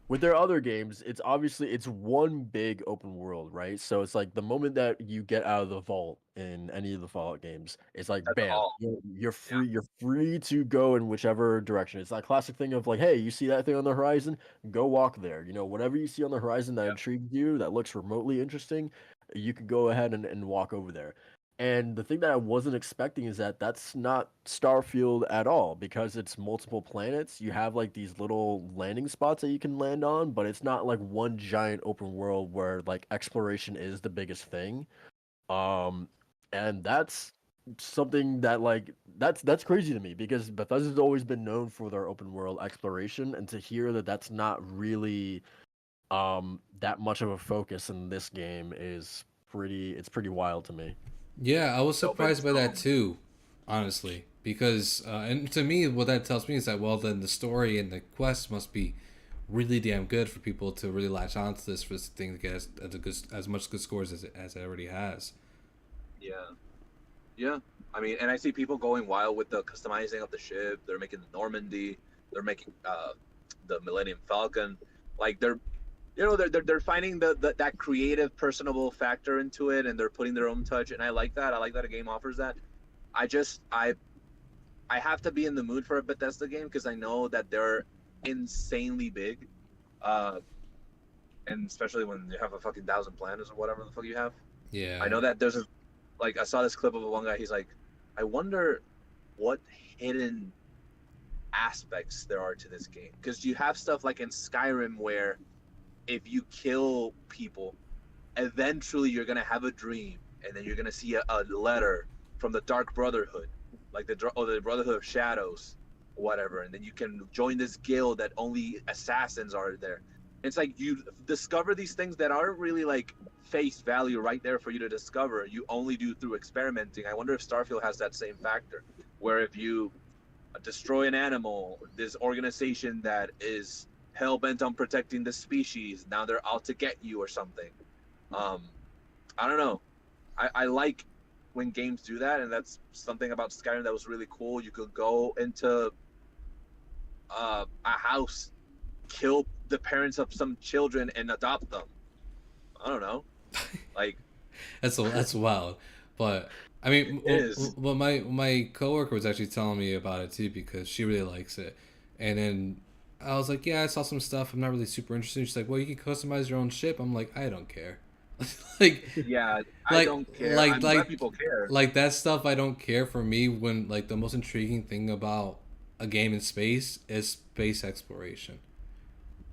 with their other games, it's obviously it's one big open world, right? So it's like the moment that you get out of the vault in any of the Fallout games, it's like That's bam, all. you're Yeah, free. You're free to go in whichever direction. It's that classic thing of like, hey, you see that thing on the horizon, go walk there. Whatever you see on the horizon that yeah, intrigues you, that looks remotely interesting, you could go ahead and walk over there. And the thing that I wasn't expecting is that that's not Starfield at all because it's multiple planets. You have like these little landing spots that you can land on, but it's not like one giant open world where like exploration is the biggest thing. Um, and that's something that like that's crazy to me because Bethesda's always been known for their open world exploration, and to hear that that's not really that much of a focus in this game is pretty wild to me. Yeah, I was it's open. surprised by that too, honestly, because and to me, what that tells me is that well, then the story and the quest must be really damn good for people to really latch onto this for this thing to get as much good scores as it already has. Yeah, yeah. I mean, and I see people going wild with the customizing of the ship. They're making the Normandy. They're making the Millennium Falcon. Like they're finding that creative, personable factor into it, and they're putting their own touch. And I like that. I like that a game offers that. I just I have to be in the mood for a Bethesda game because I know that they're insanely big, uh, and especially when you have a fucking 1,000 planets or whatever the fuck you have. I Yeah. know that there's a, like I saw this clip of one guy. He's like, I wonder what hidden aspects there are to this game because you have stuff like in Skyrim where if you kill people, eventually you're gonna have a dream, and then you're gonna see a letter from the Dark Brotherhood, like the Brotherhood of Shadows, or whatever, and then you can join this guild that only assassins are there. It's like you discover these things that aren't really like face value right there for you to discover. You only do through experimenting. I wonder if Starfield has that same factor, where if you destroy an animal, this organization that is hell bent on protecting the species, now they're out to get you or something. um, I don't know. I like when games do that, and that's something about Skyrim that was really cool. You could go into a house, kill the parents of some children, and adopt them. I don't know. Like That's wild. But I mean, it is. well, my coworker was actually telling me about it too because she really likes it, and then I was like, yeah, I saw some stuff. I'm not really super interested. She's like, well, you can customize your own ship. I'm like, I don't care. like, Yeah, I like, don't care. like, I'm glad like, people care. like that stuff. I don't care. For me, when like the most intriguing thing about a game in space is space exploration.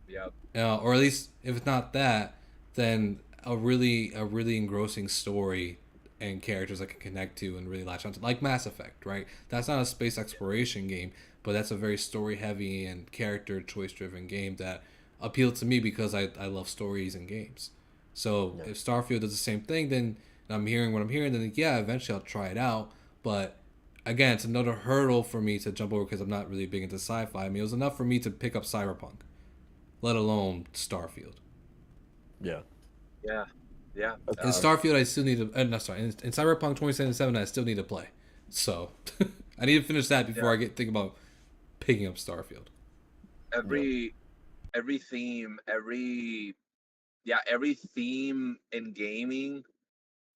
Yeah, Or at least if it's not that, then a really engrossing story and characters I can connect to and really latch onto, like Mass Effect, right? That's not a space exploration game, but that's a very story heavy and character choice driven game that appealed to me because I love stories and games. So Yeah. if Starfield does the same thing, then and I'm hearing what I'm hearing, then yeah, eventually I'll try it out. But again, it's another hurdle for me to jump over because I'm not really big into sci-fi. I mean, it was enough for me to pick up Cyberpunk, let alone Starfield. Yeah. yeah, yeah. In Uh, Starfield, I still need to. No, sorry. In Cyberpunk 2077, I still need to play. So I need to finish that before Yeah. I get think about picking up Starfield. yeah. Every every theme, every theme in gaming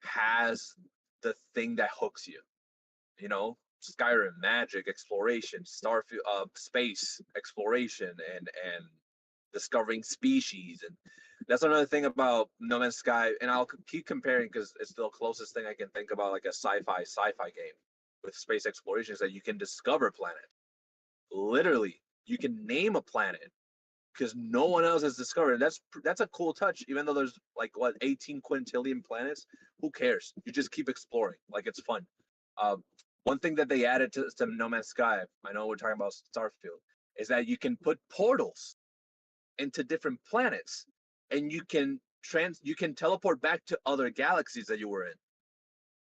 has the thing that hooks you. You know, Skyrim, magic, exploration, Starfield, space exploration, and discovering species, and that's another thing about No Man's Sky. And I'll keep comparing because it's the closest thing I can think about, like a sci-fi game with space exploration, is that you can discover planet. Literally, you can name a planet because no one else has discovered it. That's a cool touch. Even though there's like what 18 quintillion planets, who cares? You just keep exploring. Like it's fun. Uh, One thing that they added to No Man's Sky, I know we're talking about Starfield, is that you can put portals into different planets, and you can teleport back to other galaxies that you were in,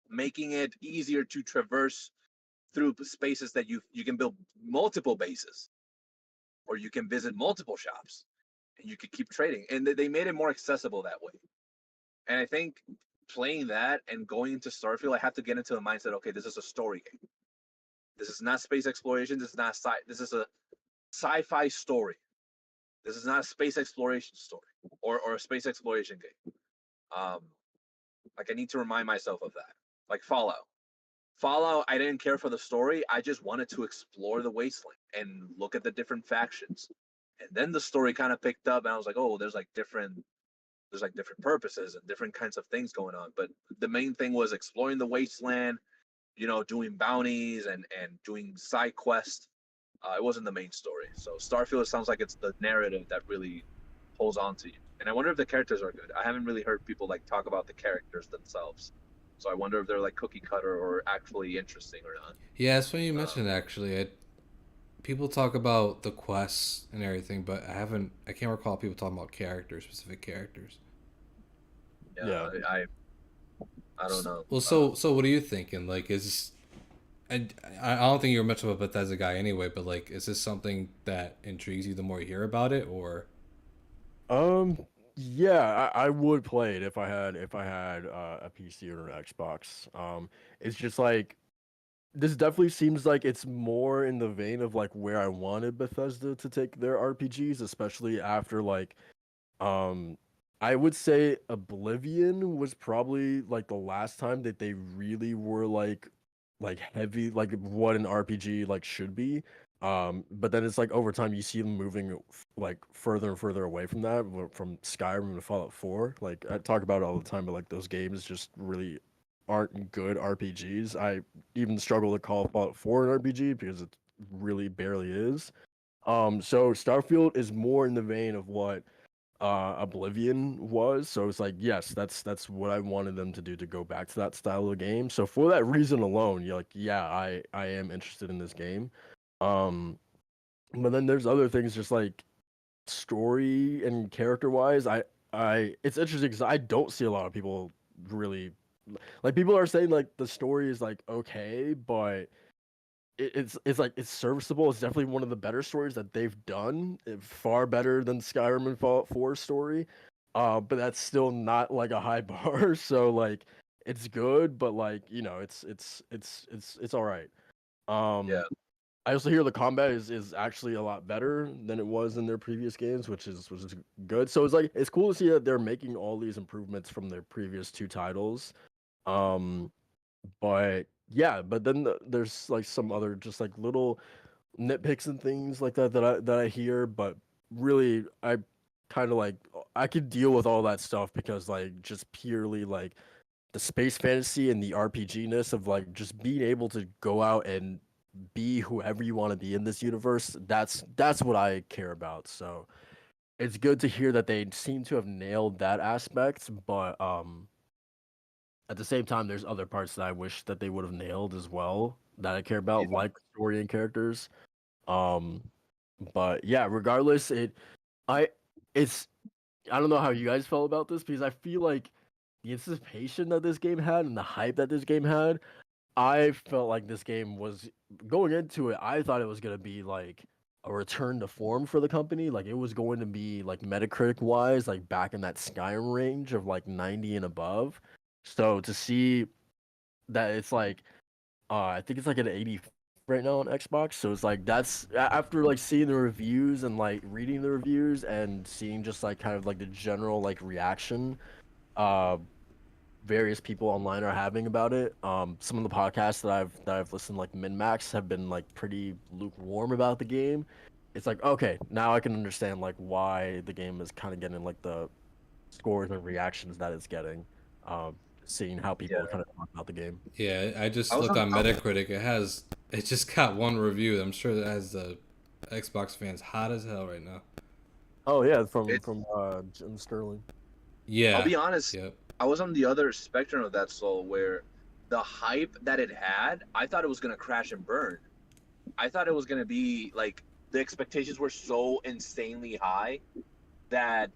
making it easier to traverse through spaces that you can build multiple bases, or you can visit multiple shops, and you could keep trading. And they made it more accessible that way. And I think playing that and going into Starfield, I have to get into the mindset. Okay, this is a story game. This is not space exploration. This is not This is a sci-fi story. This is not a space exploration story or a space exploration game. Um, like I need to remind myself of that. Like Fallout. Fallout, I didn't care for the story. I just wanted to explore the wasteland and look at the different factions. And then the story kind of picked up, and I was like, oh, there's like different purposes and different kinds of things going on. But the main thing was exploring the wasteland, doing bounties and doing side quests. It wasn't the main story. So Starfield sounds like it's the narrative that really holds on to you. And I wonder if the characters are good. I haven't really heard people like talk about the characters themselves. So I wonder if they're like cookie cutter or actually interesting or not. Yeah, it's funny you Um, mentioned it, actually. People talk about the quests and everything, but I can't recall people talking about characters, specific characters. yeah, Yeah. I don't know. Well, so what are you thinking? Like, I don't think you're much of a Bethesda guy anyway, but like, is this something that intrigues you the more you hear about it, or? Um, yeah, I would play it if I had a PC or an Xbox. It's just like this definitely seems like it's more in the vein of like where I wanted Bethesda to take their RPGs, especially after like um I would say Oblivion was probably like the last time that they really were like like heavy, like what an RPG like should be. But then it's like over time you see them moving like further and further away from that, from Skyrim to Fallout 4. Like I talk about it all the time, but like those games just really aren't good RPGs. I even struggle to call Fallout 4 an RPG because it really barely is. So Starfield is more in the vein of what Oblivion was. So it's like, yes, that's what I wanted them to do, to go back to that style of game. So for that reason alone, you're like, yeah, I am interested in this game. Um, but then there's other things, just like story and character wise. I it's interesting because I don't see a lot of people really, like, people are saying like the story is like okay, but it's like it's serviceable. It's definitely one of the better stories that they've done. Far better than Skyrim and Fallout 4 story. But that's still not like a high bar. So like it's good, but like, it's all right. Yeah. I also hear the combat is actually a lot better than it was in their previous games, which is good. So it's like it's cool to see that they're making all these improvements from their previous two titles. Um, but yeah, but then there's like some other just like little nitpicks and things like that I hear, but really I kind of like I could deal with all that stuff because like just purely like the space fantasy and the RPG ness of like just being able to go out and be whoever you want to be in this universe. That's what I care about. So it's good to hear that they seem to have nailed that aspect, but at the same time, there's other parts that I wish that they would have nailed as well that I care about, Yeah. like story and characters. Um, but yeah, regardless, I it's I don't know how you guys felt about this because I feel like the anticipation that this game had and the hype that this game had, I felt like this game was going into it. I thought it was gonna be like a return to form for the company. Like it was going to be like Metacritic wise, like back in that Skyrim range of like 90 and above. So to see that it's like I think it's like an 80 right now on Xbox. So it's like after like seeing the reviews and like reading the reviews and seeing just like kind of like the general like reaction uh various people online are having about it. Some of the podcasts that I've listened, like MinMax, have been like pretty lukewarm about the game. It's like, okay, now I can understand like why the game is kind of getting like the scores and reactions that it's getting. Um, Seeing how people Yeah. kind of talk about the game. Yeah, I I just was looked on. on Metacritic. It just got one review. I'm sure that has the Xbox fans hot as hell right now. Oh yeah, It's. from Jim Sterling. I'll Yeah. be honest. Yep. I was on the other spectrum of that soul where the hype that it had, I thought it was gonna crash and burn. I thought it was gonna be like the expectations were so insanely high that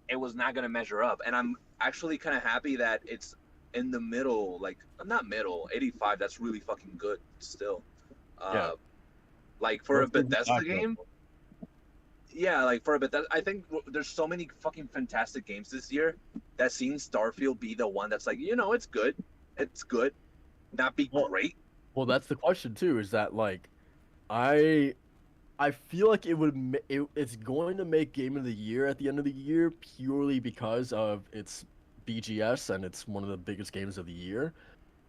it was not gonna measure up. And I'm actually kind of happy that it's in the middle, like not middle, 85. That's really fucking good still. Yeah, Uh, like for a let's give it Bethesda back though. game, yeah, like for a Bethesda, I think there's so many fucking fantastic games this year that seeing Starfield be the one that's like, it's good, not be Well, great. well, that's the question too. Is that like I I feel like it's going to make Game of the Year at the end of the year purely because of its BGS and it's one of the biggest games of the year.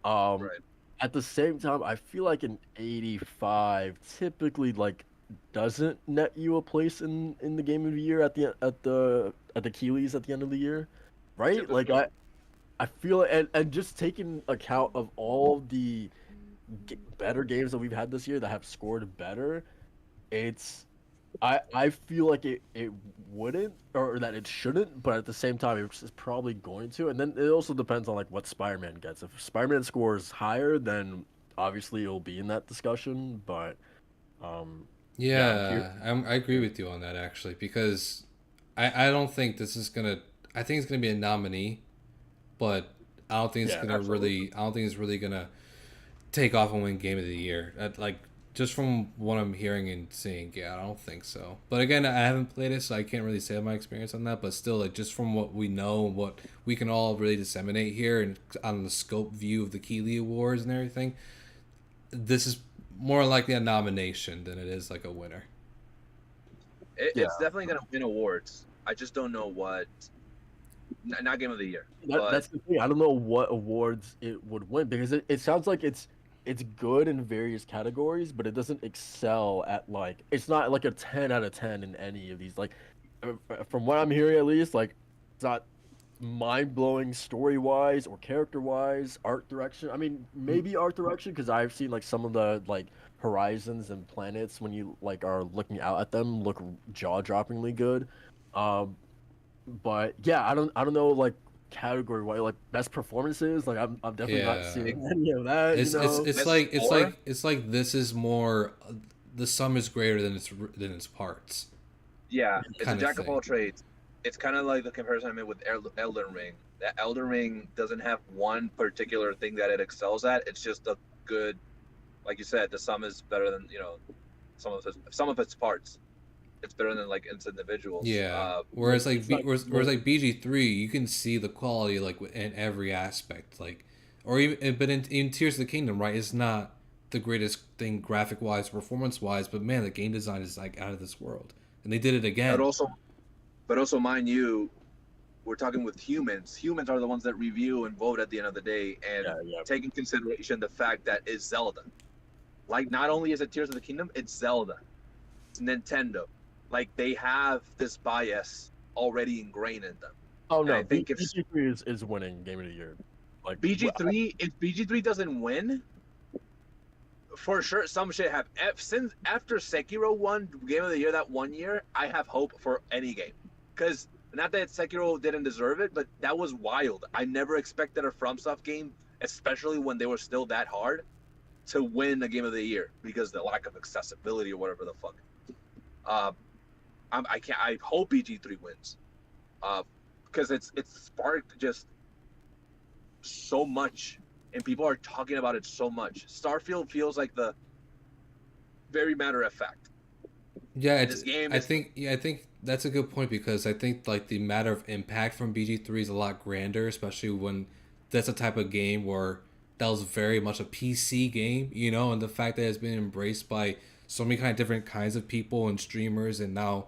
Um, Right. at the same time, I feel like an 85 typically like doesn't net you a place in the Game of the Year at the Keeleys at the end of the year, right? Like Typically. I feel, and just taking account of all the better games that we've had this year that have scored better, it's I feel like it wouldn't, or that it shouldn't, but at the same time it's probably going to. And then it also depends on like what Spider-Man gets. If Spider-Man scores higher, then obviously it'll be in that discussion. But yeah, I'm curious. I agree with you on that actually because I don't think this is gonna. I think it's gonna be a nominee, but Yeah, absolutely. I don't think it's really gonna take off and win Game of the Year. Like just from what I'm hearing and seeing, yeah, I don't think so. But again, I haven't played it, so I can't really say my experience on that. But still, like just from what we know and what we can all really disseminate here and on the scope view of the Keeley Awards and everything, this is more likely a nomination than it is like a winner. Yeah, It's definitely gonna win awards. I just don't know what. Not Game of the Year, but that's the thing. I don't know what awards it would win because it sounds like it's it's good in various categories, but it doesn't excel at like it's not like a 10 out of 10 in any of these. Like from what I'm hearing at least, like it's not mind-blowing story-wise or character-wise, art direction. I mean, maybe art direction because I've seen like some of the like horizons and planets when you like are looking out at them look jaw-droppingly good. Um, but yeah, I don't know like category wise like best performances. Like I'm definitely not Yeah. seeing any of that. You know. Best score? it's like this is more the sum is greater than its parts Yeah, it's a kind of jack of thing. all trades. It's kind of like the comparison I made with Elden Ring. That Elden Ring doesn't have one particular thing that it excels at. It's just a good, like you said, the sum is better than some of its parts. It's better than like its individuals. Yeah. It's not Whereas like BG3, you can see the quality like in every aspect, like, or even but in Tears of the Kingdom, right? It's not the greatest thing graphic wise, performance wise, but man, the game design is like out of this world, and they did it But again. also, but also, mind you, we're talking with humans. Humans are the ones that review and vote at the end of the day, and Yeah, yeah. take in consideration the fact that it's Zelda. Like, not only is it Tears of the Kingdom, it's Zelda. It's Nintendo. Like, they have this bias already ingrained in them. Oh And I no, think if BG3 is winning Game of the Year. Like BG3, if BG3 doesn't win, for sure some shit happen. Since after Sekiro won Game of the Year that 1 year, I have hope for any game. Because not that Sekiro didn't deserve it, but that was wild. I never expected a FromSoft game, especially when they were still that hard, to win the Game of the Year because the lack of accessibility or whatever the fuck. Uh, I can't. I hope BG3 wins, because it's sparked just so much, and people are talking about it so much. Starfield feels like the very matter of fact. Yeah, This game I is think I think that's a good point because I think like the matter of impact from BG3 is a lot grander, especially when that's a type of game where that was very much a PC game, you know, and the fact that it's been embraced by so many kind of different kinds of people and streamers, and now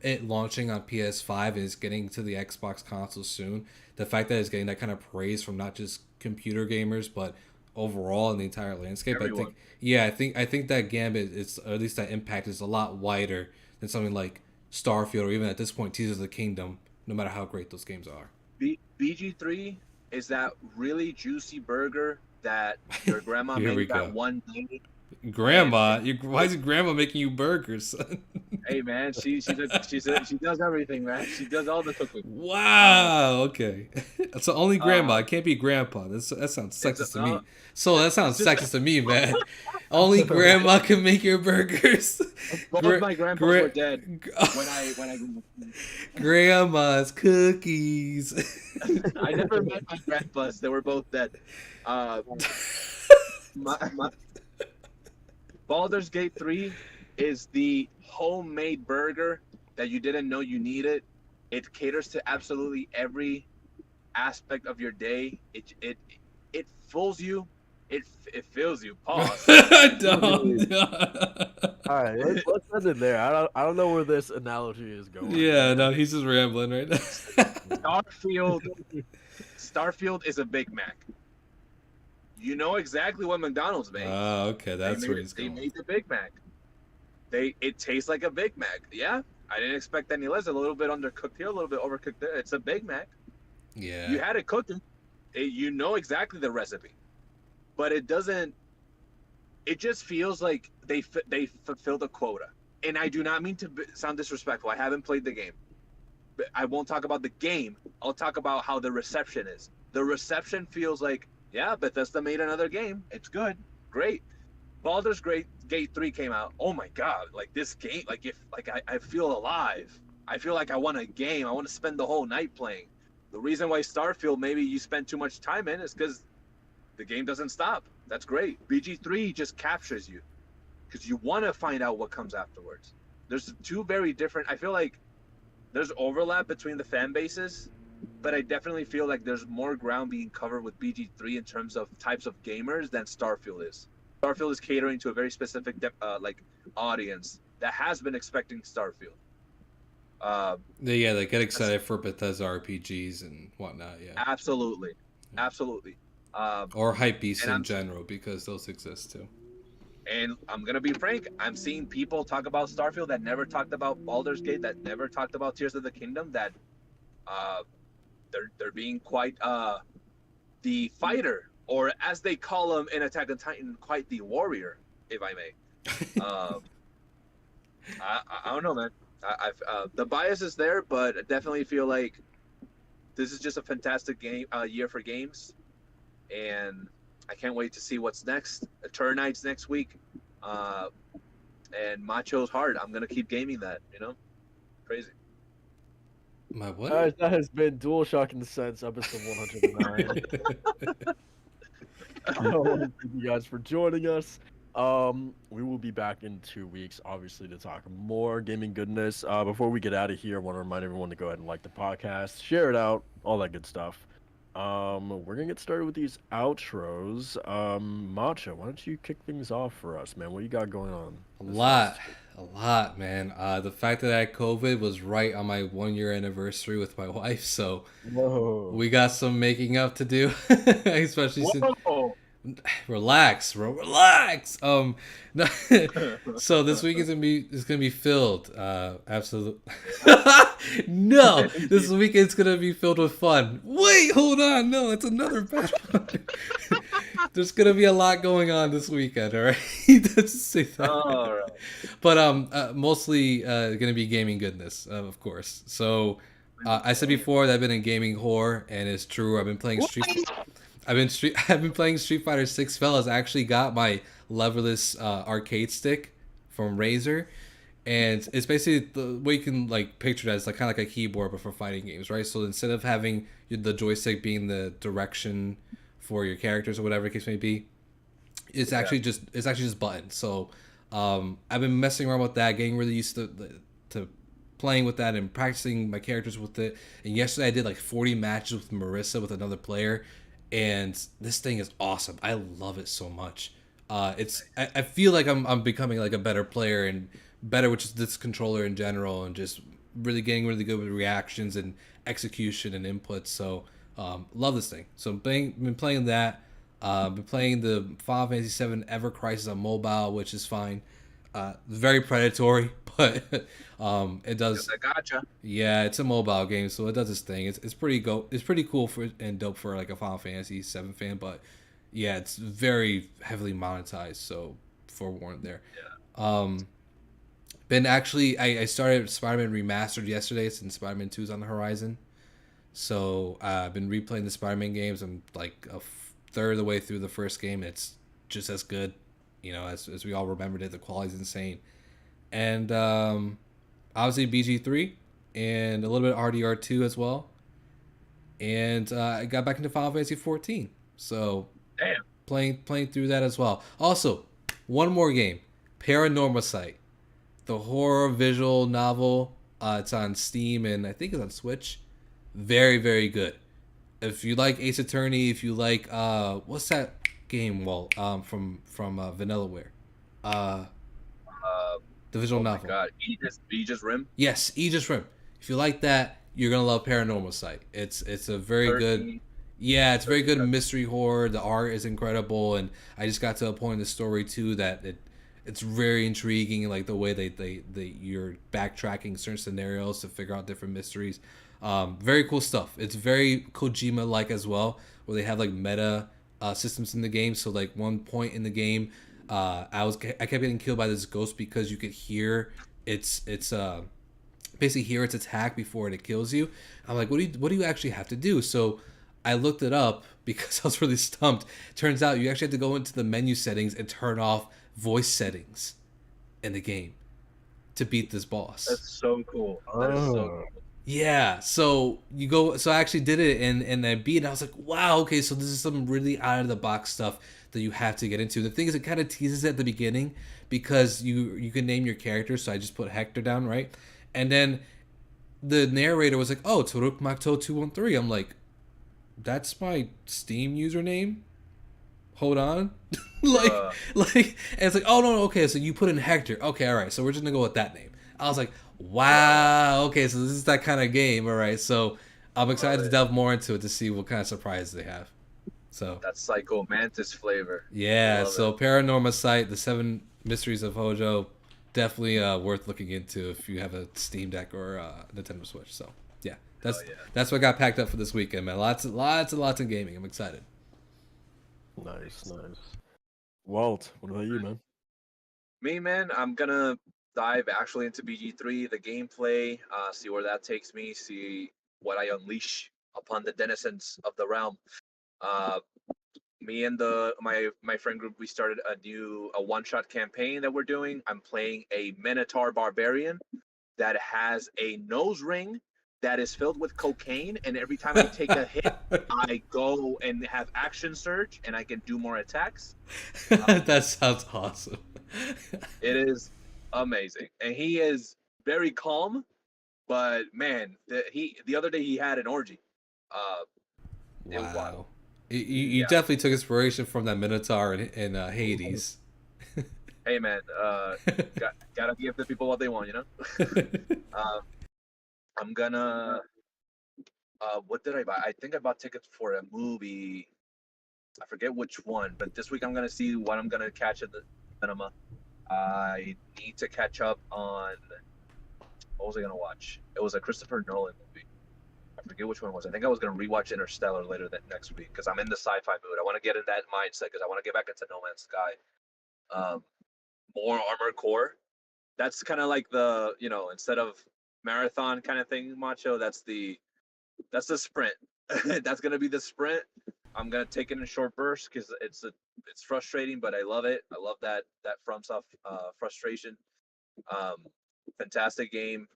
it launching on PS5 and is getting to the Xbox console soon. The fact that it's getting that kind of praise from not just computer gamers but overall in the entire landscape, I everyone. think yeah, I think that gambit is, or at least that impact is a lot wider than something like Starfield or even at this point Tears of the Kingdom, no matter how great those games are. BG3 is that really juicy burger that your grandma Here we made that go. one day. Grandma, why is grandma making you burgers, son? Hey man, she does everything, man. She does all the cooking. Wow. Okay. So only grandma. Uh, It can't be grandpa. That sounds it's sexist to uh, me. So that it's sounds just sexist to me, man. Only grandma can make your burgers. both my grandpas were dead gra- when I grew up. grandma's cookies. I never met my grandpas. They were both dead. Uh, my Baldur's Gate 3 is the homemade burger that you didn't know you needed. It caters to absolutely every aspect of your day. It fools you. It fills you. Pause. Don't. All right, let's end it there. I don't know where this analogy is going. Yeah, no, he's just rambling right now. Starfield Starfield is a Big Mac. You know exactly what McDonald's makes. Oh, okay, that's where he's They going. made the Big Mac. It tastes like a Big Mac. Yeah, I didn't expect any less. A little bit undercooked here, a little bit overcooked there. It's a Big Mac. Yeah. You had it cooking. You know exactly the recipe, but it doesn't. It just feels like they fulfilled a quota. And I do not mean to sound disrespectful. I haven't played the game. But I won't talk about the game. I'll talk about how the reception is. The reception feels like, yeah, Bethesda made another game. It's good, great. Baldur's Gate 3 came out. Oh my god, like this game, like if like I feel alive. I feel like I want a game. I want to spend the whole night playing. The reason why Starfield maybe you spend too much time in is because the game doesn't stop. That's great. BG3 just captures you because you want to find out what comes afterwards. There's two very different. I feel like there's overlap between the fan bases, but I definitely feel like there's more ground being covered with BG3 in terms of types of gamers than Starfield is. Starfield is catering to a very specific like audience that has been expecting Starfield. Yeah, they get excited for Bethesda RPGs and whatnot. Yeah. Absolutely, absolutely. Or hype beasts And in general, because those exist too. I'm gonna be frank. I'm seeing people talk about Starfield that never talked about Baldur's Gate, that never talked about Tears of the Kingdom. That uh, they're being quite the fighter, or as they call him in Attack on Titan, quite the warrior, if I may. I don't know, man. The bias is there, but I definitely feel like this is just a fantastic game year for games, and I can't wait to see what's next. Eternity's next week, and Macho's Hard. I'm gonna keep gaming that. Crazy. My what? Guys, that has been DualShock in the Sense, episode 109. I want to thank you guys for joining us. We will be back in 2 weeks, obviously, to talk more gaming goodness. Before we get out of here, I want to remind everyone to go ahead and like the podcast, share it out, all that good stuff. We're gonna get started with these outros. Macho, why don't you kick things off for us, man? What you got going on? A lot, man. The fact that I had COVID was right on my 1 year anniversary with my wife, so Whoa. we got some making up to do, especially since. Whoa. Relax, bro. Relax. No, so this week is gonna be filled. Absolutely. No, this weekend's gonna be filled with fun. Wait, hold on. No, it's another bad one. There's gonna be a lot going on this weekend. All right, let's say that. All right. But mostly gonna be gaming goodness, of course. So I said before that I've been a gaming whore, and it's true. I've been playing I've been playing Street Fighter 6, fellas. I actually got my leverless arcade stick from Razer, and it's basically the way you can like picture that. It's like kind of like a keyboard, but for fighting games, right? So instead of having the joystick being the direction for your characters or whatever the case may be, it's actually just buttons. So I've been messing around with that, getting really used to playing with that and practicing my characters with it. And yesterday I did like 40 matches with Marissa, with another player. And this thing is awesome. I love it so much. I feel like I'm becoming like a better player and better with just this controller in general, and just really getting really good with reactions and execution and inputs. So love this thing. So been playing that. Been playing the Final Fantasy VII Ever Crisis on mobile, which is fine. Very predatory, but it does. I gotcha. Yeah, it's a mobile game, so it does its thing. It's pretty cool and dope for like a Final Fantasy VII fan, but yeah, it's very heavily monetized. So forewarned there. Yeah. Been actually, I started Spider-Man Remastered yesterday, since Spider-Man 2 is on the horizon. So I've been replaying the Spider-Man games. I'm like a third of the way through the first game. It's just as good, as we all remembered it. The quality's insane, and obviously BG3 and a little bit of RDR2 as well. And I got back into Final Fantasy 14. So Damn. playing through that as well. Also, one more game, Paranormal Sight, the horror visual novel. It's on Steam and I think it's on Switch. Very, very good. If you like Ace Attorney, if you like what's that game, Walt? From Vanillaware. The visual novel. God, Aegis Rim. Yes, Aegis Rim. If you like that, you're gonna love Paranormal Sight. It's a very 13. good. Yeah, it's very good mystery horror. The art is incredible, and I just got to a point in the story too that it's very intriguing, like the way they you're backtracking certain scenarios to figure out different mysteries. Very cool stuff. It's very Kojima like as well, where they have like meta systems in the game. So like one point in the game, I kept getting killed by this ghost because you could hear its basically hear its attack before it kills you. I'm like, what do you actually have to do? So I looked it up because I was really stumped. Turns out you actually have to go into the menu settings and turn off voice settings in the game to beat this boss. That's so cool. That is so cool. Yeah, so you go. So I actually did it and I beat it. And I was like, wow, okay, so this is some really out of the box stuff that you have to get into. The thing is, it kind of teases at the beginning because you can name your character. So I just put Hector down, right? And then the narrator was like, oh, Toruk Makto 213. I'm like, that's my Steam username? Hold on. and it's like, oh, no, okay, so you put in Hector. Okay, all right, so we're just going to go with that name. I was like, wow, okay, so this is that kind of game, all right. So I'm excited to delve more into it to see what kind of surprises they have. So That Psycho Mantis flavor. I yeah, love it. so Paranormal Sight, The Seven Mysteries of Hojo, definitely worth looking into if you have a Steam Deck or Nintendo Switch. So yeah, Hell yeah. that's what got packed up for this weekend, man. Lots of gaming. I'm excited. Nice, nice. Walt, what about you, man? Me, man, I'm gonna dive actually into BG3, the gameplay, see where that takes me, see what I unleash upon the denizens of the realm. Uh, Me and my friend group, we started a one-shot campaign that we're doing. I'm playing a Minotaur barbarian that has a nose ring that is filled with cocaine, and every time I take a hit, I go and have action surge, and I can do more attacks. That sounds awesome. It is amazing, and he is very calm. But man, the other day he had an orgy. Uh, it was wild. Wow. You Yeah. definitely took inspiration from that Minotaur in Hades. Hey man, gotta give the people what they want, you know. Uh, I'm gonna. What did I buy? I think I bought tickets for a movie. I forget which one, but this week I'm gonna see what I'm gonna catch at the cinema. I need to catch up on what was I gonna watch? It was a Christopher Nolan movie. I forget which one it was. I think I was gonna rewatch Interstellar later that next week because I'm in the sci-fi mood. I want to get in that mindset because I want to get back into No Man's Sky. Um, More Armored Core. That's kind of like the instead of marathon kind of thing, Macho. That's the sprint. That's gonna be the sprint. I'm gonna take it in short bursts because it's frustrating, but I love it. I love that FromSoft frustration. Um, Fantastic game.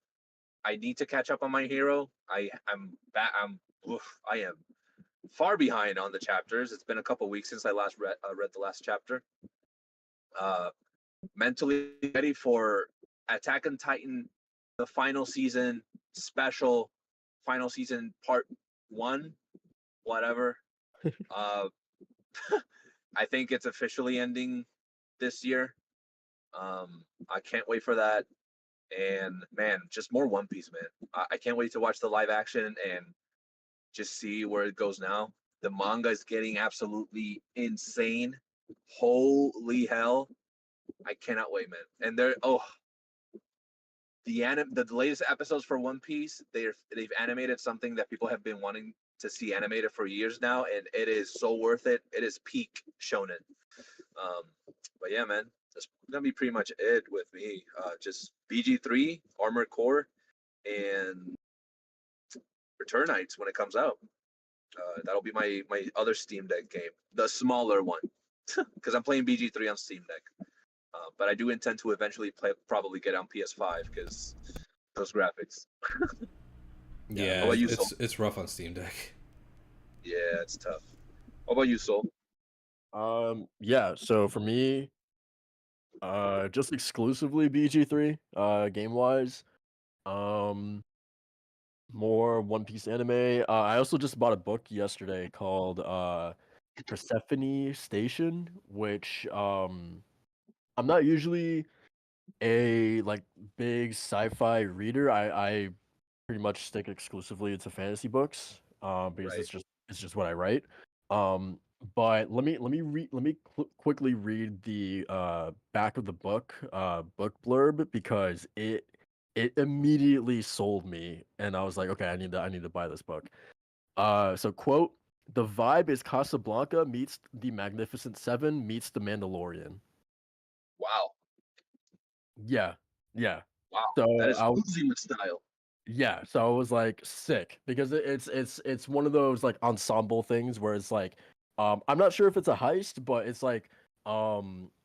I need to catch up on my hero. I am far behind on the chapters. It's been a couple weeks since I last read the last chapter. Uh, Mentally ready for Attack on Titan, the final season special, final season part one, whatever. Uh, I think it's officially ending this year. I can't wait for that. And man, just more One Piece, man. I can't wait to watch the live action and just see where it goes now. The manga is getting absolutely insane. Holy hell. I cannot wait, man. And the latest episodes for One Piece, they've animated something that people have been wanting to see animated for years now, and it is so worth it. It is peak shonen. Um, but yeah, man, that's gonna be pretty much it with me. Just BG3, Armored Core, and Return Nights when it comes out. That'll be my other Steam Deck game, the smaller one, because I'm playing BG3 on Steam Deck. But I do intend to eventually probably get on PS5 because those graphics. Yeah, How Yeah, about you, Soul? it's rough on Steam Deck. Yeah, it's tough. How about you, Soul? yeah. So for me, just exclusively BG3, game wise. Um, More One Piece anime. I also just bought a book yesterday called Persephone Station, which I'm not usually a like big sci-fi reader. I pretty much stick exclusively to fantasy books, because Right. it's just what I write. Um, but let me quickly read the back of the book blurb because it immediately sold me, and I was like, okay, I need to buy this book. So quote, the vibe is Casablanca meets the Magnificent Seven meets the Mandalorian. Wow. Yeah, yeah. Wow. That So is oozing with style. yeah, so I was like sick because it's one of those like ensemble things where it's like I'm not sure if it's a heist, but it's like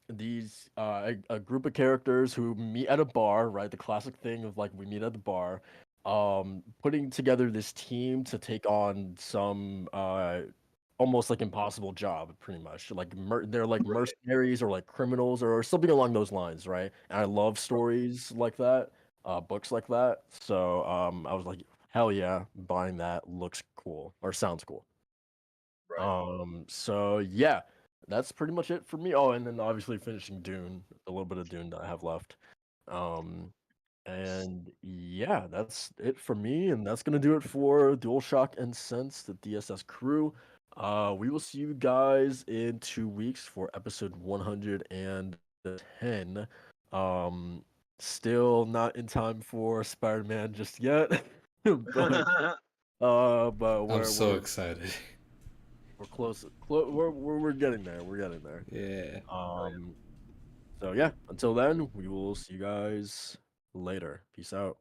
these a group of characters who meet at a bar, right? The classic thing of like we meet at the bar, putting together this team to take on some almost like impossible job pretty much. Like they're like Right. mercenaries or like criminals or something along those lines, right? And I love stories like that, books like that. So I was like, hell yeah, buying that looks cool or sounds cool. Right. So yeah, that's pretty much it for me. Oh, and then obviously finishing Dune, a little bit of Dune that I have left. Um, and yeah, that's it for me, and that's gonna do it for DualShock and Sense, the DSS crew. We will see you guys in 2 weeks for episode 110. Um, Still not in time for Spider-Man just yet, but but I'm we're so we're excited. we're close. We're getting there. We're getting there. Yeah. So yeah, until then, we will see you guys later. Peace out.